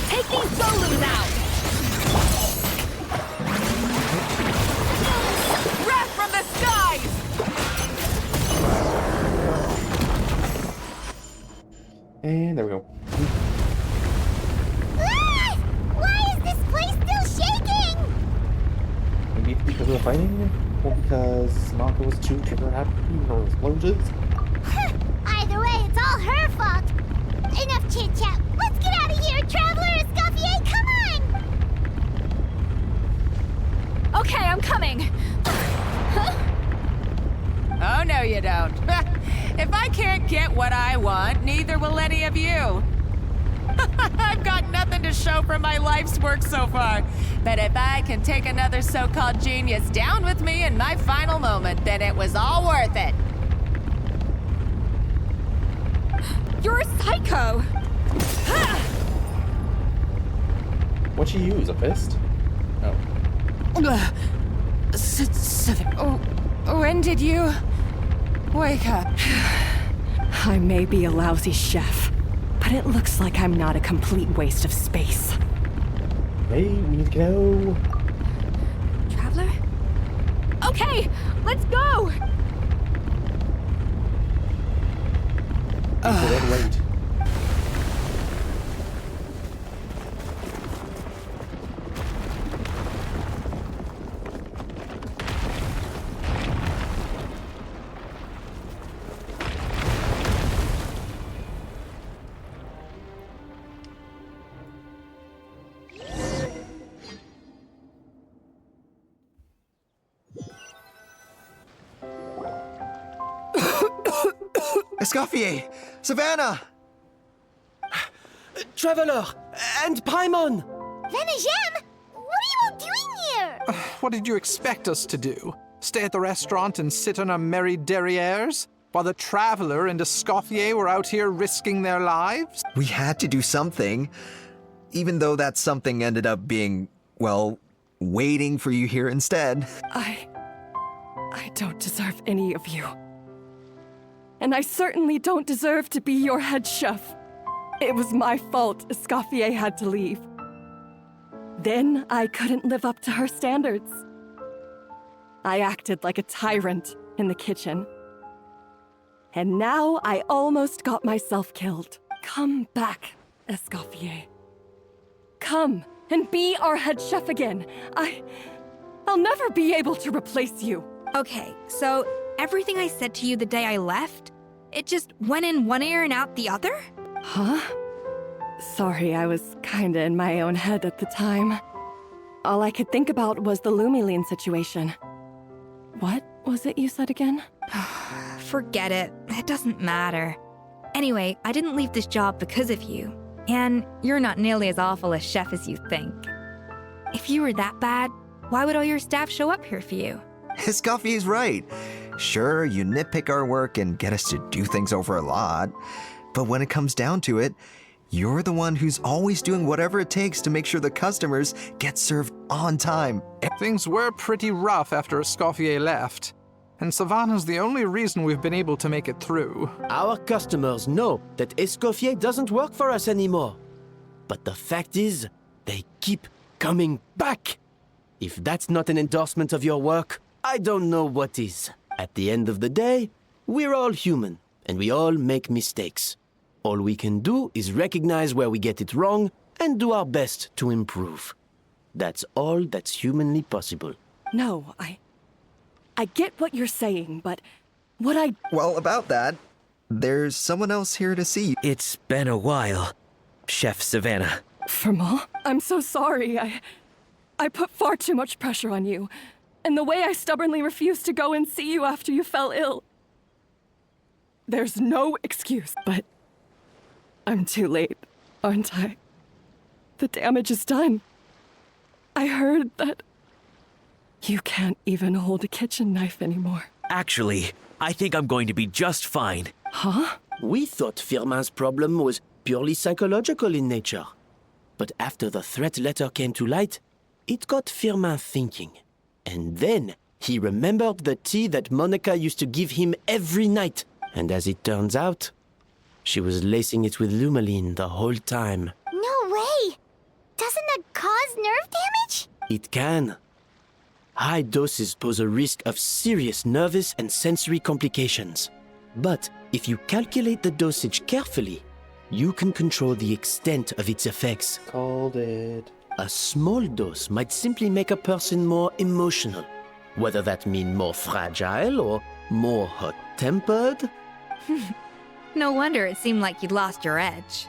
Take these Golums out!
Wrath from the skies!
And there we go.
Ah! Why is this place still shaking?
Maybe it's because of the fighting? Or because Monica was too trigger happy or explosions?
Either way, it's all her fault. Enough chit-chat. Let's get out of here, Traveler Escoffier, come on!
Okay, I'm coming.
Oh, no, you don't. If I can't get what I want, neither will any of you. I've got nothing to show for my life's work so far. But if I can take another so-called genius down with me in my final moment, then it was all worth it.
You're a psycho!
What'd she use? A fist? Oh.
When did you wake up?
I may be a lousy chef, but it looks like I'm not a complete waste of space.
Hey, we need to go.
Traveler? Okay, let's go!
Wait.
Escoffier! Savannah!
Traveler! And Paimon!
Venegem, what are you all doing here?
What did you expect us to do? Stay at the restaurant and sit on our merry derrieres? While the Traveler and Escoffier were out here risking their lives?
We had to do something. Even though that something ended up being, well, waiting for you here instead.
I don't deserve any of you. And I certainly don't deserve to be your head chef. It was my fault Escoffier had to leave. Then I couldn't live up to her standards. I acted like a tyrant in the kitchen. And now I almost got myself killed. Come back, Escoffier. Come and be our head chef again. I'll never be able to replace you.
Okay, so everything I said to you the day I left, it just went in one ear and out the other?
Huh? Sorry, I was kinda in my own head at the time. All I could think about was the Lumiline situation. What was it you said again?
Forget it. It doesn't matter. Anyway, I didn't leave this job because of you. And you're not nearly as awful a chef as you think. If you were that bad, why would all your staff show up here for you?
Escoffier's right. Sure, you nitpick our work and get us to do things over a lot. But when it comes down to it, you're the one who's always doing whatever it takes to make sure the customers get served on time.
Things were pretty rough after Escoffier left. And Savannah's the only reason we've been able to make it through.
Our customers know that Escoffier doesn't work for us anymore. But the fact is, they keep coming back. If that's not an endorsement of your work, I don't know what is. At the end of the day, we're all human, and we all make mistakes. All we can do is recognize where we get it wrong and do our best to improve. That's all that's humanly possible.
No, I get what you're saying, but what I...
Well, about that, there's someone else here to see you.
It's been a while, Chef Savannah.
Firma, I'm so sorry. I put far too much pressure on you. And the way I stubbornly refused to go and see you after you fell ill. There's no excuse, but I'm too late, aren't I? The damage is done. I heard that you can't even hold a kitchen knife anymore.
Actually, I think I'm going to be just fine.
Huh?
We thought Firmin's problem was purely psychological in nature. But after the threat letter came to light, it got Firmin thinking. And then he remembered the tea that Monica used to give him every night. And as it turns out, she was lacing it with Lumaline the whole time.
No way! Doesn't that cause nerve damage?
It can. High doses pose a risk of serious nervous and sensory complications. But if you calculate the dosage carefully, you can control the extent of its effects.
Called it.
A small dose might simply make a person more emotional, whether that mean more fragile or more hot-tempered.
No wonder it seemed like you'd lost your edge.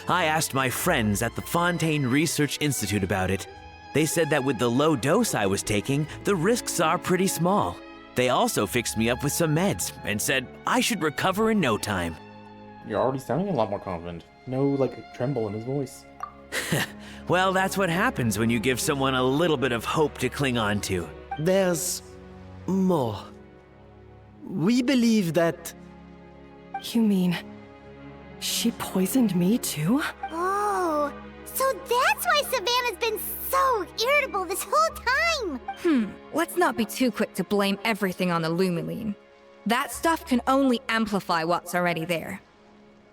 I asked my friends at the Fontaine Research Institute about it. They said that with the low dose I was taking, the risks are pretty small. They also fixed me up with some meds and said I should recover in no time.
You're already sounding a lot more confident. No, like, tremble in his voice.
Well, that's what happens when you give someone a little bit of hope to cling on to.
There's more. We believe that...
You mean she poisoned me too?
Oh, so that's why Savannah's been so irritable this whole time!
Let's not be too quick to blame everything on the Lumaline. That stuff can only amplify what's already there.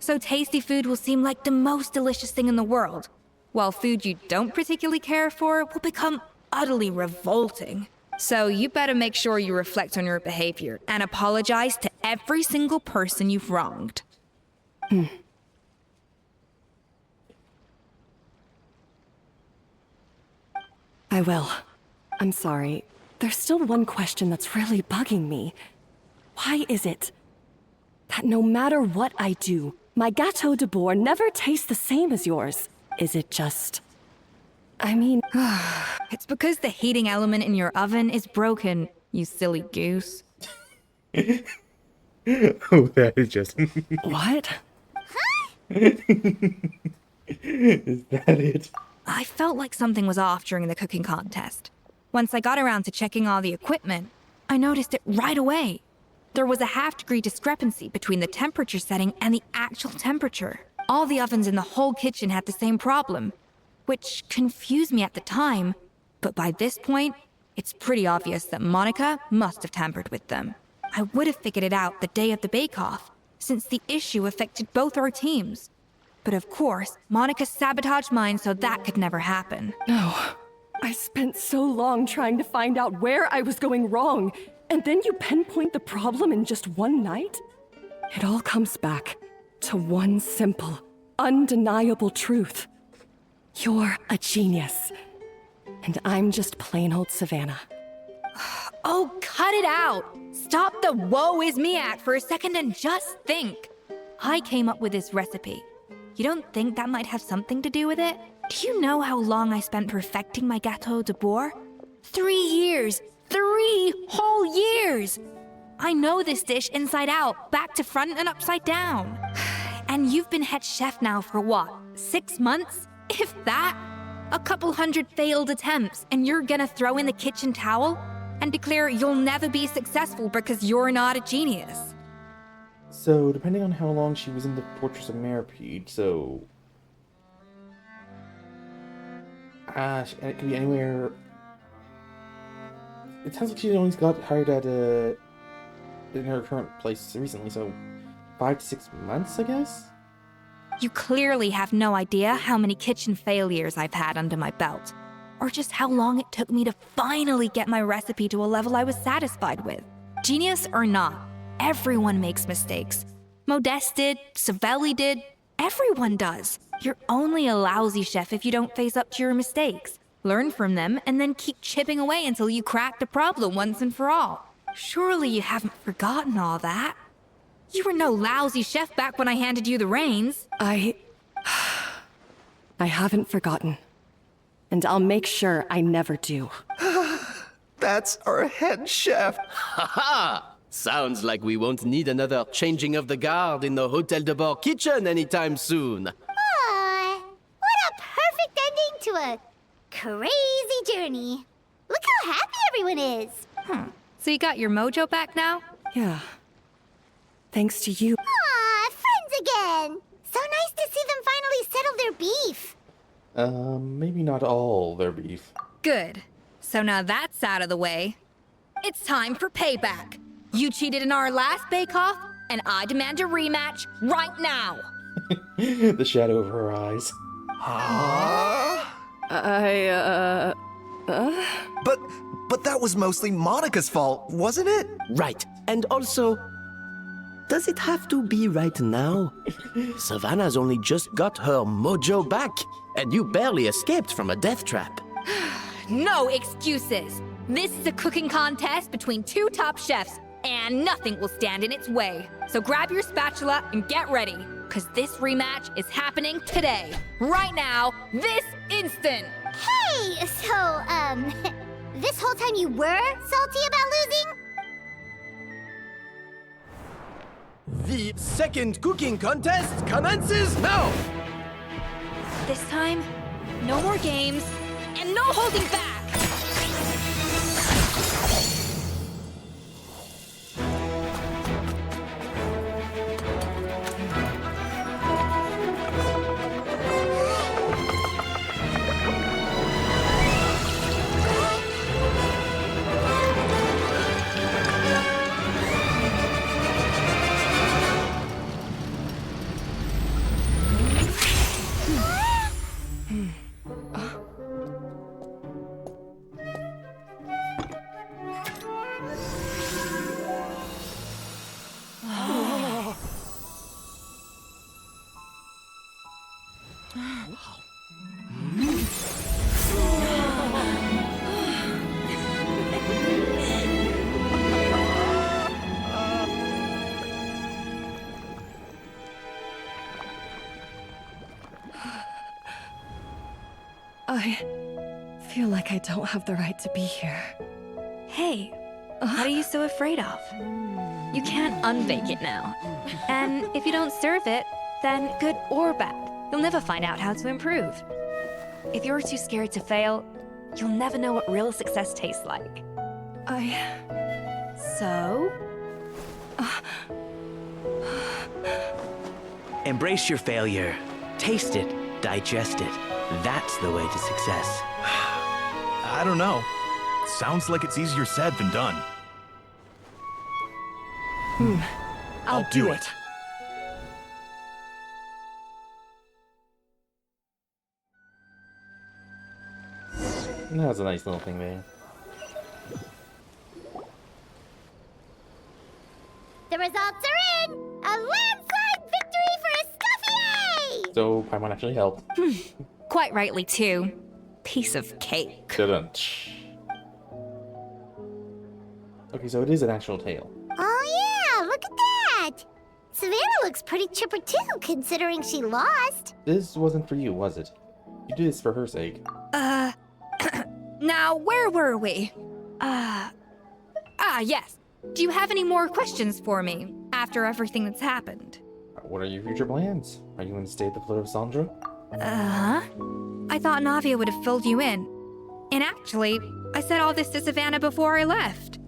So tasty food will seem like the most delicious thing in the world, while food you don't particularly care for will become utterly revolting. So you better make sure you reflect on your behavior and apologize to every single person you've wronged.
I will. I'm sorry. There's still one question that's really bugging me. Why is it that no matter what I do, my Gâteau de Bourg never tastes the same as yours? Is it just... I mean...
It's because the heating element in your oven is broken, you silly goose.
Oh, that is just...
What?
Is that it?
I felt like something was off during the cooking contest. Once I got around to checking all the equipment, I noticed it right away. There was a half-degree discrepancy between the temperature setting and the actual temperature. All the ovens in the whole kitchen had the same problem, which confused me at the time, but by this point, it's pretty obvious that Monica must have tampered with them. I would have figured it out the day of the bake-off, since the issue affected both our teams. But of course, Monica sabotaged mine so that could never happen.
No. I spent so long trying to find out where I was going wrong, and then you pinpoint the problem in just one night? It all comes back to one simple, undeniable truth. You're a genius. And I'm just plain old Savannah.
Oh, cut it out! Stop the woe is me act for a second and just think. I came up with this recipe. You don't think that might have something to do with it? Do you know how long I spent perfecting my Gâteau de Bourg? 3 years! 3 whole years! I know this dish inside out, back to front and upside down. And you've been head chef now for what, 6 months? If that? A couple hundred failed attempts, and you're gonna throw in the kitchen towel and declare you'll never be successful because you're not a genius.
So, depending on how long she was in the Fortress of Meripede, so... it could be anywhere... It sounds like she only got hired at, in her current place recently, so 5 to 6 months, I guess?
You clearly have no idea how many kitchen failures I've had under my belt, or just how long it took me to finally get my recipe to a level I was satisfied with. Genius or not, everyone makes mistakes. Modeste did, Savelli did, everyone does. You're only a lousy chef if you don't face up to your mistakes, learn from them, and then keep chipping away until you crack the problem once and for all. Surely you haven't forgotten all that. You were no lousy chef back when I handed you the reins.
I haven't forgotten. And I'll make sure I never do.
That's our head chef.
Ha ha! Sounds like we won't need another changing of the guard in the Hotel de Bord kitchen anytime soon.
Aw, what a perfect ending to a crazy journey. Look how happy everyone is.
So you got your mojo back now?
Yeah. Thanks to you.
Aw, friends again. So nice to see them finally settle their beef.
Maybe not all their beef.
Good. So now that's out of the way. It's time for payback. You cheated in our last bake-off, and I demand a rematch right now.
The shadow of her eyes.
But that was mostly Monica's fault, wasn't it?
Right. And also, does it have to be right now? Savannah's only just got her mojo back, and you barely escaped from a death trap.
No excuses. This is a cooking contest between two top chefs, and nothing will stand in its way. So grab your spatula and get ready, because this rematch is happening today. Right now, this instant.
Hey, so, this whole time you were salty about losing?
The second cooking contest commences now!
This time, no more games, and no holding back!
I feel like I don't have the right to be here.
Hey, what are you so afraid of? You can't unbake it now. And if you don't serve it, then good or bad, you'll never find out how to improve. If you're too scared to fail, you'll never know what real success tastes like. So?
Embrace your failure. Taste it. Digest it. That's the way to success.
I don't know. Sounds like it's easier said than done.
I'll do it.
That was a nice little thing there.
The results are in! A landslide victory for Escoffier!
So, Paimon actually helped.
Quite rightly, too. Piece of cake.
Didn't. Okay, so it is an actual tale.
Oh yeah, look at that! Savannah looks pretty chipper too, considering she lost.
This wasn't for you, was it? You did this for her sake.
Now, where were we? Yes. Do you have any more questions for me after everything that's happened?
What are your future plans? Are you going to stay at the foot of Sandra?
I thought Navia would have filled you in. And actually, I said all this to Savannah before I left.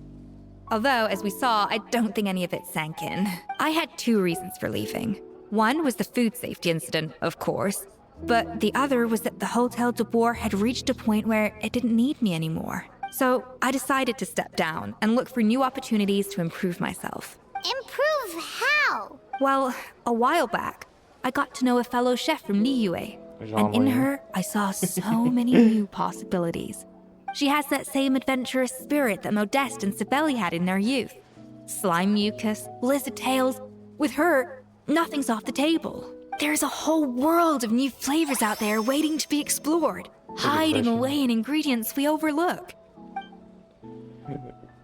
Although, as we saw, I don't think any of it sank in. I had two reasons for leaving. One was the food safety incident, of course. But the other was that the Hotel de Boer had reached a point where it didn't need me anymore. So I decided to step down and look for new opportunities to improve myself.
Improve how?
Well, a while back, I got to know a fellow chef from Liyue. And in her, I saw so many new possibilities. She has that same adventurous spirit that Modeste and Sibeli had in their youth. Slime mucus, lizard tails. With her, nothing's off the table. There's a whole world of new flavors out there waiting to be explored, hiding away in ingredients we overlook.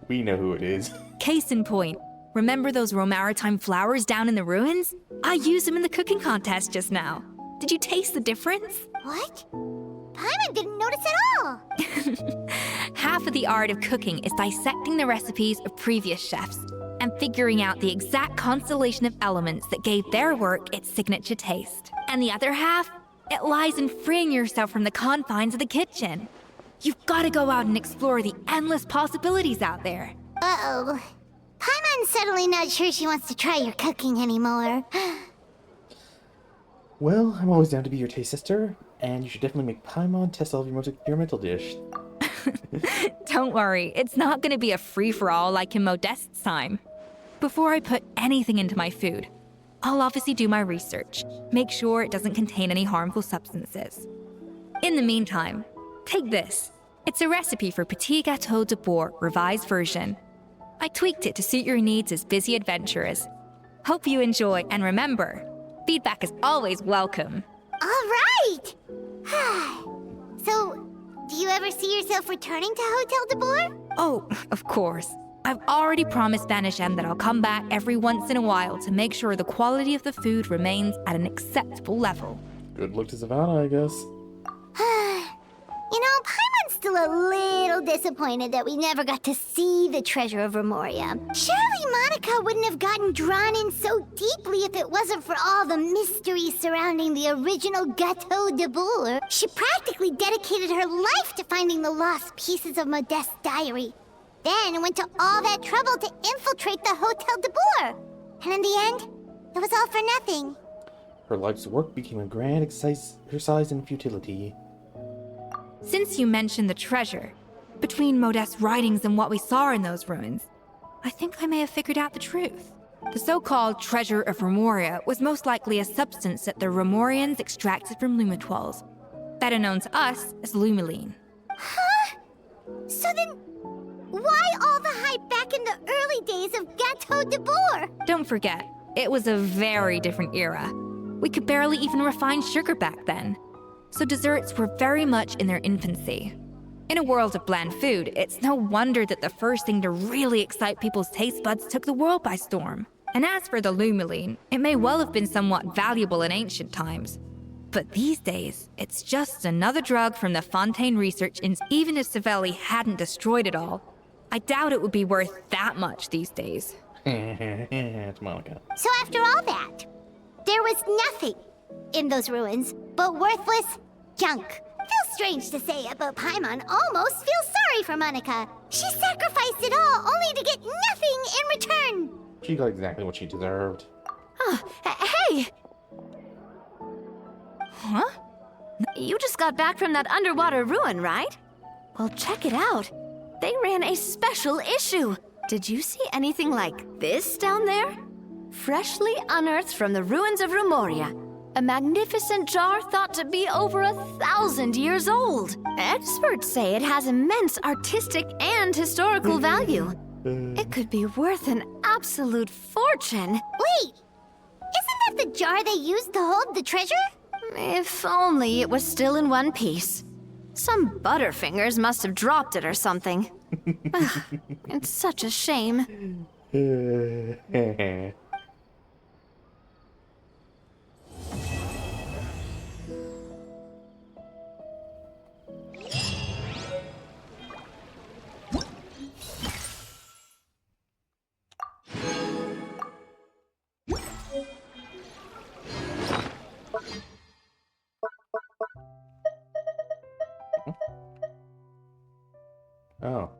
We know who it is.
Case in point, remember those Romaritime flowers down in the ruins? I used them in the cooking contest just now. Did you taste the difference?
What? Paimon didn't notice at all.
Half of the art of cooking is dissecting the recipes of previous chefs and figuring out the exact constellation of elements that gave their work its signature taste. And the other half, it lies in freeing yourself from the confines of the kitchen. You've got to go out and explore the endless possibilities out there.
Uh-oh. Paimon's suddenly not sure she wants to try your cooking anymore.
Well, I'm always down to be your taste tester, and you should definitely make Paimon test all of your most experimental dish.
Don't worry, it's not going to be a free-for-all like in Modeste's time. Before I put anything into my food, I'll obviously do my research, make sure it doesn't contain any harmful substances. In the meantime, take this. It's a recipe for Petit Gâteau de Bourg revised version. I tweaked it to suit your needs as busy adventurers. Hope you enjoy, and remember, feedback is always welcome.
All right! So, do you ever see yourself returning to Hotel de Bourg?
Oh, of course. I've already promised Banishem that I'll come back every once in a while to make sure the quality of the food remains at an acceptable level.
Good luck to Savannah, I guess.
You know, Paimon's still a little disappointed that we never got to see the treasure of Remoria. Surely Monica wouldn't have gotten drawn in so deeply if it wasn't for all the mystery surrounding the original Gâteau de Bourg. She practically dedicated her life to finding the lost pieces of Modeste's diary. Then went to all that trouble to infiltrate the Hotel de Bourg. And in the end, it was all for nothing.
Her life's work became a grand exercise in futility.
Since you mentioned the treasure, between Modeste's writings and what we saw in those ruins, I think I may have figured out the truth. The so-called treasure of Remoria was most likely a substance that the Remorians extracted from lumitoids, better known to us as lumiline.
Huh? So then, why all the hype back in the early days of Gâteau de Bourg?
Don't forget, it was a very different era. We could barely even refine sugar back then, so desserts were very much in their infancy. In a world of bland food, it's no wonder that the first thing to really excite people's taste buds took the world by storm. And as for the lumiline, it may well have been somewhat valuable in ancient times. But these days, it's just another drug from the Fontaine research, and even if Savelli hadn't destroyed it all, I doubt it would be worth that much these days.
It's Monica.
So after all that, there was nothing in those ruins but worthless junk. Feels strange to say it, but Paimon almost feels sorry for Monica. She sacrificed it all only to get nothing in return.
She got exactly what she deserved.
Hey! Huh? You just got back from that underwater ruin, right? Well, check it out. They ran a special issue. Did you see anything like this down there? Freshly unearthed from the ruins of Remoria. A magnificent jar thought to be over 1,000 years old. Experts say it has immense artistic and historical value. It could be worth an absolute fortune.
Wait! Isn't that the jar they used to hold the treasure?
If only it was still in one piece. Some butterfingers must have dropped it or something. Ugh, it's such a shame.
Oh.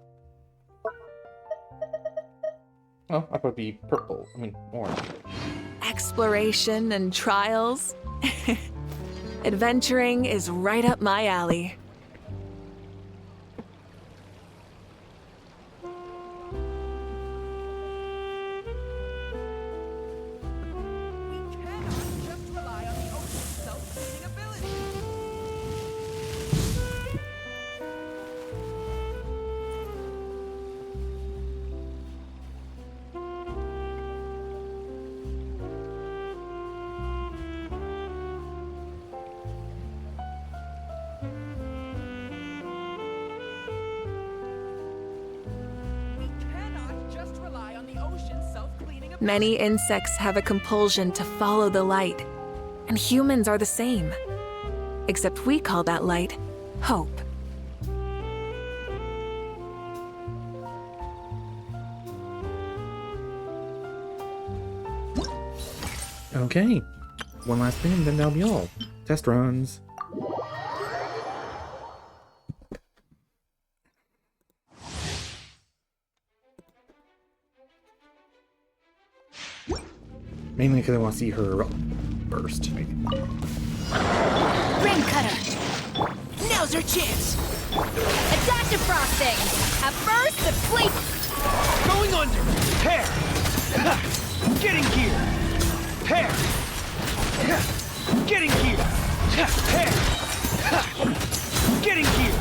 Oh, I thought it'd be purple. I mean, orange.
Exploration and trials. Adventuring is right up my alley.
Many insects have a compulsion to follow the light, and humans are the same. Except we call that light hope.
Okay. One last thing, and then that'll be all. Test runs. Mainly because I want to see her burst. Maybe.
Ring cutter!
Now's our chance!
Adaptive frosting! At first, the fleet...
Going under! Pair! Getting gear! Pair! Getting gear! Pair! Getting gear!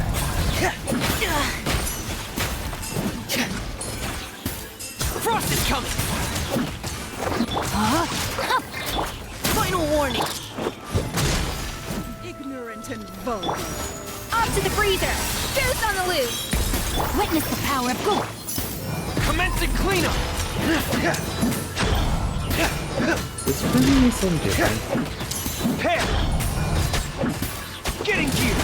Frost is coming! Final warning!
Ignorant and vulgar.
Up to the freezer! Goose on the loose! Witness the power of gold!
Commencing cleanup!
This really is so different.
Pair! Getting gear!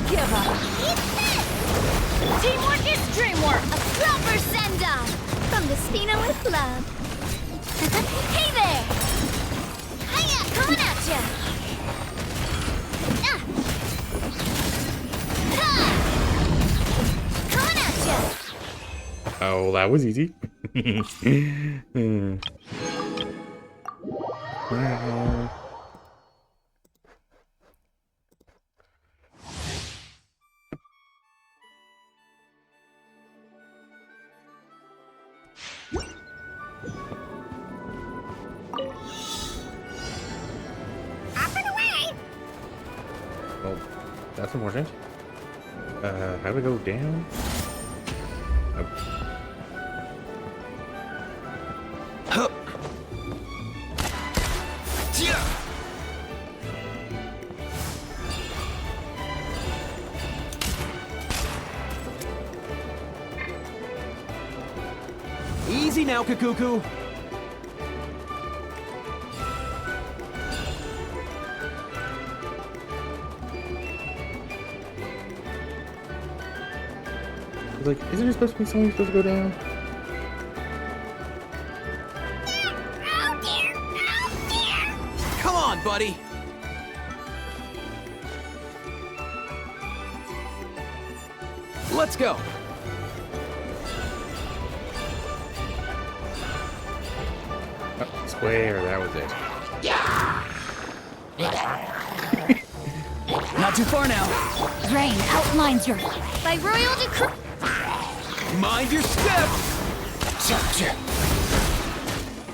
Give up! Teamwork is dreamwork!
A proper send-off from the Spina with love.
Hey there!
Hiya, coming at ya! Coming at ya!
Oh, that was easy. Wow. Well, that's unfortunate. How do I go down? Oh.
Easy now, Kakuku.
Like, isn't there supposed to be someone who's supposed to go down?
Come on, buddy. Let's go.
Oh, square, that was it.
Not too far now.
Rain outlines your...
By royal decree...
Mind your step.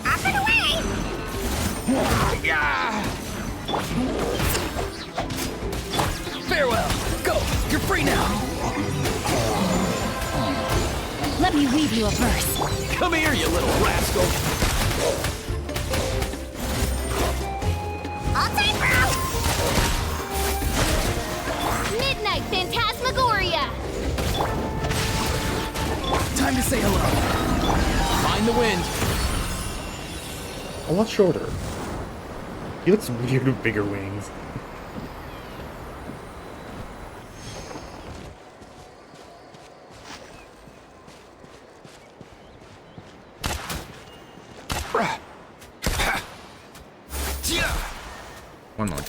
Up and away!
Farewell. Go. You're free now.
Let me weave you a verse.
Come here, you little rascal.
All time, bro! Midnight Phantasmagoria!
Time to say hello. Find the wind.
A lot shorter. He looks weird with bigger wings. One more.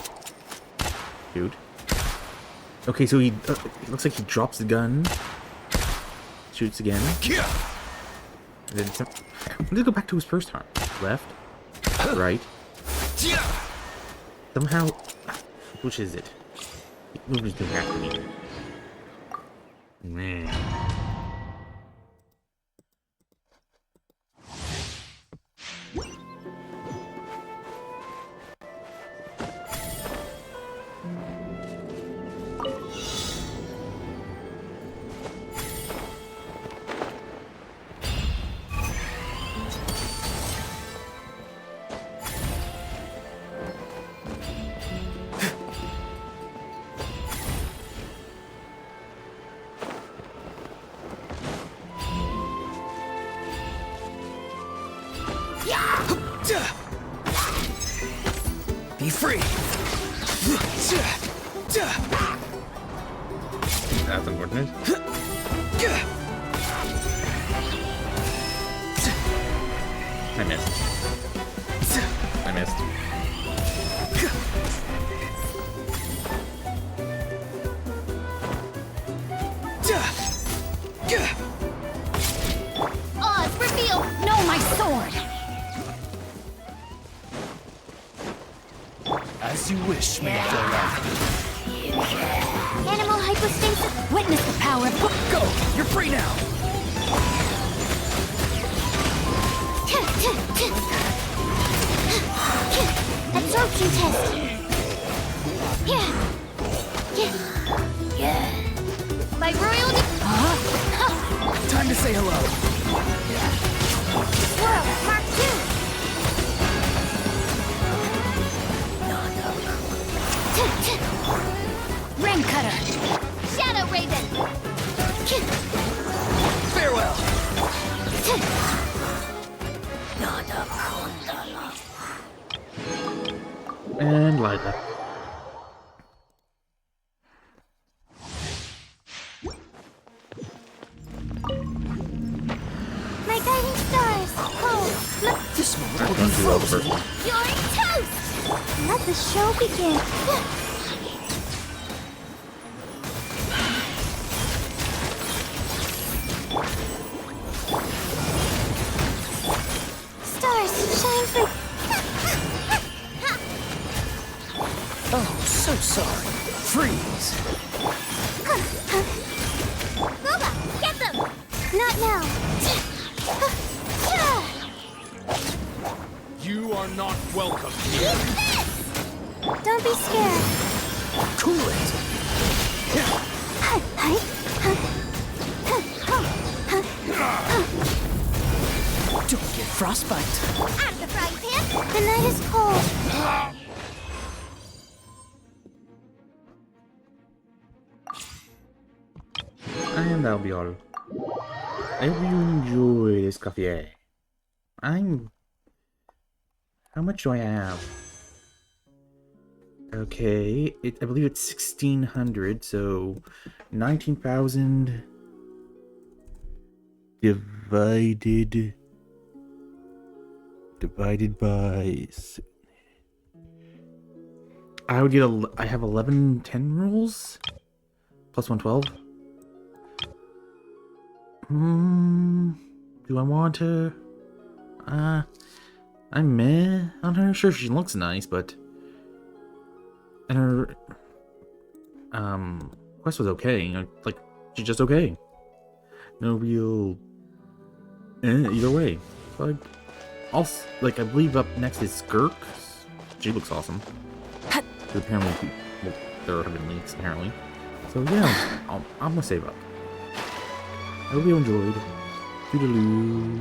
Dude. Okay, so he it looks like he drops the gun. Shoots again. And then some... Let's go back to his first time. Left. Right. Somehow... Which is it? Movements don't have to be. Man.
Be free.
That's unfortunate. I missed. I missed.
Oz, reveal! No, my sword!
As you wish, may it
Animal hypostasis, witness the power of...
Go! You're free now!
Absorption test. Yeah. My royal...
Time to say hello.
Swirl, Mark 2. Ring cutter. Shadow Raven.
Farewell.
And Lila.
My guiding stars. Hold. Look.
This moment
I'm
will
going
be
to do all the
frozen.
first one.
You're toast. Let the show begin. Stars, shine through.
Oh, so sorry. Freeze.
Booba, get them. Not now.
You are not welcome
Eat this! Don't be scared.
Cool it. Don't get frostbite.
Out of the frying pan. The night is cold.
And that'll be all. I hope you enjoy this coffee. How much do I have? Okay, I believe it's 1,600, so 19,000 divided by... I would get I have 11 10 rolls plus 112. Do I want her? I'm meh on her. Sure, she looks nice, but... And her... quest was okay. You know, like, she's just okay. No real... either way. So I believe up next is Skirk. She looks awesome. Apparently, well, there have been leaks, apparently. So yeah, I'm gonna save up. I hope you enjoyed. Toodaloo.